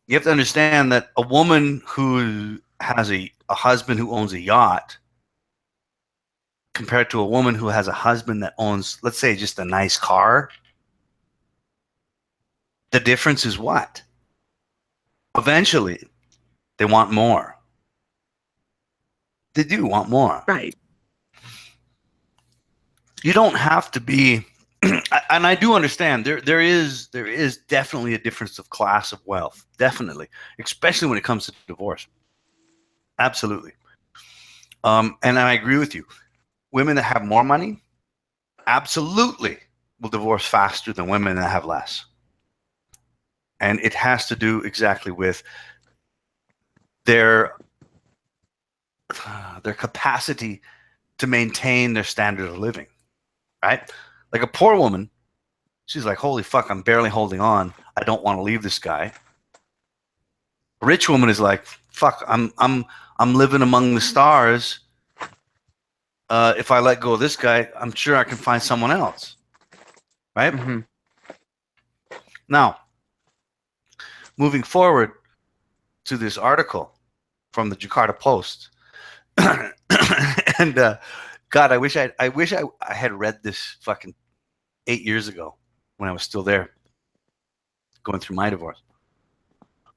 You have to understand that a woman who has a husband who owns a yacht compared to a woman who has a husband that owns, let's say, just a nice car, the difference is what? Eventually, they want more. They do want more. Right. You don't have to be, and I do understand there is definitely a difference of class of wealth, definitely, especially when it comes to divorce. Absolutely. And I agree with you. Women that have more money absolutely will divorce faster than women that have less. And it has to do exactly with their capacity to maintain their standard of living, right? Like a poor woman, she's like, holy fuck, I'm barely holding on. I don't want to leave this guy. A rich woman is like, fuck, I'm living among the stars. If I let go of this guy, I'm sure I can find someone else, right? Mm-hmm. Now, moving forward to this article from the Jakarta Post, and God, I wish I had read this fucking 8 years ago when I was still there, going through my divorce.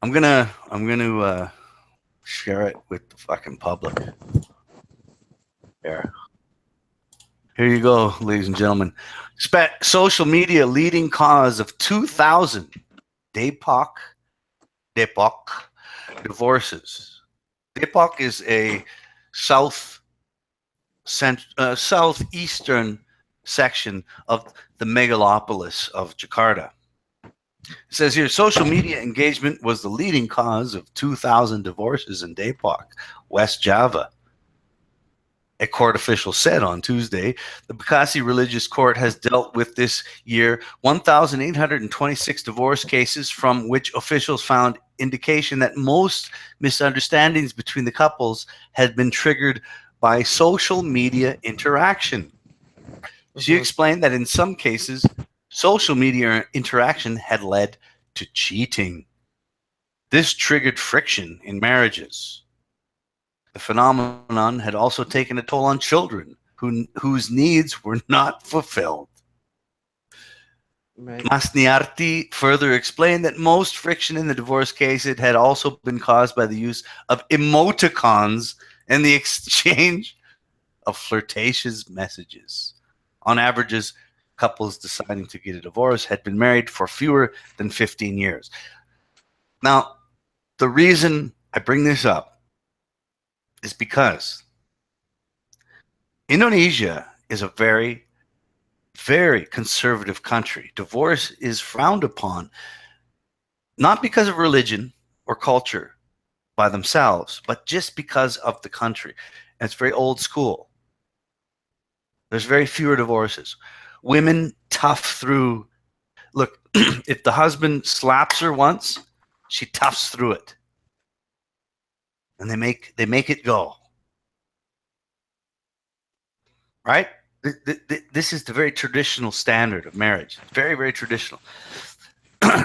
I'm gonna share it with the fucking public. Here you go, ladies and gentlemen. Social media leading cause of 2,000 DEPOC divorces. DEPOC is a southeastern section of the megalopolis of Jakarta. It says here, social media engagement was the leading cause of 2,000 divorces in Depok, West Java. A court official said on Tuesday, the Bekasi Religious Court has dealt with this year 1,826 divorce cases, from which officials found indication that most misunderstandings between the couples had been triggered by social media interaction. She explained that in some cases, social media interaction had led to cheating. This triggered friction in marriages. The phenomenon had also taken a toll on children whose needs were not fulfilled. Right. Masniarti further explained that most friction in the divorce case had also been caused by the use of emoticons and the exchange of flirtatious messages. On averages, couples deciding to get a divorce had been married for fewer than 15 years. Now, the reason I bring this up is because Indonesia is a very, very conservative country. Divorce is frowned upon, not because of religion or culture by themselves, but just because of the country. And it's very old school. There's very fewer divorces. Women tough through. Look, if the husband slaps her once, she toughs through it, and they make it go. Right? This is the very traditional standard of marriage. Very, very traditional.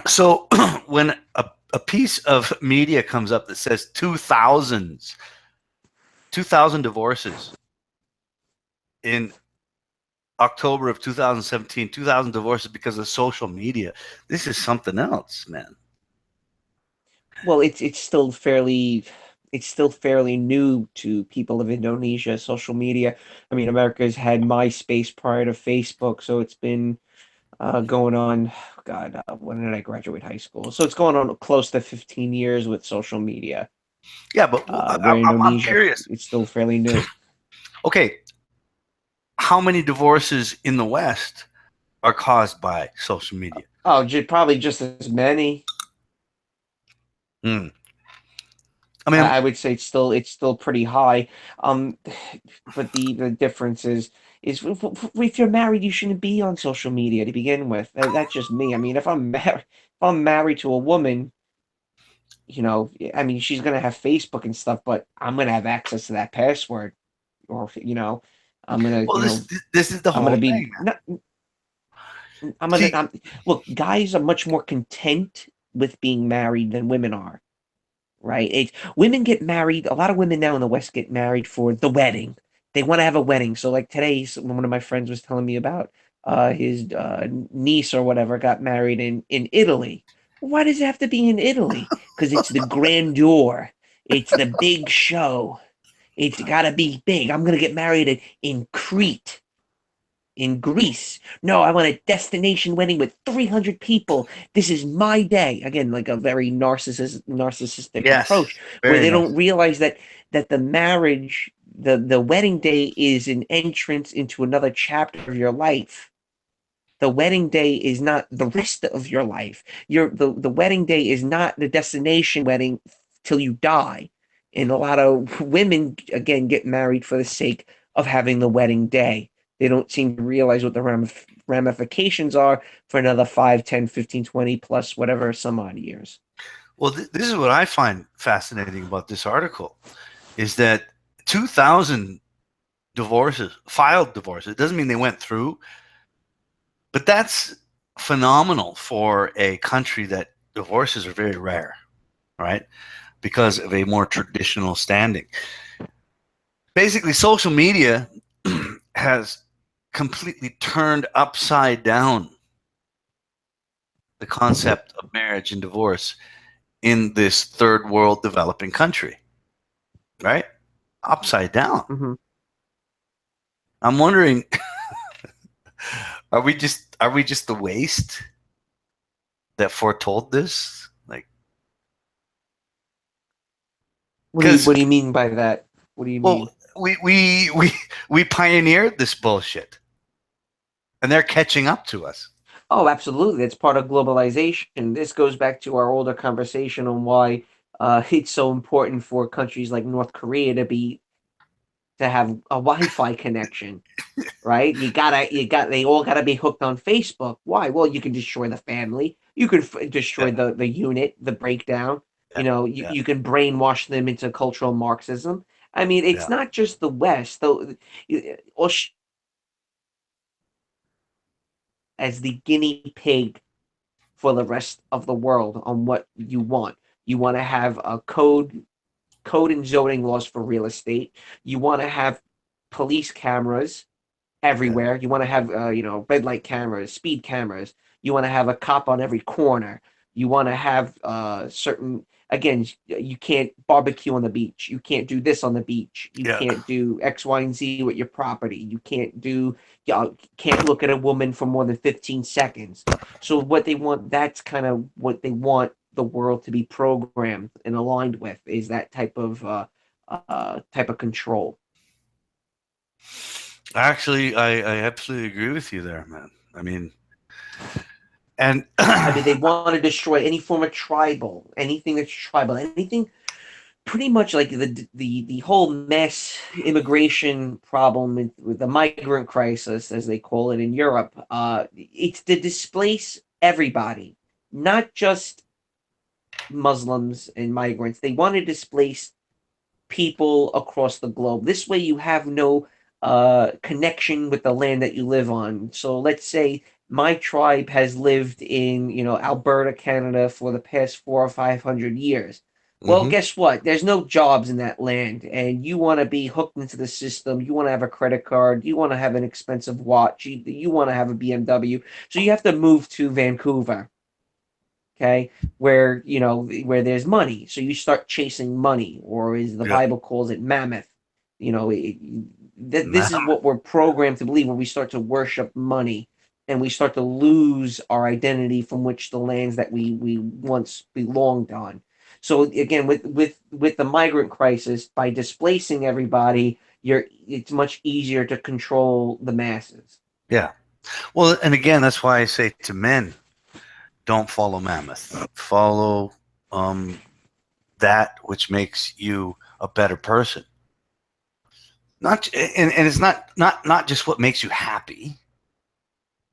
So when a piece of media comes up that says 2,000 divorces in October of 2017, 2,000 divorces because of social media, this is something else, man. Well, it's still fairly new to people of Indonesia, social media. I mean, America's had MySpace prior to Facebook, so it's been going on. God, when did I graduate high school? So it's going on close to 15 years with social media. Yeah, but Where I'm Indonesia, curious. it's still fairly new. Okay, how many divorces in the West are caused by social media? Oh, probably just as many. Hmm. I mean, I would say it's still pretty high. Um, but the difference is if you're married, you shouldn't be on social media to begin with. That's just me. I mean, if I'm married to a woman, I mean, she's gonna have Facebook and stuff, but I'm gonna have access to that password, or I'm gonna, well, this is the I'm whole gonna be thing, man. not. See, Look, guys are much more content with being married than women are. Right? Women get married. A lot of women now in the West get married for the wedding. They want to have a wedding. So, like today, one of my friends was telling me about his niece or whatever got married in Italy. Why does it have to be in Italy? Because it's the grandeur. It's the big show. It's got to be big. I'm gonna get married in Crete, in Greece. No, I want a destination wedding with 300 people. This is my day. Again, like a very narcissistic approach, Yes, where very they don't nice. realize that the marriage, the wedding day is an entrance into another chapter of your life. The wedding day is not the rest of your life. The wedding day is not the destination wedding till you die. And a lot of women again get married for the sake of having the wedding day. They don't seem to realize what the ramifications are for another 5, 10, 15, 20 plus whatever some odd years. Well, this is what I find fascinating about this article is that 2,000 divorces, filed divorces. It doesn't mean they went through, but that's phenomenal for a country that divorces are very rare, right? Because of a more traditional standing. Basically, social media has completely turned upside down the concept of marriage and divorce in this third world developing country, right? Upside down. Mm-hmm. I'm wondering, are we just the waste that foretold this? Like, because What do you mean by that? What do you well, mean? we pioneered this bullshit, and they're catching up to us. Oh, absolutely. That's part of globalization. This goes back to our older conversation on why it's so important for countries like North Korea to have a Wi-Fi connection, right? They all gotta be hooked on Facebook. Why? Well, you can destroy the family. You can destroy Yeah, the unit, the breakdown. yeah, yeah, You can brainwash them into cultural Marxism. I mean, it's yeah, not just the West, though. As the guinea pig for the rest of the world on what you want. You want to have a code and zoning laws for real estate. You want to have police cameras yeah, everywhere. You want to have red light cameras, speed cameras. You want to have a cop on every corner. You want to have certain again. You can't barbecue on the beach. You can't do this on the beach. You yeah. can't do X, Y, and Z with your property. You can't do. Can't look at a woman for more than 15 seconds. So what they want, that's kind of what they want the world to be programmed and aligned with is that type of control. Actually, I absolutely agree with you there, man. I mean, and I mean, they want to destroy any form of tribal, anything that's tribal, anything pretty much like the whole mass immigration problem with the migrant crisis, as they call it in Europe. It's to displace everybody, not just Muslims and migrants. They want to displace people across the globe. This way, you have no connection with the land that you live on. So let's say my tribe has lived in Alberta, Canada for the past 400 or 500 years. Well, hmm guess what? There's no jobs in that land, and you want to be hooked into the system. You want to have a credit card. You want to have an expensive watch. You want to have a BMW. So you have to move to Vancouver, okay, where there's money, so you start chasing money, or as the yeah, Bible calls it, mammoth. This is nah, what we're programmed to believe when we start to worship money, and we start to lose our identity from which the lands that we once belonged on. So again, with the migrant crisis, by displacing everybody, it's much easier to control the masses. yeah. Well, and again, that's why I say to men, don't follow mammoth. Follow um, that which makes you a better person. Not and it's not just what makes you happy,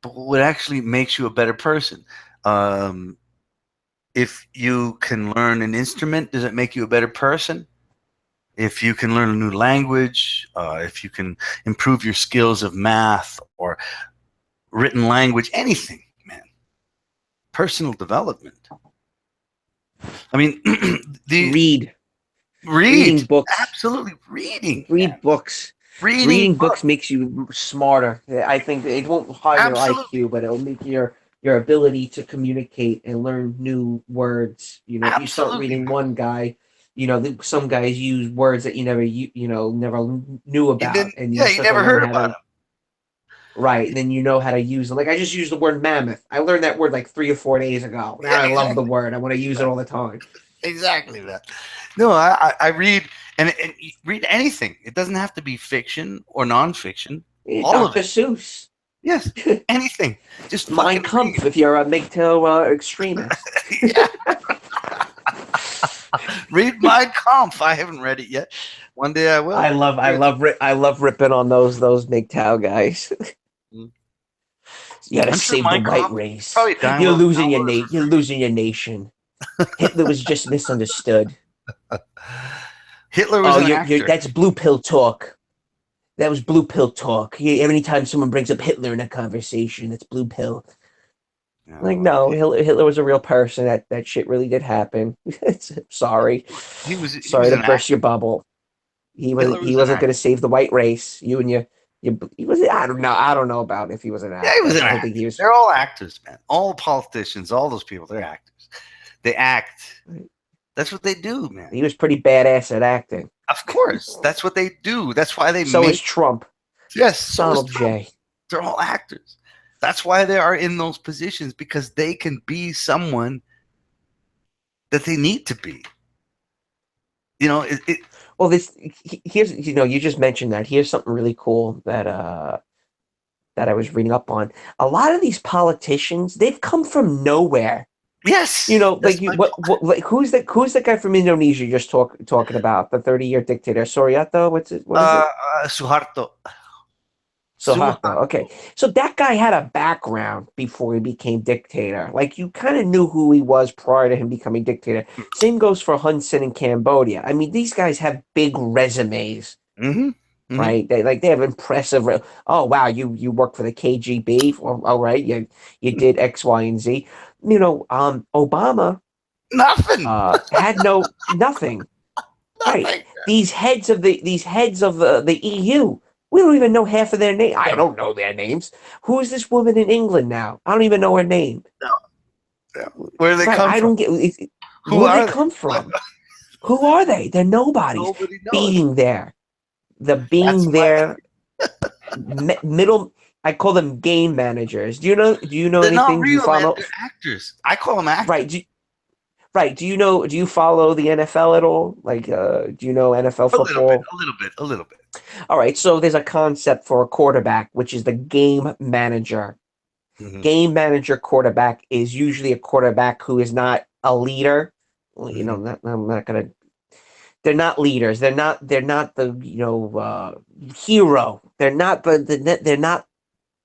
but what actually makes you a better person. Um, if you can learn an instrument, does it make you a better person? If you can learn a new language, if you can improve your skills of math or written language, anything, man, personal development. I mean, the Read, read, reading books, absolutely reading, man, read books. reading Reading books books, makes you smarter. I think it won't harden your absolutely, IQ, but it'll make your ability to communicate and learn new words. If you start absolutely, reading man. one guy, some guys use words that never knew And about, then, and you yeah, you start to never learn heard how about to. Right, and then you know how to use them. Like I just used the word mammoth. I learned that word like 3 or 4 days ago. it. Now Yeah, I love the exactly. word. I want to use it all the time. Exactly that. No, I read and you read anything. It doesn't have to be fiction or nonfiction. All of Dr. it. Seuss, Yes, anything. Just Mein fucking Kampf. read. If you're a MGTOW extremist, Yeah, read my Kampf. I haven't read it yet. One day I will. Sure, I love ripping on those MGTOW guys. You got to I'm sure save the my white Kampf race. probably downloaded for You're free. losing your nation. Hitler was just misunderstood. Hitler was Oh, an you're actor. that's blue pill talk. That was blue pill talk. Anytime someone brings up Hitler in a conversation, that's blue pill. Like, No, no, Hitler was a real person. That shit really did happen. Sorry, he sorry was to an burst your actor. bubble. Hitler He was an wasn't going actor. to save the white race. He was. I don't know about if he was an Yeah, he was actor. an I don't think actor. he was. They're all actors, man. All politicians, all those people, they're actors. They act. That's what they do, man. He was pretty badass at acting. Of course, that's what they do. That's why they So is make. Trump. Yes, so is Donald Trump. J. They're all actors. That's why they are in those positions because they can be someone that they need to be. You know, Well, here's you just mentioned that. Here's something really cool that I was reading up on. A lot of these politicians, they've come from nowhere. yes, Like that's my point. like who's the guy from Indonesia just talking about the 30-year dictator Suryatho? What is it? Suharto. Suharto. Suharto. Okay, so that guy had a background before he became dictator. Like you kind of knew who he was prior to him becoming dictator. Same goes for Hun Sen in Cambodia. I mean, these guys have big resumes, Mm-hmm. Mm-hmm. right? They have impressive. Oh wow, you work for the KGB. Well, all right, you did X, Y, and Z. Obama Nothing. had no nothing. Right. Nothing. These heads of the EU. We don't even know half of their name. I No, don't know their names. Who is this woman in England now? I don't even know her name. no, no. Where do they Right. come I from? don't get Who where do they are they? come from? Who are they? They're nobodies. Nobody knows. Being there. The That's being why there middle I call them game managers. Do you know they're not anything? Do you real, man. follow They're actors. I call them actors. right? Right. Do you follow the NFL at all? Like do you know NFL A little bit, football? a little bit, a little bit. All right, so there's a concept for a quarterback, which is the game manager. Mm-hmm. Game manager quarterback is usually a quarterback who is not a leader. Well, Mm-hmm. I'm not gonna. They're not leaders. They're not the hero. They're not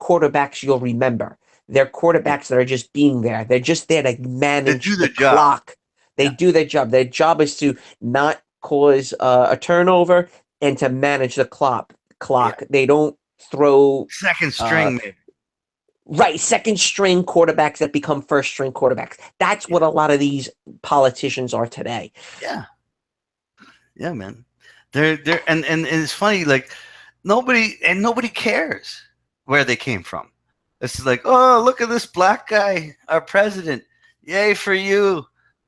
quarterbacks you'll remember. They're quarterbacks that are just being there. They're just there to They do manage the their job. clock. They Yeah, do their job. Their job is to not cause a turnover and to manage the clock. yeah. They don't throw Second uh, string, maybe. right second string quarterbacks that become first string quarterbacks. That's Yeah, what a lot of these politicians are today. yeah, yeah, man. They're and it's funny, like nobody cares where they came from. It's like, oh, look at this black guy, our president. Yay for you.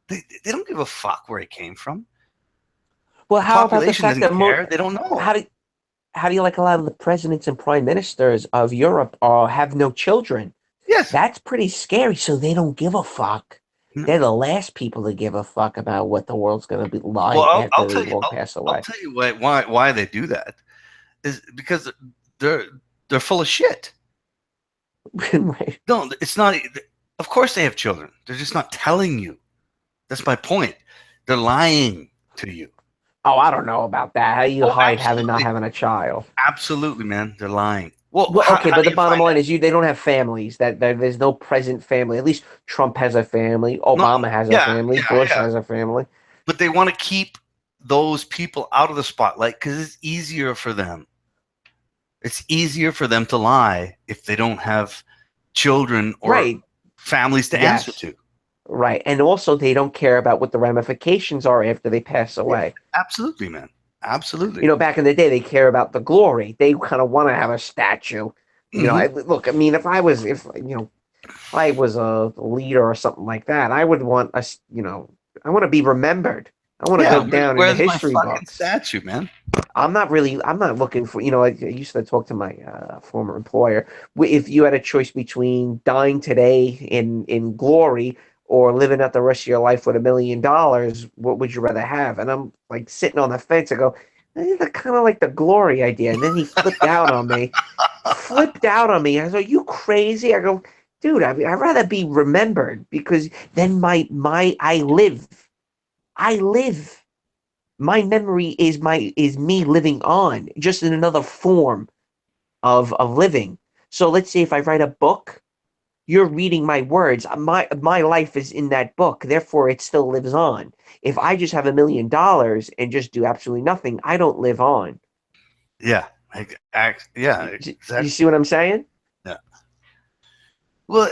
They don't give a fuck where he came from. Well, The how about the population fact doesn't that care. They don't know. how do how do you like a lot of the presidents and prime ministers of Europe have no children? Yes. That's pretty scary. So they don't give a fuck. No. They're the last people to give a fuck about what the world's going to be Well, like I'll after they tell you. all pass I'll away. tell you why they do that is because they're they're full of shit. Right. No, it's not. Of course, they have children. They're just not telling you. That's my point. They're lying to you. Oh, I don't know about that. How do you Oh, hide having not absolutely, having a child? absolutely, man. They're lying. Well, Well, okay, how but do the you bottom find line that? is they don't have families. That there's no present family. At least Trump has a family. No, Obama has a yeah, family. yeah, Bush yeah. has a family. But they want to keep those people out of the spotlight because it's easier for them. It's easier for them to lie if they don't have children or Right. families to answer Yes. to. Right. And also they don't care about what the ramifications are after they pass Yeah, away. absolutely, man. Absolutely. Back in the day, they care about the glory. They kind of want to have a statue. Hmm. Look, I mean, if I was a leader or something like that, I would want I want to be remembered. I want to Yeah, go down in the where's my history fucking books. statue, man? I'm not looking for, I used to talk to my former employer. If you had a choice between dying today in glory or living out the rest of your life with $1 million, what would you rather have? And I'm like sitting on the fence. I go, kind of like the glory idea. And then he flipped out on me. I was like, you crazy? I go, dude, I'd rather be remembered because then I live. I live. My memory is me living on, just in another form of living. So let's say if I write a book, you're reading my words. My life is in that book, therefore it still lives on. If I just have $1 million and just do absolutely nothing, I don't live on. Yeah, yeah, You exactly. see what I'm saying? Yeah. Well,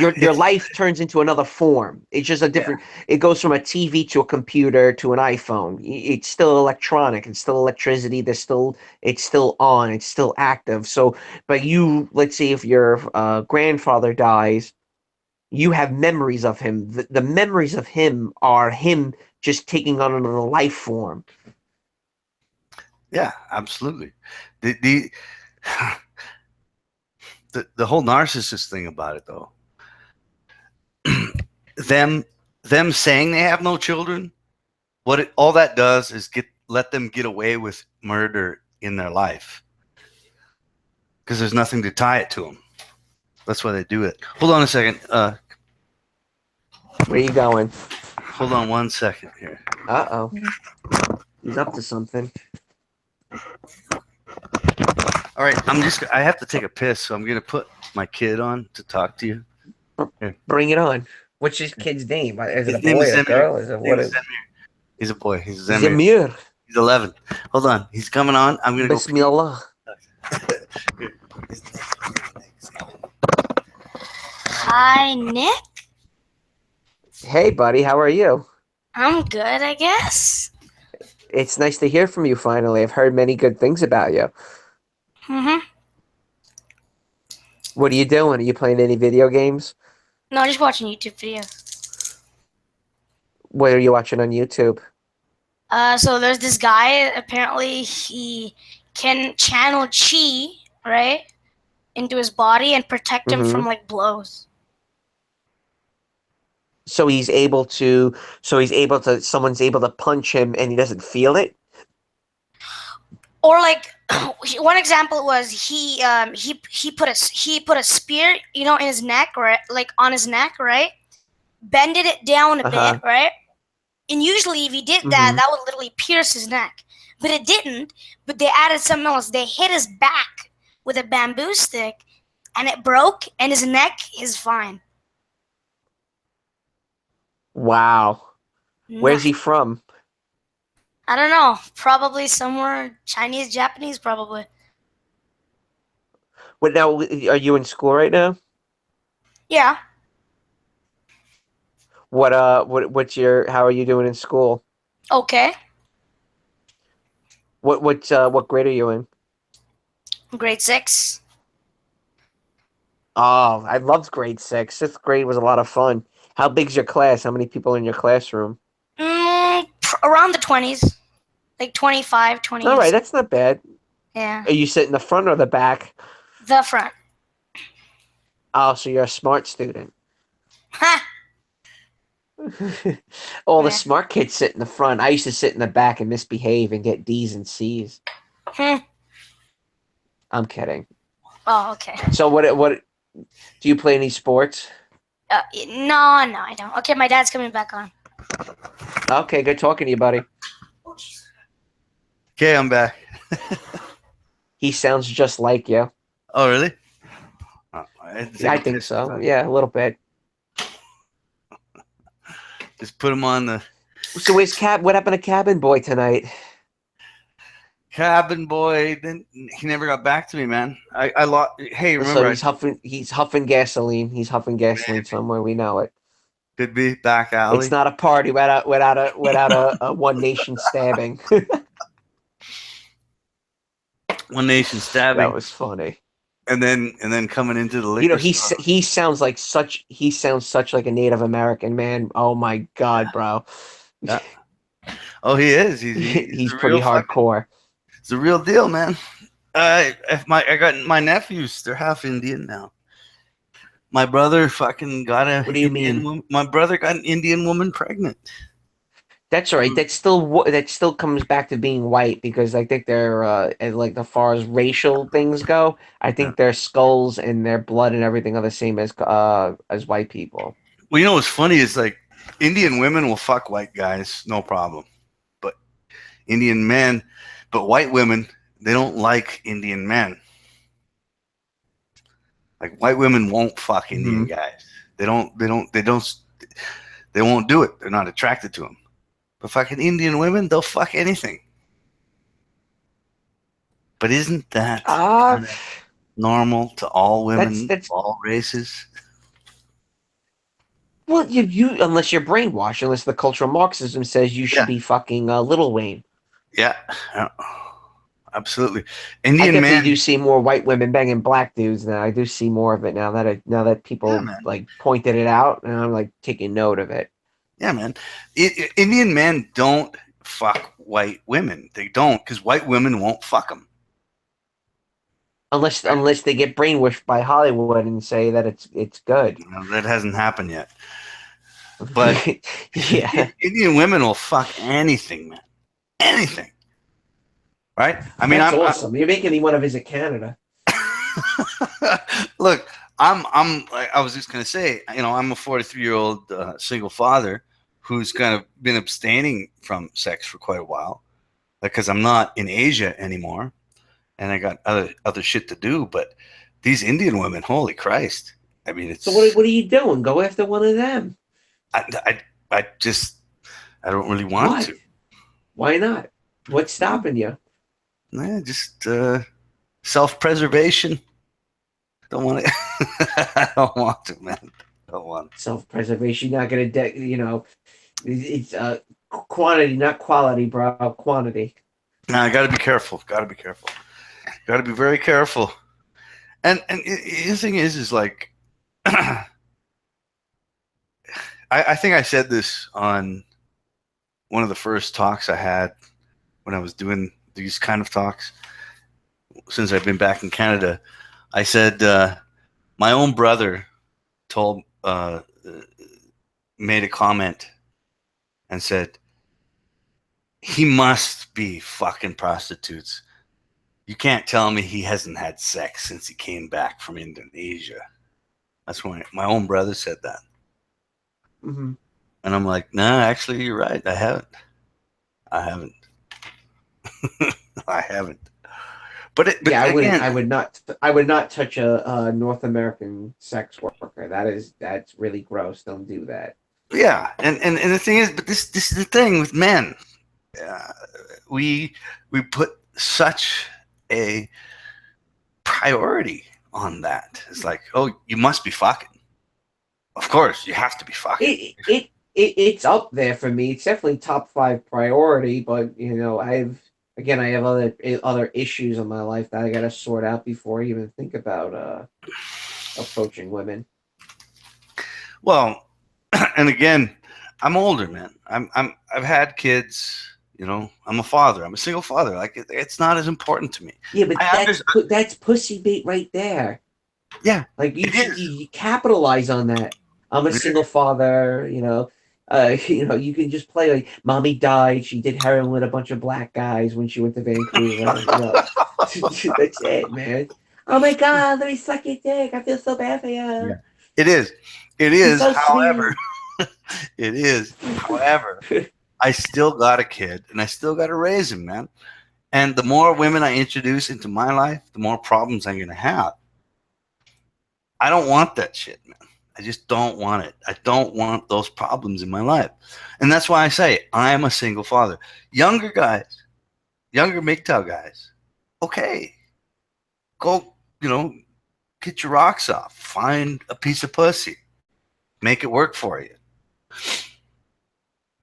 Your life turns into another form. It's just a yeah, different. It goes from a TV to a computer to an iPhone. It's still electronic. It's still electricity. It's still on. It's still active. So, but let's say if your grandfather dies, you have memories of him. The memories of him are him just taking on another life form. yeah, absolutely. The the whole narcissist thing about it, though, them them saying they have no children, all that does is let them get away with murder in their life because there's nothing to tie it to them. That's why they do it. Hold on a second. Where are you going? Hold on 1 second here. Uh-oh. He's up to something. All right, I have to take a piss, so I'm gonna put my kid on to talk to you. Here. Bring it on. What's his kid's name? Is it a His name boy is or a Zemir. girl? Is it His name what is is Zemir. He's a boy. He's Zemir. Zemir? He's 11. Hold on. He's coming on. I'm gonna go pee. Bismillah. Hi, Nick. Hey, buddy, how are you? I'm good, I guess. It's nice to hear from you finally. I've heard many good things about you. Mm-hmm. What are you doing? Are you playing any video games? No, just watching YouTube videos. What are you watching on YouTube? So there's this guy, apparently he can channel chi, right, into his body and protect him Mm-hmm. from, like, blows. So someone's able to punch him and he doesn't feel it? Or, like, one example was he put a spear, in his neck, right, like on his neck, right, bended it down a bit, Uh-huh. right. And usually, if he did that, Mm-hmm. that would literally pierce his neck. But it didn't. But they added something else. They hit his back with a bamboo stick, and it broke, and his neck is fine. Wow. Where's he Nothing. from? I don't know. Probably somewhere Chinese, Japanese, probably. What now? Are you in school right now? Yeah. How are you doing in school? Okay. What grade are you in? Grade 6. Oh, I loved grade 6. 6th grade was a lot of fun. How big's your class? How many people in your classroom? Around the 20s. Like 25, All right, 20s. that's not bad. Yeah. Are you sitting in the front or the back? The front. Oh, so you're a smart student. Ha! All the Yeah. smart kids sit in the front. I used to sit in the back and misbehave and get D's and C's. Hmm. I'm kidding. Oh, okay. So what do you play any sports? No, I don't. Okay, my dad's coming back on. Okay, good talking to you, buddy. Okay, I'm back. He sounds just like you. Oh, really? Oh, I think so. Yeah, a little bit. Just put him on the So what happened to Cabin Boy tonight? cabin boy. Then he never got back to me, man. I lost. Hey, So remember? he's huffing gasoline. He's huffing gasoline somewhere. We know it. Could be back alley. It's not a party without a One Nation stabbing. One Nation stabbing. That was funny. And then coming into the liquor store. He sounds such like a Native American man. Oh my God, bro. Yeah. Oh, he is. He's He's the pretty real fucking. hardcore. It's the real deal, man. I got my nephews. They're half Indian now. My brother fucking got a What do you Indian mean? woman. My brother got an Indian woman pregnant. That's right. That still comes back to being white because I think they're like as far as racial things go, I Yeah. think their skulls and their blood and everything are the same as white people. Well, you know what's funny is like Indian women will fuck white guys, no problem. But Indian men, but white women, they don't like Indian men. Like white women won't fuck Indian guys. They won't do it. They're not attracted to them. But fucking Indian women, they'll fuck anything. But isn't that Ah, kind of normal to all women, that's all races? well, you unless you're brainwashed, unless the cultural Marxism says you should Yeah. be fucking Little Wayne. Yeah, absolutely. I Indian definitely man. do see more white women banging black dudes now. I do see more of it now that Yeah, people man. like pointed it out, and I'm like taking note of it. Yeah, man. Indian men don't fuck white women. They don't because white women won't fuck them. Unless they get brainwashed by Hollywood and say that it's good. You know, that hasn't happened yet. But yeah, Indian women will fuck anything, man. Anything. Right? I mean, that's awesome. You're making me want to visit Canada. Look, I was just gonna say, you know, I'm a 43-year-old single father who's kind of been abstaining from sex for quite a while, because I'm not in Asia anymore, and I got other shit to do. But these Indian women, holy Christ! I mean, it's So what are you doing? Go after one of them. I just I don't really want to. Why not? What's stopping you? Nah, just self-preservation. Don't want to. I don't want to, man. Don't want to. Self-preservation. You're not gonna, it's quantity, not quality, bro. Quantity. No, I got to be careful. Got to be careful. Got to be very careful. And the thing is like, I think I said this on one of the first talks I had when I was doing these kind of talks. Since I've been back in Canada, I said my own brother made a comment and said he must be fucking prostitutes. You can't tell me he hasn't had sex since he came back from Indonesia. That's when my own brother said that. Mm-hmm. And I'm like, nah, actually, you're right. I haven't. I haven't. But yeah, again, I would not touch a North American sex worker. That's really gross. Don't do that. yeah, and the thing is, but this is the thing with men. We put such a priority on that. It's like, oh, you must be fucking. Of course, you have to be fucking. It's up there for me. It's definitely top 5 priority, but I have other issues in my life that I got to sort out before I even think about approaching women. Well, and again, I'm older, man. I've had kids. You know, I'm a father. I'm a single father. Like it's not as important to me. Yeah, but that's pussy bait right there. Yeah, like you capitalize on that. I'm a single father. You can just play like mommy died. She did heroin with a bunch of black guys when she went to Vancouver. That's it, man. Oh my god, let me suck your dick. I feel so bad for you. Yeah. It is. It is. So however, it is. However, I still got a kid, and I still got to raise him, man. And the more women I introduce into my life, the more problems I'm gonna have. I don't want that shit, man. I just don't want it. I don't want those problems in my life. And that's why I say I am a single father. Younger guys, younger MGTOW guys, okay. Go, get your rocks off. Find a piece of pussy. Make it work for you.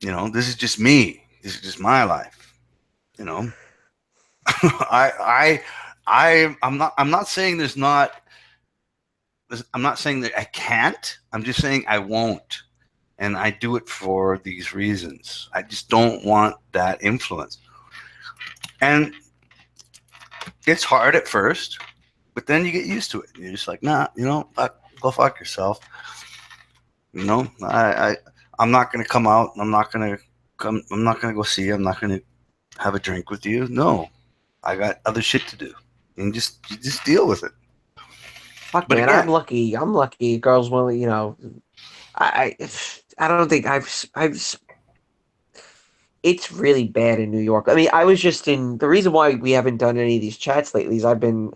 This is just me. This is just my life. I'm not saying there's not. I'm not saying that I can't. I'm just saying I won't. and I do it for these reasons. I just don't want that influence. And it's hard at first, but then you get used to it. You're just like, nah, go fuck yourself. I'm not gonna come out. I'm not gonna go see you. I'm not gonna have a drink with you. No, I got other shit to do, and you just deal with it. Fuck, But man, again, I'm lucky. I'm lucky. Girls will, I don't think I've. It's really bad in New York. I mean, I was just in. The reason why we haven't done any of these chats lately is I've been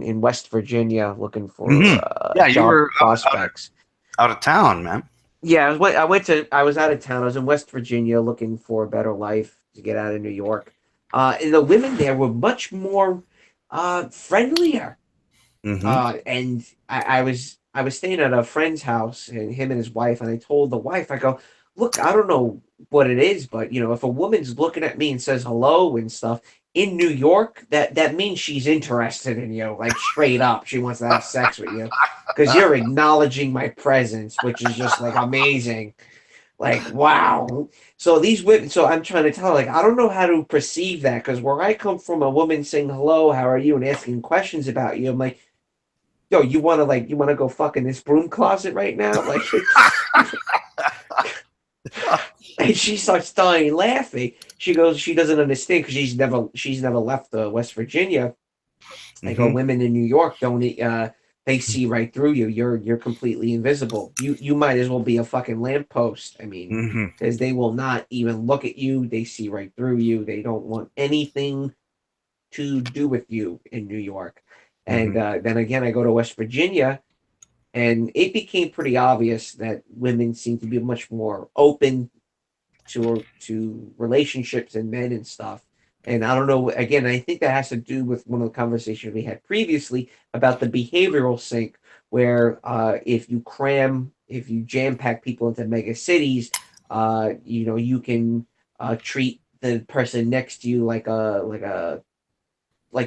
in West Virginia looking for yeah, you job were prospects. out of town, man. Yeah, I was out of town. I was in West Virginia looking for a better life to get out of New York. And the women there were much more friendlier. Mm-hmm. And I was staying at a friend's house, and him and his wife, and I told the wife, I go, look, I don't know what it is, but if a woman's looking at me and says hello and stuff in New York, that means she's interested in you, like straight up. She wants to have sex with you because you're acknowledging my presence, which is just like amazing. Like, wow. So these women, so I'm trying to tell her, like, I don't know how to perceive that because where I come from, a woman saying hello, how are you, and asking questions about you, I'm like, yo, you wanna go fuck in this broom closet right now? Like, and she starts dying laughing. She goes, she doesn't understand because she's never left West Virginia. I go, Mm-hmm. women in New York don't they see right through you. You're completely invisible. You might as well be a fucking lamppost. I mean, Mm-hmm. because they will not even look at you. They see right through you. They don't want anything to do with you in New York. And Mm-hmm. then again, I go to West Virginia, and it became pretty obvious that women seem to be much more open to relationships and men and stuff. And I don't know. Again, I think that has to do with one of the conversations we had previously about the behavioral sink, where if you jam pack people into mega cities, you can treat the person next to you like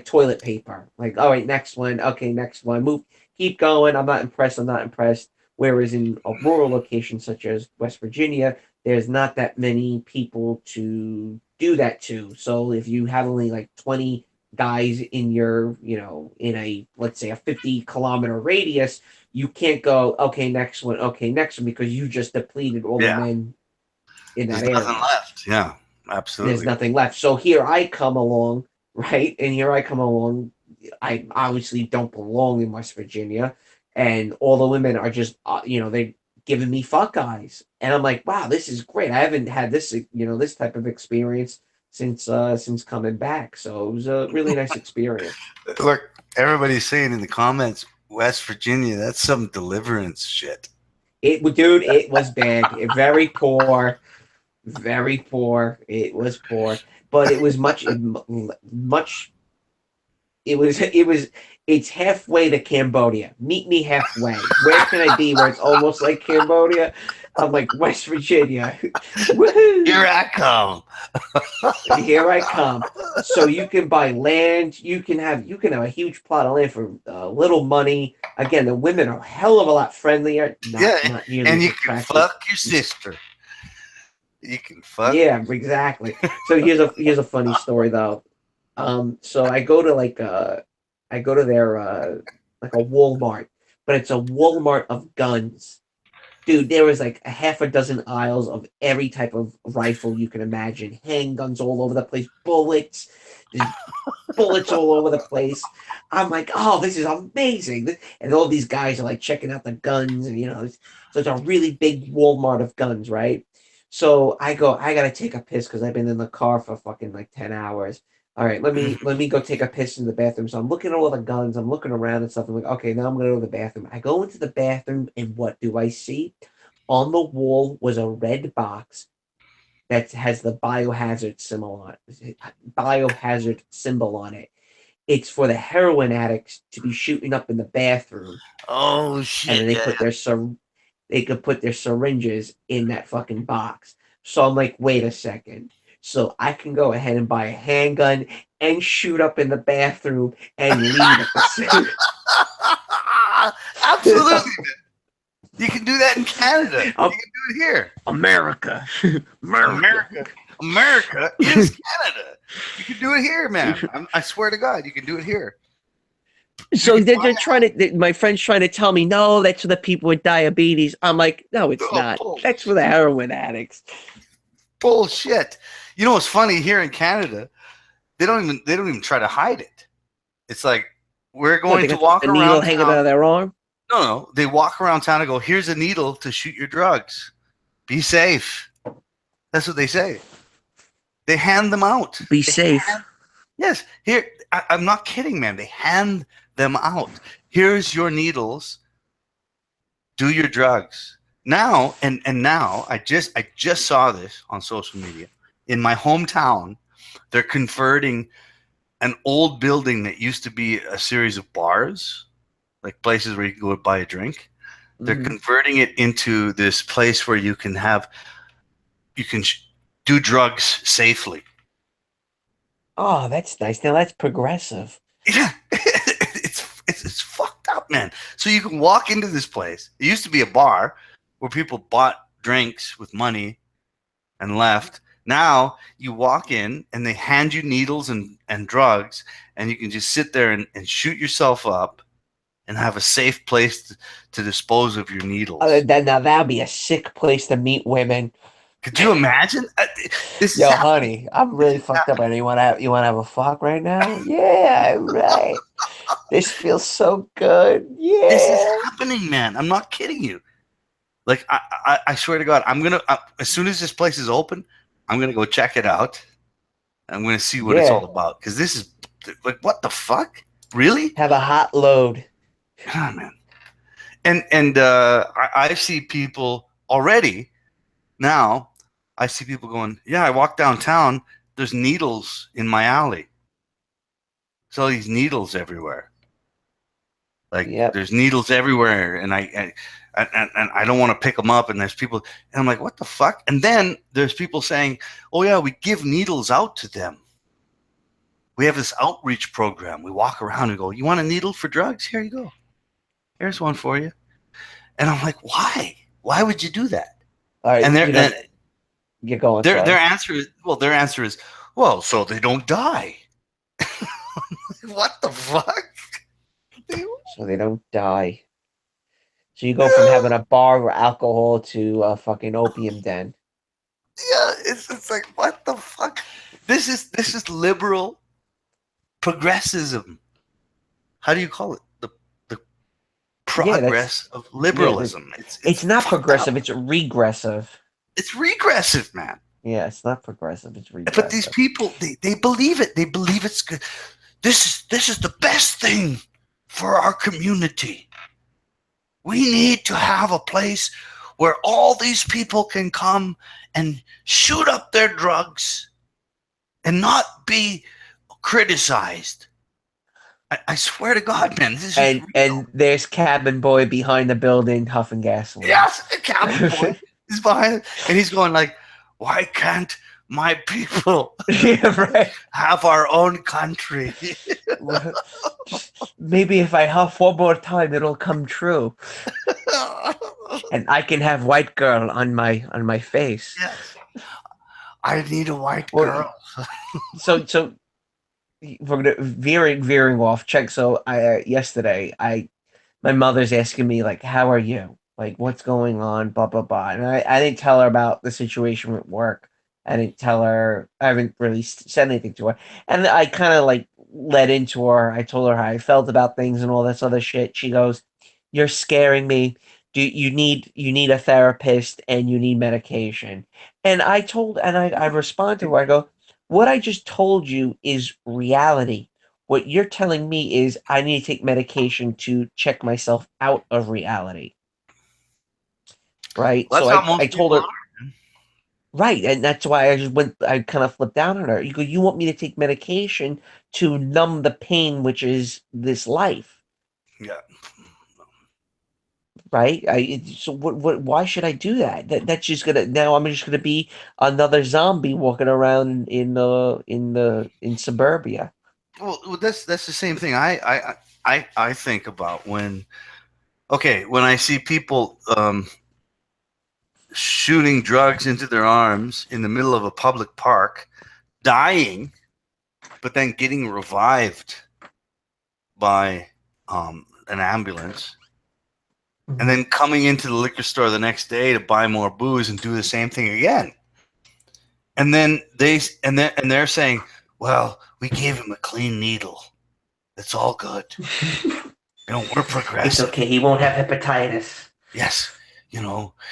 toilet paper. Like, all right, next one. Okay, next one. Move. Keep going. I'm not impressed. I'm not impressed. Whereas in a rural location such as West Virginia, there's not that many people to do that to. So if you have only like 20 guys in in a, let's say, a 50-kilometer radius, you can't go, okay, next one, okay, next one, because you just depleted all the Yeah, men in there's that nothing area. left. Yeah, There's absolutely. nothing left. So here I come along, right? And here I come along. I obviously don't belong in West Virginia, and all the women are just, they giving me fuck eyes, and I'm like, wow, this is great. I haven't had this type of experience since coming back. So it was a really nice experience. Look, everybody's saying in the comments, West Virginia, that's some deliverance shit. Dude, it was bad. Very poor. Very poor. It was poor, but it was much. It's halfway to Cambodia. Meet me halfway. Where can I be where it's almost like Cambodia? I'm like West Virginia. Here Woohoo! I come. Here I come. So you can buy land. You can have a huge plot of land for little money. Again, the women are a hell of a lot friendlier. Yeah, Not nearly and as you can attractive. fuck your sister. You can fuck. Yeah, exactly. So here's a funny story though. So I go to their like a Walmart, but it's a Walmart of guns. Dude, there was like a half a dozen aisles of every type of rifle you can imagine. Handguns all over the place, bullets. There's bullets all over the place. I'm like, oh, this is amazing. And all these guys are like checking out the guns, and so it's a really big Walmart of guns, right? So I go, I gotta take a piss because I've been in the car for fucking like 10 hours. All right, let me go take a piss in the bathroom. So I'm looking at all the guns, I'm looking around and stuff. I'm like, okay, now I'm gonna go to the bathroom. I go into the bathroom, and what do I see? On the wall was a red box that has the biohazard symbol on it. It's for the heroin addicts to be shooting up in the bathroom, Oh and then shit! Yeah. they could put their syringes in that fucking box. So I'm like, wait a second. So I can go ahead and buy a handgun and shoot up in the bathroom and leave at the same. Absolutely. You can do that in Canada. You can do it here. America. America is Canada. You can do it here, man. I swear to God, you can do it here. So they're trying to. My friend's trying to tell me, no, that's for the people with diabetes. I'm like, no, it's not. That's for the heroin addicts. Bullshit. You know what's funny here in Canada? They don't even try to hide it. It's like we're going to walk around. A needle hanging out of their arm. No, they walk around town and go, "Here's a needle to shoot your drugs. Be safe." That's what they say. They hand them out. Be safe. Yes. Here, I'm not kidding, man. They hand them out. Here's your needles. Do your drugs. Now, and now, I just saw this on social media. In my hometown, they're converting an old building that used to be a series of bars, like places where you can go buy a drink. They're converting it into this place where you can do drugs safely. Oh, that's nice. Now that's progressive. Yeah, it's fucked up, man. So you can walk into this place. It used to be a bar where people bought drinks with money and left. Now you walk in and they hand you needles and drugs, and you can just sit there and shoot yourself up and have a safe place to dispose of your needles. Now that would be a sick place to meet women. Could you imagine? Yo, honey, I'm really fucked up. You want to have a fuck right now? Yeah, right. This feels so good. Yeah, this is happening, man. I'm not kidding you. Like I swear to God, I'm gonna as soon as this place is open, I'm gonna go check it out. I'm gonna see what it's all about, because this is like, what the fuck? Really? Have a hot load. Oh, man. And I see people already now. I see people going, yeah, I walk downtown. There's needles in my alley. There's all these needles everywhere. Like, there's needles everywhere, and I don't want to pick them up. And there's people, and I'm like, what the fuck? And then there's people saying, oh yeah, we give needles out to them. We have this outreach program. We walk around and go, you want a needle for drugs? Here you go. Here's one for you. And I'm like, why? Why would you do that? All right, and you're going. Their answer is, well, so they don't die. What the fuck? So they don't die. So you go from having a bar with alcohol to a fucking opium den. Yeah, it's like, what the fuck? This is liberal progressivism. How do you call it? The progress of liberalism. It's not progressive. It's regressive. It's regressive, man. Yeah, it's not progressive. It's regressive. But these people, they believe it. They believe it's good. This is the best thing for our community. We need to have a place where all these people can come and shoot up their drugs and not be criticized. I swear to God, man. This is and there's cabin boy behind the building huffing gasoline. Yes, cabin boy is behind, and he's going like, why can't my people have our own country? Maybe if I huff one more time, it'll come true, and I can have white girl on my face. Yes, I need a white girl. So we're gonna veering off. Check. So yesterday my mother's asking me like, how are you? Like, what's going on? Blah blah blah. And I didn't tell her about the situation with work. I didn't tell her. I haven't really said anything to her. And I kind of like led into her. I told her how I felt about things and all this other shit. She goes, "You're scaring me. You need a therapist and you need medication." And I respond to her. I go, what I just told you is reality. What you're telling me is I need to take medication to check myself out of reality. Right? Well, so I told her. Right, and that's why I kind of flipped down on her. You go, you want me to take medication to numb the pain, which is this life. Yeah. Right? So why should I do that? That's just now I'm just gonna be another zombie walking around in suburbia. Well, that's the same thing. I think about when okay, when I see people shooting drugs into their arms in the middle of a public park, dying, but then getting revived by an ambulance, and then coming into the liquor store the next day to buy more booze and do the same thing again. And then they're saying, "Well, we gave him a clean needle. It's all good. We're progressive. It's okay. He won't have hepatitis. Yes,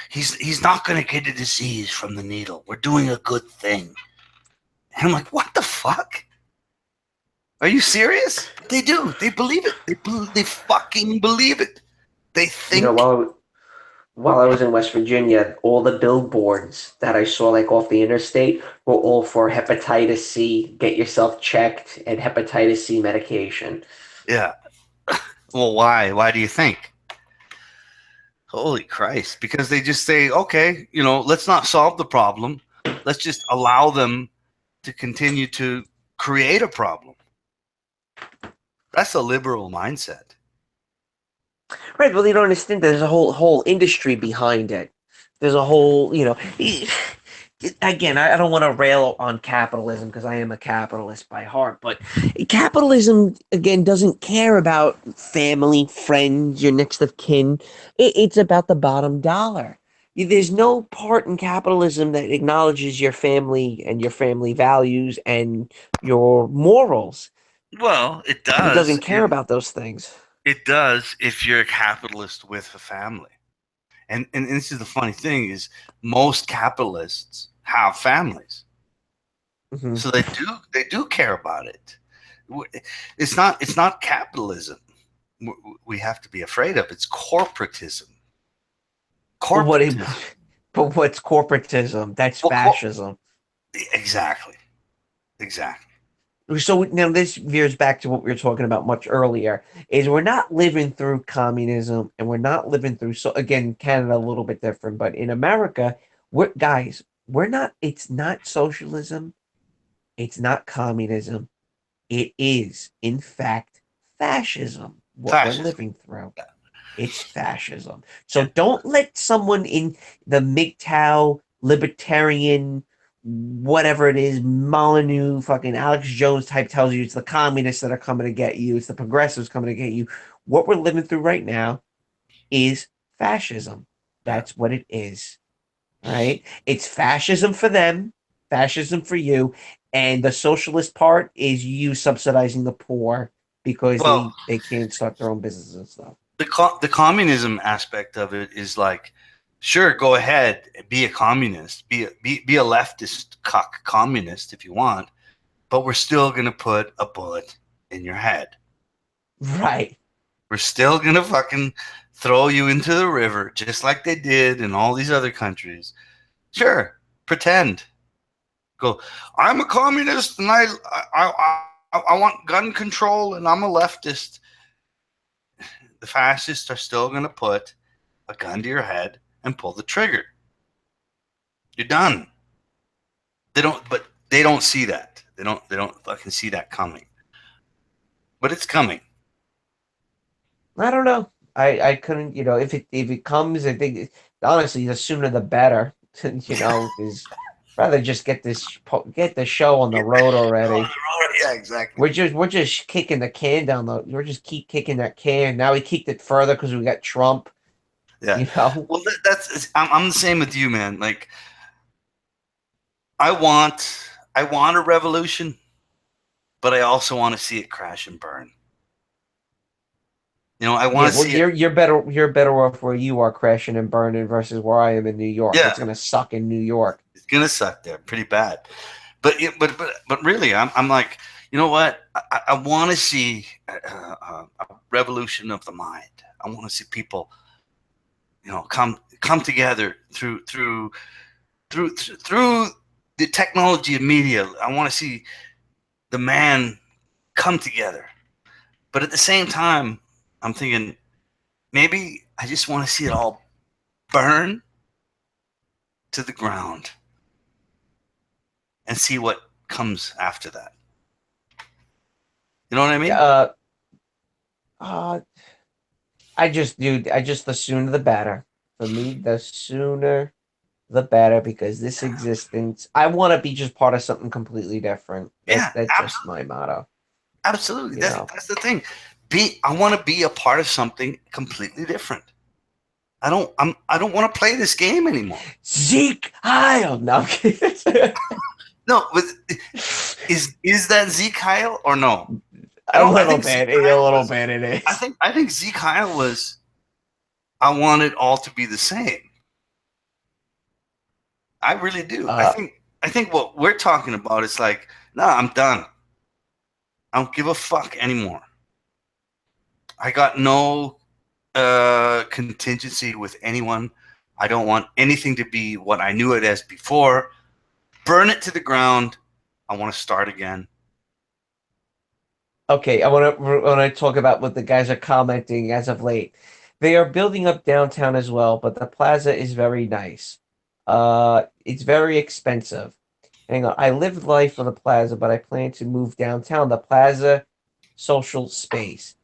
he's not going to get a disease from the needle. We're doing a good thing." And I'm like, "What the fuck? Are you serious?" They do. They believe it. They fucking believe it. They think. While I was in West Virginia, all the billboards that I saw like off the interstate were all for hepatitis C, get yourself checked, and hepatitis C medication. Yeah. Well, why? Why do you think? Holy Christ. Because they just say, okay, let's not solve the problem. Let's just allow them to continue to create a problem. That's a liberal mindset. Right, well, you don't understand. There's a whole industry behind it. There's a whole, again, I don't want to rail on capitalism because I am a capitalist by heart, but capitalism, again, doesn't care about family, friends, your next of kin. It's about the bottom dollar. There's no part in capitalism that acknowledges your family and your family values and your morals. Well, it does. It doesn't care about those things. It does if you're a capitalist with a family. And this is the funny thing is most capitalists have families. Mm-hmm. So they do care about it. It's not capitalism we have to be afraid of. It's corporatism. But what's corporatism? That's fascism. Exactly. So now this veers back to what we were talking about much earlier, is we're not living through communism and we're not living through, so again, Canada a little bit different, but in America, it's not socialism, it's not communism, it is, in fact, fascism, we're living through. It's fascism. So don't let someone in the MGTOW, libertarian, whatever it is, Molyneux, fucking Alex Jones type tells you it's the communists that are coming to get you, it's the progressives coming to get you. What we're living through right now is fascism. That's what it is. All right? It's fascism for them, fascism for you, and the socialist part is you subsidizing the poor because they can't start their own businesses and stuff. The communism aspect of it is like, sure, go ahead, be a communist, be a leftist cuck communist if you want, but we're still gonna put a bullet in your head. Right. We're still gonna fucking throw you into the river just like they did in all these other countries. Sure, pretend. Go, I'm a communist and I want gun control and I'm a leftist. The fascists are still gonna put a gun to your head and pull the trigger. You're done. They don't see that. They don't fucking see that coming. But it's coming. I don't know. I couldn't, if it comes, I think honestly the sooner the better. Is rather just get the show on the road already. Yeah, exactly. We're just kicking the can we're just keep kicking that can. Now we kicked it further because we got Trump. Yeah. Well, I'm the same with you, man. Like, I want a revolution, but I also want to see it crash and burn. I want to see. You're better off where you are crashing and burning versus where I am in New York. Yeah. It's gonna suck in New York. It's gonna suck there, pretty bad. But really, I'm like, you know what? I want to see a revolution of the mind. I want to see people, come together through the technology of media. I want to see the man come together. But at the same time, I'm thinking maybe I just want to see it all burn to the ground and see what comes after that. You know what I mean? I just, dude, the sooner the better. For me, the sooner the better, because this existence, I want to be just part of something completely different. Yeah, That's just absolutely. my motto, Absolutely. you know. That's the thing. I want to be a part of something completely different. I don't want to play this game anymore. Zeke Heil. No, I'm kidding. No, but is that Zeke Kyle or no? A I little think Zeke bit, a Kyle little was. bit. It is. I think Zeke Kyle was. I want it all to be the same. I really do. Uh, I think what we're talking about is like, nah, I'm done. I don't give a fuck anymore. I got no contingency with anyone. I don't want anything to be what I knew it as before. Burn it to the ground. I want to start again. Okay, I want to talk about what the guys are commenting as of late. They are building up downtown as well, but the plaza is very nice. It's very expensive. Hang on, I live life on the plaza, but I plan to move downtown. The plaza social space.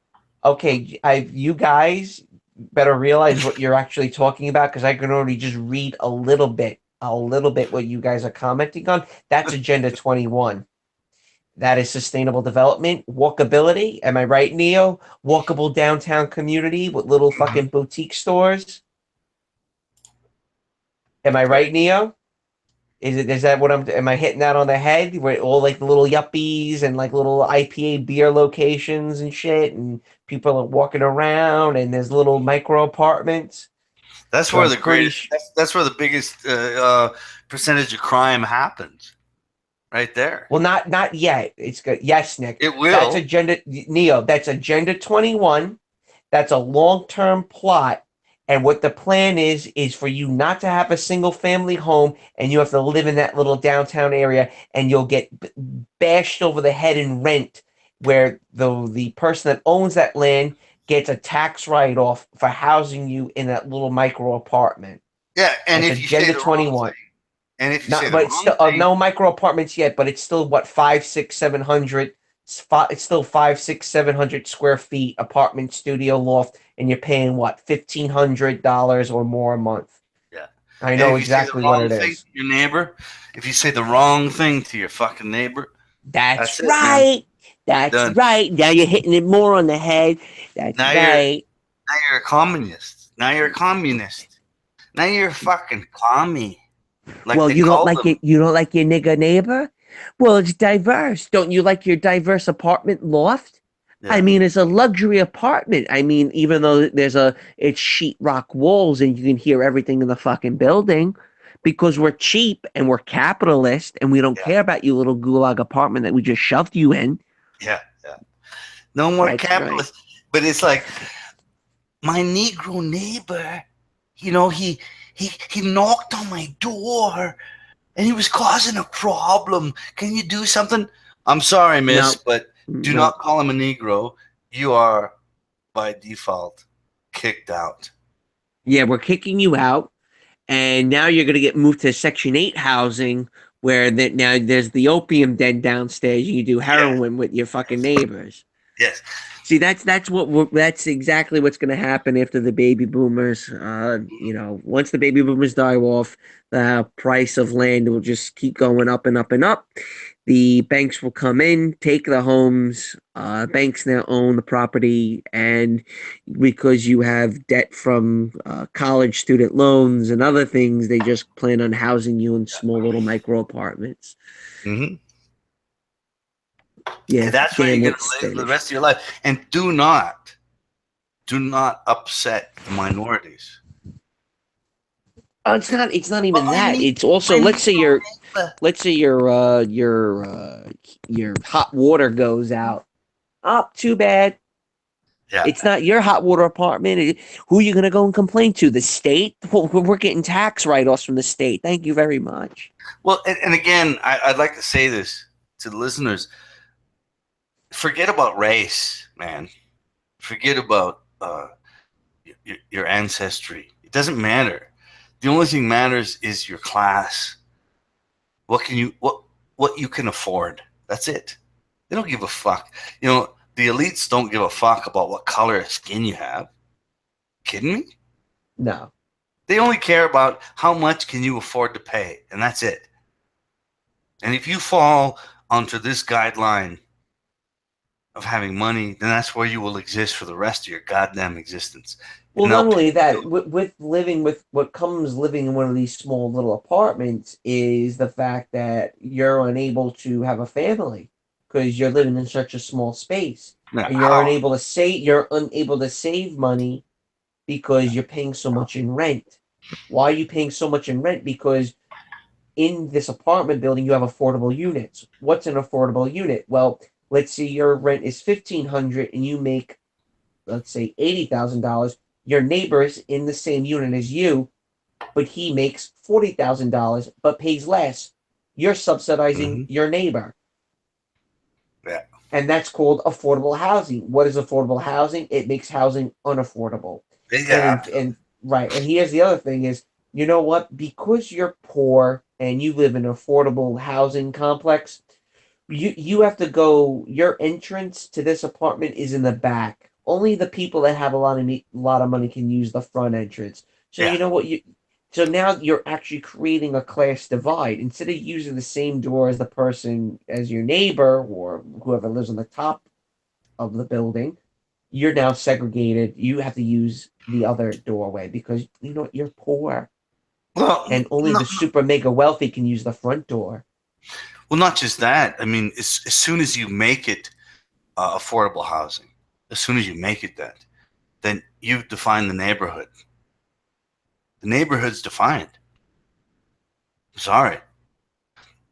Okay, you guys better realize what you're actually talking about because I can already just read a little bit what you guys are commenting on. That's Agenda 21. That is sustainable development, walkability. Am I right, Neo? Walkable downtown community with little fucking boutique stores. Am I right, Neo? Is that what am I hitting that on the head? Where all like little yuppies and like little IPA beer locations and shit, and people are walking around, and there's little micro apartments. That's So where I'm the pretty greatest. That's where the biggest percentage of crime happens. Right there. well, not yet. It's good. Yes, Nick. It That's will. agenda Neo. That's Agenda 21. That's a long-term plot. And what the plan is for you not to have a single family home and you have to live in that little downtown area and you'll get bashed over the head in rent where the person that owns that land gets a tax write-off for housing you in that little micro apartment. Yeah, and That's if you say Agenda the wrong 21. thing, and if you say Not, the but it's wrong still thing, no micro apartments yet. But it's still what 5, 6, 700. It's still 5, 6, 700 square feet apartment studio loft, and you're paying what $1,500 or more a month. yeah. I And know if you say the exactly what wrong it thing to is. your neighbor, if you say the wrong thing to your fucking neighbor, That's that's it, man. right. That's Done. right. Now you're hitting it more on the head. That's Now right. you're a communist. Now you're a communist. Now you're a fucking commie, like Well, they you don't call like them. it. You don't like your nigga neighbor. Well, it's diverse. Don't you like your diverse apartment loft? I Yeah, mean, it's a luxury apartment. I mean, even though it's sheetrock walls and you can hear everything in the fucking building because we're cheap and we're capitalist and we don't yeah, care about your little gulag apartment that we just shoved you in. yeah, yeah. No more That's right. capitalist. But it's like my Negro neighbor. You know, he knocked on my door and he was causing a problem. Can you do something? I'm sorry, miss, No, but do no. not call him a Negro. You are by default kicked out. Yeah, we're kicking you out. And now you're going to get moved to Section 8 housing where now there's the opium den downstairs. You do Yeah. heroin with your fucking neighbors. Yes. See, that's exactly what's going to happen after the baby boomers. Once the baby boomers die off, the price of land will just keep going up and up and up. The banks will come in, take the homes. Banks now own the property, and because you have debt from college student loans and other things, they just plan on housing you in small little micro apartments. Mm-hmm. Yeah, And that's where you're damn going it's to live the finished. rest of your life. And do not upset the minorities. It's not But even that. It's also neighbor. let's say your hot water goes out. Oh, too bad. Yeah. It's not your hot water apartment. Who are you going to go and complain to? The state? Well, we're getting tax write-offs from the state. Thank you very much. Well, and again, I'd like to say this to the listeners. Forget about race, man. Forget about your ancestry. It doesn't matter. The only thing matters is your class. What you can afford. That's it. They don't give a fuck. You know, the elites don't give a fuck about what color of skin you have. Kidding me? No. They only care about how much can you afford to pay, and that's it. And if you fall onto this guideline of having money, then that's where you will exist for the rest of your goddamn existence. Well, And not they'll only that, with living with what comes living in one of these small little apartments is the fact that you're unable to have a family because you're living in such a small space, Yeah, and how? you're unable to save money because you're paying so much in rent. Why are you paying so much in rent? Because in this apartment building, you have affordable units. What's an affordable unit? Well, let's say your rent is $1,500 and you make, let's say, $80,000. Your neighbor's in the same unit as you, but he makes $40,000 but pays less. You're subsidizing Mm-hmm. your neighbor. Yeah. And that's called affordable housing. What is affordable housing? It makes housing unaffordable. Yeah. And right, and here's the other thing is, you know what? Because you're poor and you live in an affordable housing complex, you have to go. Your entrance to this apartment is in the back. Only the people that have a lot of money can use the front entrance. So Yeah. you know what you. So now you're actually creating a class divide. Instead of using the same door as the person as your neighbor or whoever lives on the top of the building, you're now segregated. You have to use the other doorway because you know you're poor, Well, and only the super mega wealthy can use the front door. well, not just that. I mean, as soon as you make it affordable housing, as soon as you make it that, then you've defined the neighborhood. The neighborhood's defined. Sorry.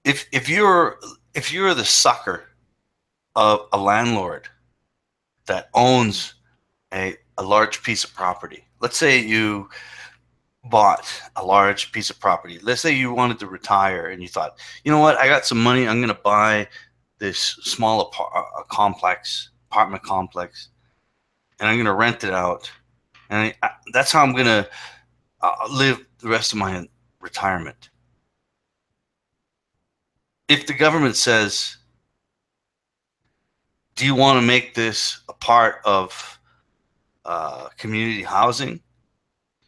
If you're the sucker of a landlord that owns a large piece of property, let's say you bought a large piece of property. Let's say you wanted to retire and you thought, you know what, I got some money. I'm going to buy this small apartment complex, and I'm going to rent it out. And that's how I'm going to live the rest of my retirement. If the government says, do you want to make this a part of community housing?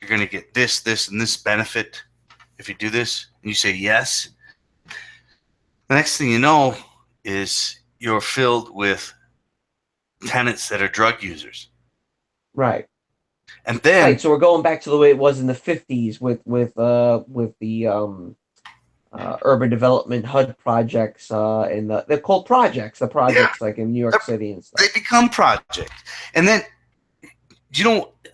You're going to get this, this, and this benefit if you do this, and you say yes. The next thing you know is you're filled with tenants that are drug users. Right. And then Right. So we're going back to the way it was in the 50s with the urban development HUD projects and they're called projects. The projects like in New York City and stuff. they become projects. And then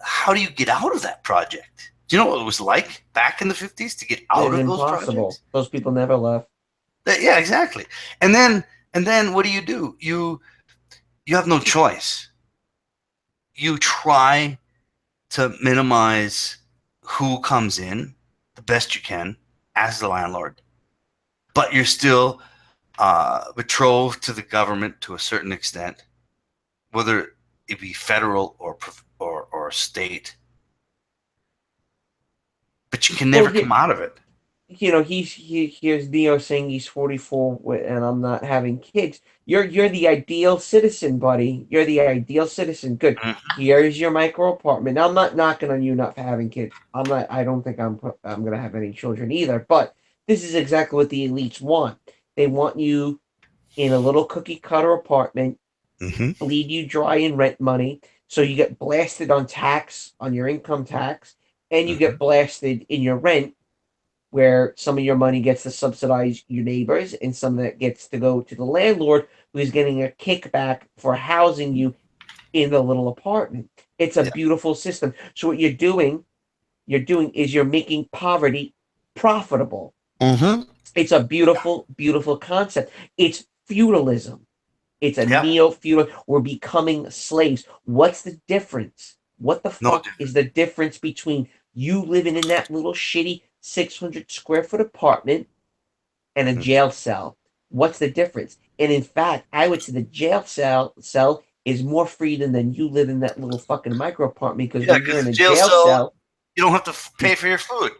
how do you get out of that project? Do you know what it was like back in the 50s to get out of those projects? Those people never left. Yeah, exactly. And then what do? You have no choice. You try to minimize who comes in the best you can as the landlord, but you're still betrothed to the government to a certain extent, whether it be federal or state. But you can never come out of it. You know, here's Neo saying he's 44 and I'm not having kids. You're the ideal citizen, buddy. You're the ideal citizen. Good. Mm-hmm. Here's your micro apartment. Now, I'm not knocking on you not for having kids. I don't think I'm gonna have any children either. But this is exactly what the elites want. They want you in a little cookie cutter apartment, Mm-hmm. bleed you dry in rent money, so you get blasted on your income tax, and you Mm-hmm. get blasted in your rent, where some of your money gets to subsidize your neighbors and some that gets to go to the landlord who's getting a kickback for housing you in the little apartment. It's a beautiful system. So what you're making poverty profitable. Mm-hmm. It's a beautiful, beautiful concept. It's feudalism. It's a neo-feudal. We're becoming slaves. What's the difference? What the fuck is the difference between you living in that little shitty 600 square foot apartment and a jail cell? What's the difference? And in fact, I would say the jail cell is more freedom than you live in that little fucking micro apartment, because when you're in a jail cell, you don't have to pay for your food.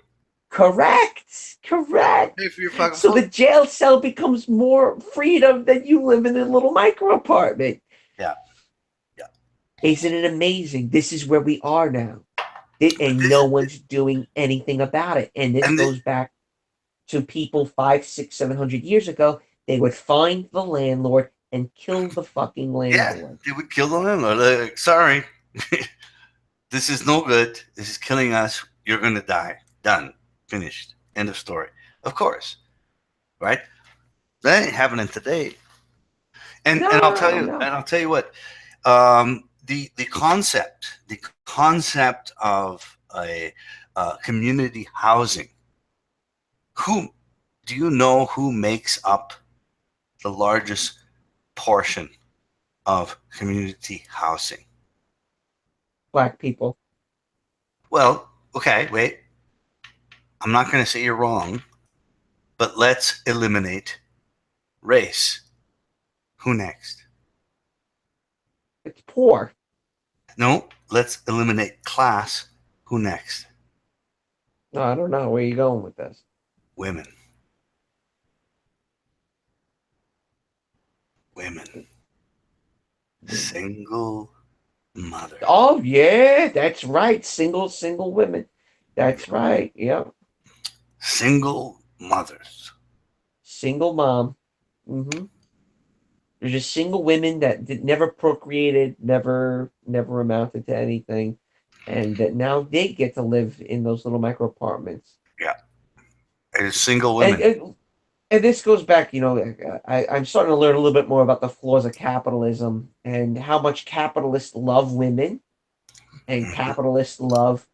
Correct. Pay for your fucking So food. the jail cell becomes more freedom than you live in a little micro apartment. Yeah. Isn't it amazing? This is where we are now. And no one's doing anything about it. And this goes back to people 500, 600, 700 years ago. They would find the landlord and kill the fucking landlord. They would kill the landlord. Like, sorry, this is no good. This is killing us. You're gonna die. Done. Finished. End of story. Of course, right? That ain't happening today. And I'll tell you. And I'll tell you what. The concept of a community housing. Who do you know who makes up the largest portion of community housing? Black people. Well, okay, wait. I'm not going to say you're wrong, but let's eliminate race. Who next? It's poor. No, let's eliminate class. Who next? No, I don't know. Where are you going with this? Women. Women. Single mother. Oh, yeah, that's right. Single women. That's right. Yep. Single mothers. Single mom. Mm-hmm. There's just single women that never procreated, never amounted to anything, and that now they get to live in those little micro apartments. Yeah. It is single women. And this goes back, I'm starting to learn a little bit more about the flaws of capitalism and how much capitalists love women and capitalists love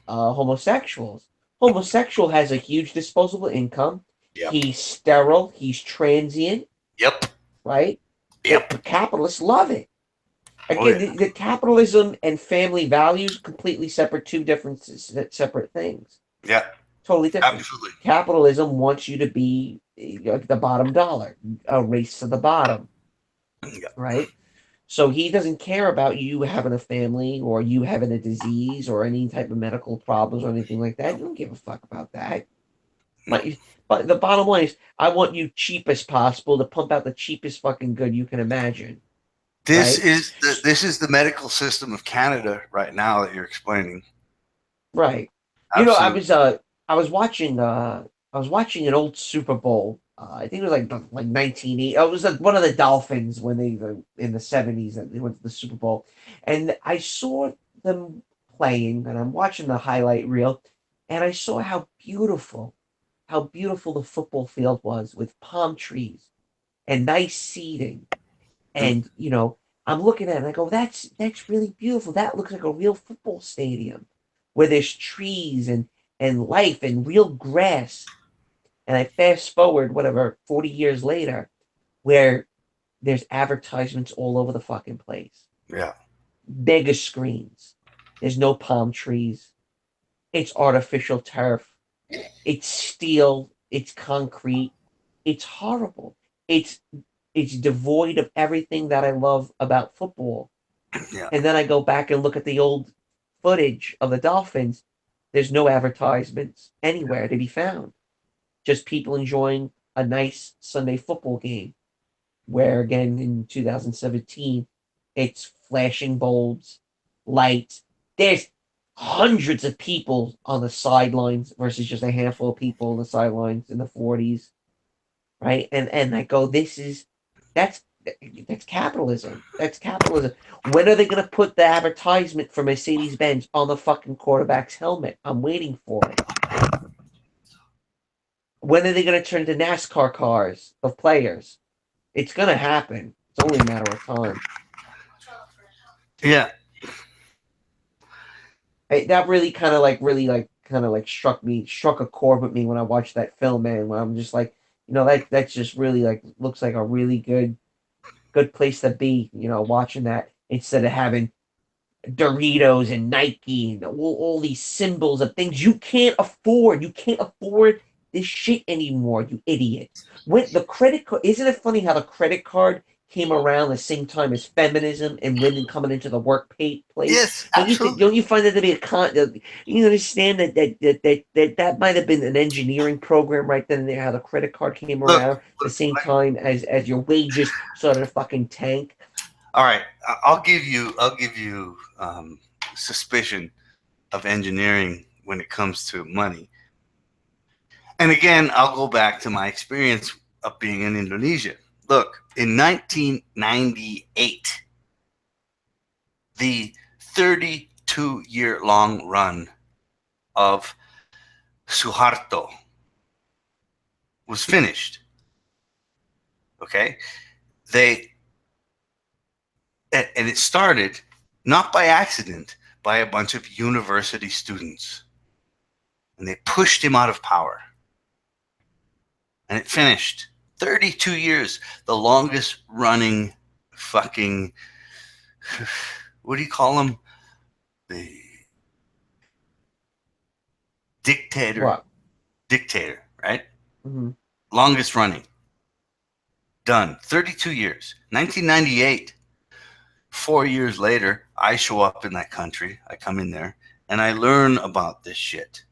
homosexuals. Homosexual has a huge disposable income. Yep. He's sterile. He's transient. Yep. Right? Yep. The capitalists love it. Again, the capitalism and family values completely separate, two different separate things. Yeah. Totally different. Absolutely. Capitalism wants you to be the bottom dollar, a race to the bottom. Yeah. Right? So he doesn't care about you having a family or you having a disease or any type of medical problems or anything like that. You don't give a fuck about that. But the bottom line is, I want you cheap as possible to pump out the cheapest fucking good you can imagine. This is the medical system of Canada right now that you're explaining. Right. Absolutely. I was watching an old Super Bowl. I think it was like 1980. It was like one of the Dolphins when they were in the 70s that they went to the Super Bowl, and I saw them playing, and I'm watching the highlight reel, and I saw how beautiful the football field was with palm trees and nice seating. And, I'm looking at it and I go, that's really beautiful. That looks like a real football stadium where there's trees and life and real grass. And I fast forward, 40 years later, where there's advertisements all over the fucking place. Yeah. Mega screens. There's no palm trees. It's artificial turf. It's steel. It's concrete. It's horrible. It's devoid of everything that I love about football. Yeah. And then I go back and look at the old footage of the Dolphins. There's no advertisements anywhere to be found. Just people enjoying a nice Sunday football game. Where again in 2017, it's flashing bulbs, lights. There's hundreds of people on the sidelines versus just a handful of people on the sidelines in the 40s, right? And I go, that's capitalism. That's capitalism. When are they going to put the advertisement for Mercedes-Benz on the fucking quarterback's helmet? I'm waiting for it. When are they going to turn to NASCAR cars of players? It's going to happen. It's only a matter of time. Yeah. That really kind of struck a chord with me when I watched that film, man. When I'm just like, that's just really looks like a really good place to be, watching that instead of having Doritos and Nike and all these symbols of things you can't afford. You can't afford this shit anymore, you idiot. When the credit card, isn't it funny how the credit card came around the same time as feminism and women coming into the workplace? Yes, absolutely. Don't you find that to be you understand that might have been an engineering program right then and there, how the credit card came around the same time as your wages started to fucking tank? All right, I'll give you suspicion of engineering when it comes to money. And again, I'll go back to my experience of being in Indonesia. Look, in 1998, the 32-year-long run of Suharto was finished. Okay? And it started not by accident, by a bunch of university students. And they pushed him out of power. And it finished. 32 years, the longest running fucking, what do you call them? The dictator. What? Dictator, right? Mm-hmm. Longest running. Done. 32 years. 1998. 4 years later, I show up in that country. I come in there and I learn about this shit.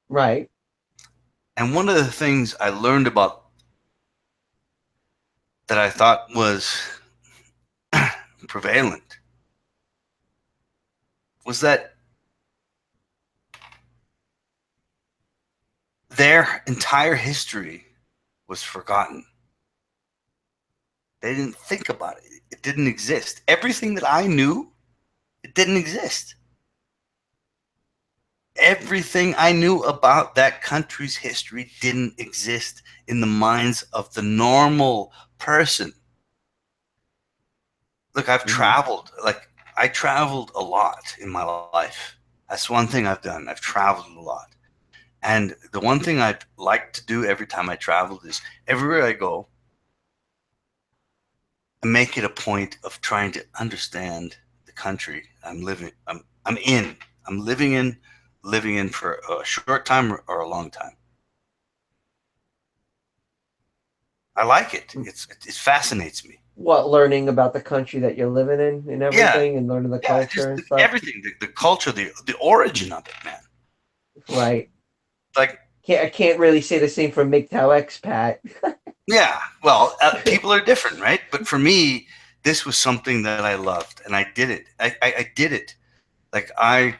Right. And one of the things I learned about that I thought was prevalent was that their entire history was forgotten. They didn't think about it. It didn't exist. Everything that I knew, it didn't exist. Everything I knew about that country's history didn't exist in the minds of the normal person. Look, I've traveled. Like, I traveled a lot in my life. That's one thing I've done. I've traveled a lot. And the one thing I like to do every time I traveled is everywhere I go, I make it a point of trying to understand the country I'm living. I'm in. I'm living in for a short time or a long time. I like it. It fascinates me. What, learning about the country that you're living in and everything, and learning the culture and stuff? Everything, the culture, the origin of it, man. Right. Like, I can't really say the same for MGTOW expat. yeah, well, people are different, right? But for me, this was something that I loved, and I did it. I did it. Like, I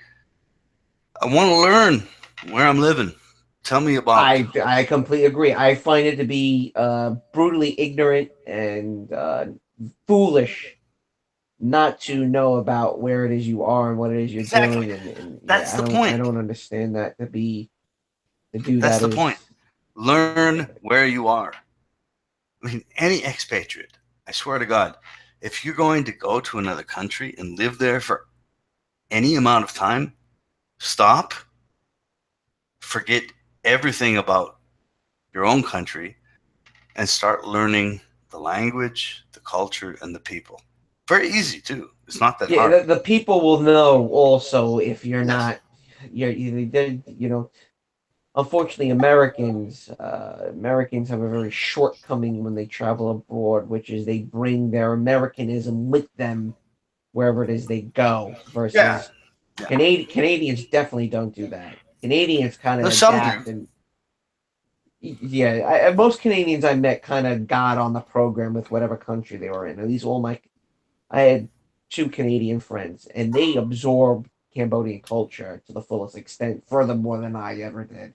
want to learn where I'm living. Tell me about. I completely agree. I find it to be brutally ignorant and foolish not to know about where it is you are and what it is you're doing. And that's the point. I don't understand that to do That's that. the point. Learn where you are. I mean, any expatriate, I swear to God, if you're going to go to another country and live there for any amount of time, stop, forget everything about your own country, and start learning the language, the culture, and the people. Very easy, too. It's not that hard. The people will know also if you're not, unfortunately, Americans have a very shortcoming when they travel abroad, which is they bring their Americanism with them wherever it is they go. Versus Canadians definitely don't do that. Canadians kind of adapt, and most Canadians I met kind of got on the program with whatever country they were in. At least I had 2 Canadian friends, and they absorbed Cambodian culture to the fullest extent, furthermore than I ever did.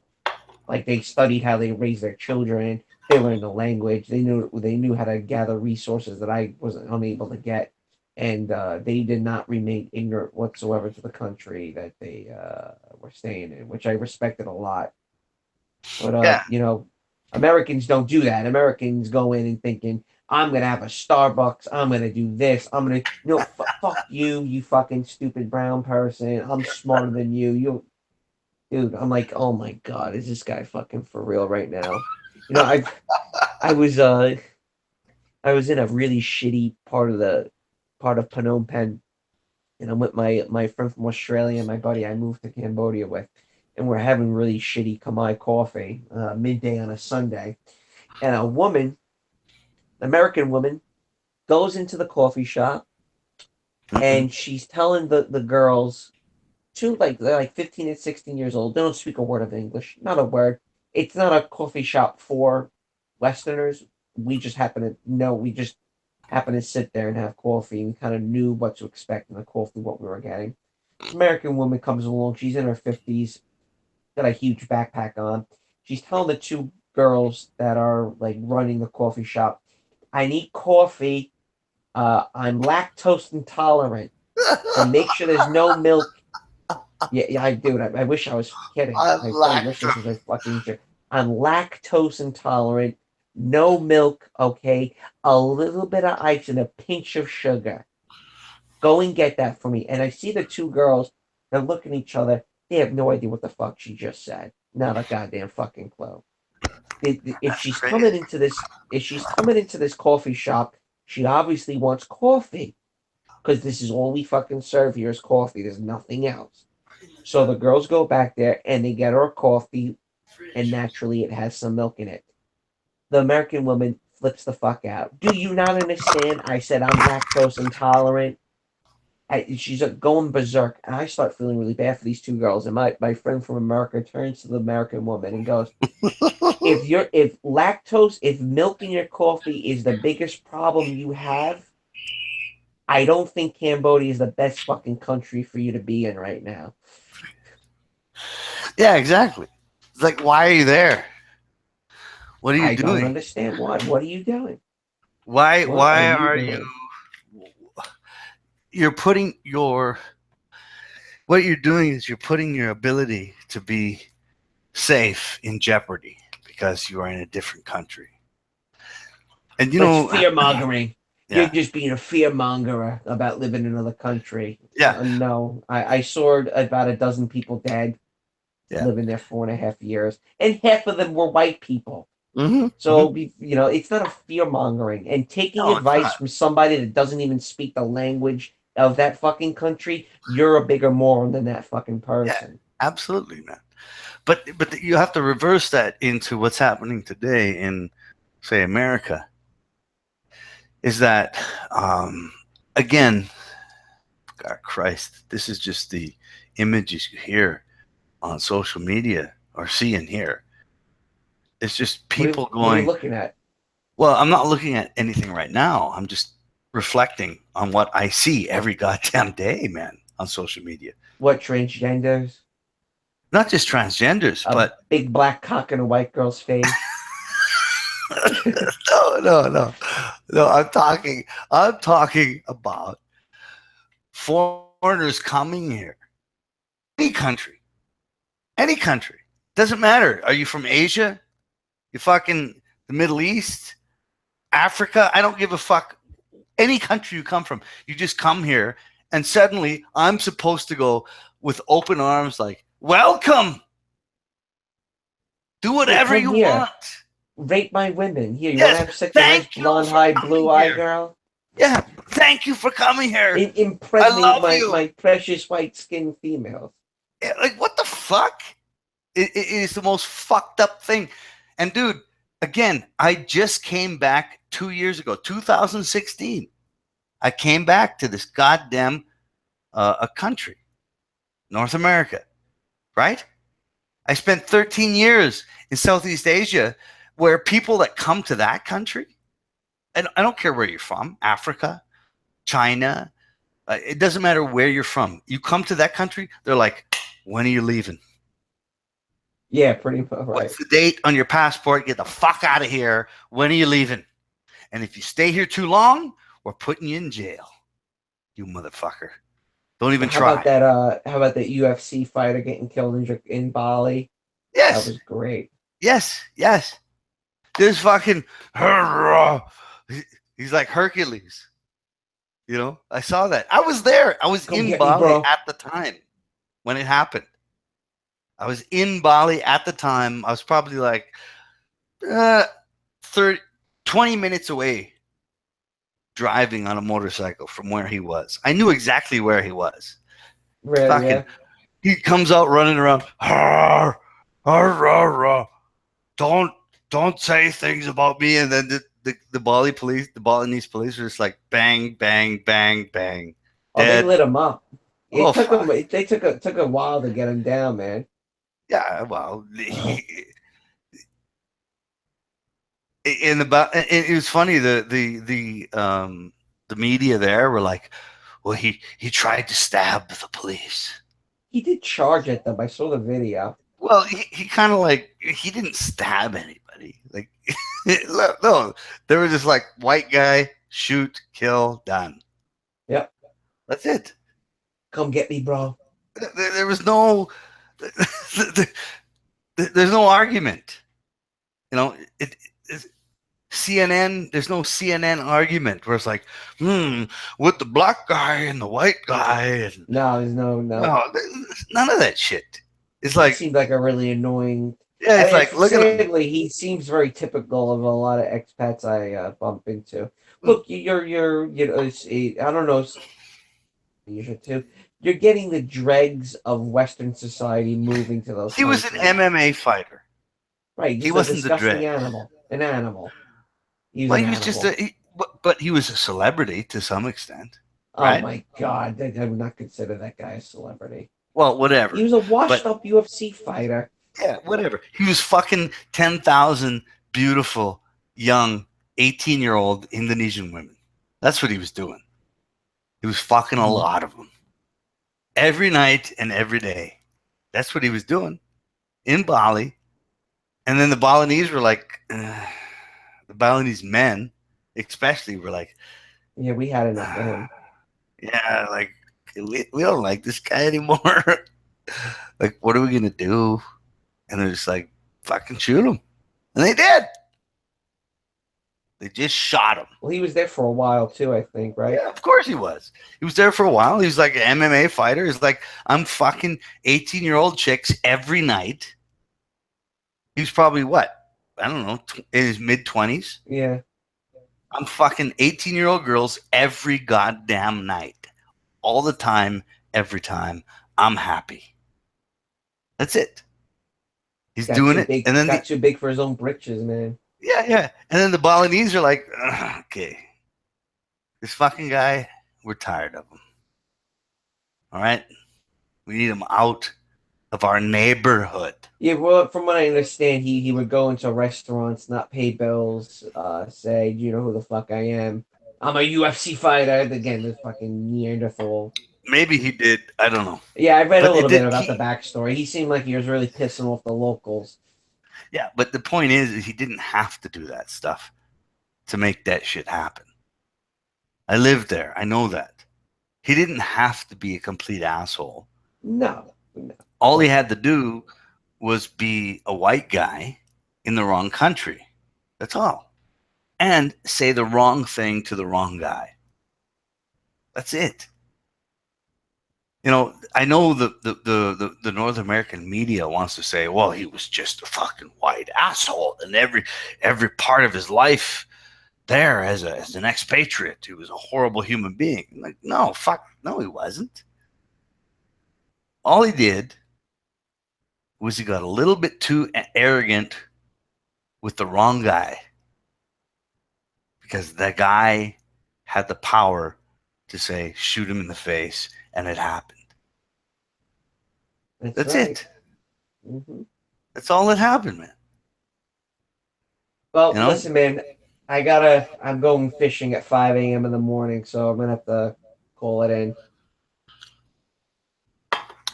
Like, they studied how they raised their children. They learned the language. They knew how to gather resources that I wasn't unable to get, and they did not remain ignorant whatsoever to the country that they were staying in, which I respected a lot. But Americans don't do that. Americans go in and thinking, I'm gonna have a Starbucks. I'm gonna do this. I'm gonna, fuck you, you fucking stupid brown person. I'm smarter than you. Dude, I'm like, oh my god, is this guy fucking for real right now? I was in a really shitty part of Phnom Penh, and I'm with my friend from Australia, my buddy I moved to Cambodia with, and we're having really shitty Khmer coffee midday on a Sunday, and a woman, American woman, goes into the coffee shop, and she's telling the girls, they're like 15 and 16 years old. They don't speak a word of English, not a word. It's not a coffee shop for Westerners. We just happen to know. We just happened to sit there and have coffee and kind of knew what to expect in the coffee, what we were getting. This American woman comes along. She's in her 50s, got a huge backpack on. She's telling the two girls that are like running the coffee shop, I need coffee. I'm lactose intolerant. So make sure there's no milk. Yeah, I do. I wish I was kidding. I I like really wish this was a fucking joke. I'm lactose intolerant. No milk, okay? A little bit of ice and a pinch of sugar. Go and get that for me. And I see the two girls, they're looking at each other. They have no idea what the fuck she just said. Not a goddamn fucking clue. If she's coming into this, if she's coming into this coffee shop, she obviously wants coffee. Because this is all we fucking serve here is coffee. There's nothing else. So the girls go back there and they get her a coffee, and naturally it has some milk in it. The American woman flips the fuck out. Do you not understand? I said I'm lactose intolerant. She's going berserk, and I start feeling really bad for these two girls. And my friend from America turns to the American woman and goes, if milk in your coffee is the biggest problem you have, I don't think Cambodia is the best fucking country for you to be in right now. Yeah, exactly. It's like, why are you there? What are you I doing? don't understand why. What are you doing? Why What why are are you you doing? you're putting your what you're doing is you're putting your ability to be safe in jeopardy because you are in a different country. And you That's know, fear mongering. You're yeah, just being a fear mongerer about living in another country. yeah, No, I saw about a dozen people dead yeah. living there 4.5 years, and half of them were white people. Mm-hmm, So it's not a fear mongering, and taking No, it's advice not. from somebody that doesn't even speak the language of that fucking country. You're a bigger moron than that fucking Yeah, person. absolutely, man. But you have to reverse that into what's happening today in, say, America. Is that again? God Christ, this is just the images you hear on social media or see and hear. It's just people What are you going, looking at? well, I'm not looking at anything right now. I'm just reflecting on what I see every goddamn day, man, on social media. What transgenders? Not just transgenders, A but big black cock in a white girl's face. no. I'm talking about foreigners coming here. Any country. Doesn't matter. Are you from Asia? You fucking the Middle East? Africa? I don't give a fuck. Any country you come from, you just come here, and suddenly I'm supposed to go with open arms, like, welcome. Do whatever you here. want. Rape my women. Here, you want Yes, to have sex with a nice thank you blonde for eye, coming blue eye here. girl? Yeah, thank you for coming here. Impregnate love you. my precious white skinned females. Like, what the fuck? It is the most fucked up thing. And dude, again, I just came back 2 years ago, 2016. I came back to this goddamn a country, North America, right? I spent 13 years in Southeast Asia, where people that come to that country, and I don't care where you're from, Africa, China, it doesn't matter where you're from. You come to that country, they're like, when are you leaving? Yeah, pretty much right. What's the date on your passport? Get the fuck out of here. When are you leaving? And if you stay here too long, we're putting you in jail. You motherfucker. Don't even How try. about that? How about that UFC fighter getting killed in Bali? Yes. That was great. Yes. There's fucking. He's like Hercules. You know, I saw that. I was there. I was in Bali at the time when it happened. I was in Bali at the time. I was probably like 20 minutes away driving on a motorcycle from where he was. I knew exactly where he was. Really? Yeah. He comes out running around. Don't say things about me. And then the Bali police, the Balinese police, are just like bang, bang, bang, bang. Oh, dead. they lit him up. It took him. They took a while to get him down, man. Yeah, well, in the it was funny. The media there were like, well, he tried to stab the police. He did charge at them. I saw the video. Well, he kind of like he didn't stab anybody. Like no, they were just like white guy, shoot, kill, done. Yep. That's it. Come get me, bro. There was no there's no argument. You know, CNN, there's no CNN argument where it's like, with the black guy and the white guy. And, No, there's no. none of that shit. It's He like, seemed like a really annoying. yeah, it's I mean, like, look at him. sadly, he seems very typical of a lot of expats I bump into. Look, you're you know, I don't know, you should too. You're getting the dregs of Western society moving to those. He was an countries. MMA fighter. Right. He He's wasn't a the disgusting dregs. animal. An animal. He was Well, an he was animal. just but he was a celebrity to some extent. Oh right? my God! I would not consider that guy a celebrity. Well, whatever. He was a washed-up UFC fighter. Yeah, whatever. He was fucking 10,000 beautiful, young, 18-year-old Indonesian women. That's what he was doing. He was fucking a lot of them. Every night and every day. That's what he was doing in Bali. And then the Balinese were like, the Balinese men, especially, were like, Yeah, we had enough of him. yeah, like, we don't like this guy anymore. Like, what are we going to do? And they're just like, fucking shoot him. And they did. They just shot him. Well, he was there for a while too, I think, right? Yeah, of course he was. He was there for a while. He was like an MMA fighter. He's like, I'm fucking 18-year-old chicks every night. He was probably what? I don't know, in his mid-20s. Yeah. I'm fucking 18-year-old girls every goddamn night. All the time, every time. I'm happy. That's it. He's doing it. Big, and then got too big for his own britches, man. Yeah. And then the Balinese are like, okay, this fucking guy, we're tired of him. All right? We need him out of our neighborhood. Yeah, well, from what I understand, he would go into restaurants, not pay bills, say, "Do you know who the fuck I am? I'm a UFC fighter." Again, this fucking Neanderthal. Maybe he did. I don't know. Yeah, I read But a little it did- bit about he- the backstory. He seemed like he was really pissing off the locals. Yeah, but the point is he didn't have to do that stuff to make that shit happen. I lived there. I know that. He didn't have to be a complete asshole. No. All he had to do was be a white guy in the wrong country. That's all. And say the wrong thing to the wrong guy. That's it. You know, I know the North American media wants to say, well, he was just a fucking white asshole, and every part of his life there as an expatriate, he was a horrible human being. I'm like, no, he wasn't. All he did was he got a little bit too arrogant with the wrong guy, because the guy had the power to say, shoot him in the face, and it happened. That's right. it. Mm-hmm. That's all that happened, man. Well, You know? listen, man, I'm going fishing at 5 a.m. in the morning, so I'm gonna have to call it in.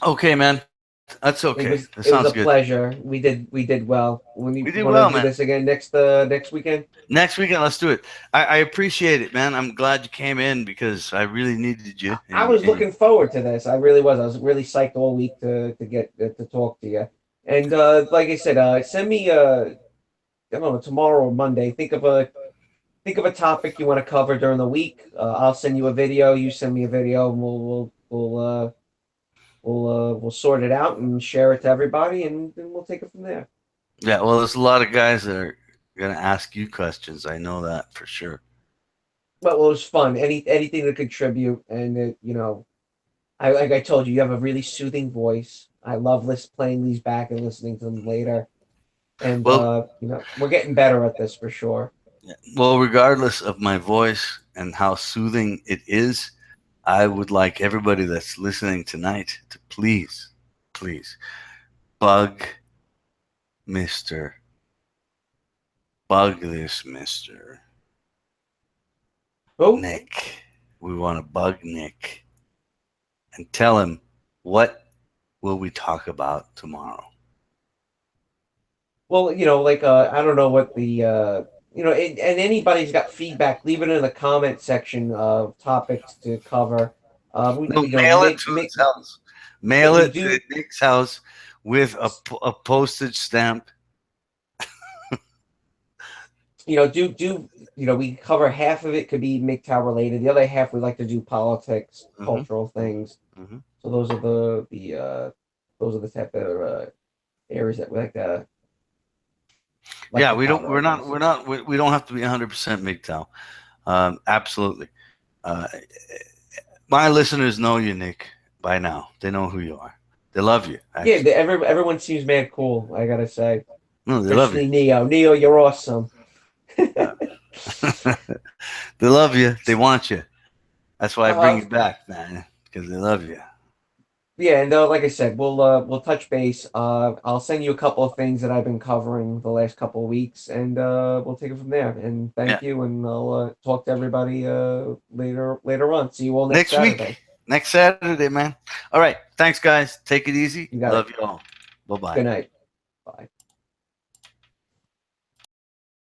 Okay, man. That's okay. That It was sounds a good. pleasure. We did well. We did wanna well, do man. this again next weekend. Next weekend, let's do it. I appreciate it, man. I'm glad you came in because I really needed you. I was looking forward to this. I really was. I was really psyched all week to get to talk to you. And like I said, send me I don't know, tomorrow or Monday. Think of a topic you want to cover during the week. I'll send you a video. You send me a video, and we'll sort it out and share it to everybody, and we'll take it from there. Yeah, well, there's a lot of guys that are gonna ask you questions. I know that for sure. But it was fun. Anything to contribute, and like I told you, you have a really soothing voice. I love playing these back and listening to them later. And Well- we're getting better at this for sure. Yeah. Well, regardless of my voice and how soothing it is, I would like everybody that's listening tonight to please bug Mr. bug this Mr. Who? Nick. We want to bug Nick and tell him what will we talk about tomorrow. Well, I don't know what the and anybody's got feedback, leave it in the comment section of topics to cover. No, mail it to his house. Mail we it to Nick's house with a postage stamp. We cover half of it could be MGTOW related. The other half we like to do politics, cultural things. Mm-hmm. So those are the type of areas that we like to. Yeah, we don't. We're not. We don't have to be 100% MGTOW. Absolutely. My listeners know you, Nick, by now. They know who you are. They love you. Actually. Yeah, everyone seems mad cool. I gotta say. No, they love you. Neo, you're awesome. They love you. They want you. That's why I bring you back, man, because they love you. Yeah, and like I said, we'll touch base. I'll send you a couple of things that I've been covering the last couple of weeks, and we'll take it from there. And thank you, and I'll talk to everybody later on. See you all next Saturday. Week. Next Saturday, man. All right. Thanks, guys. Take it easy. Love you all. Bye-bye. Good night. Bye.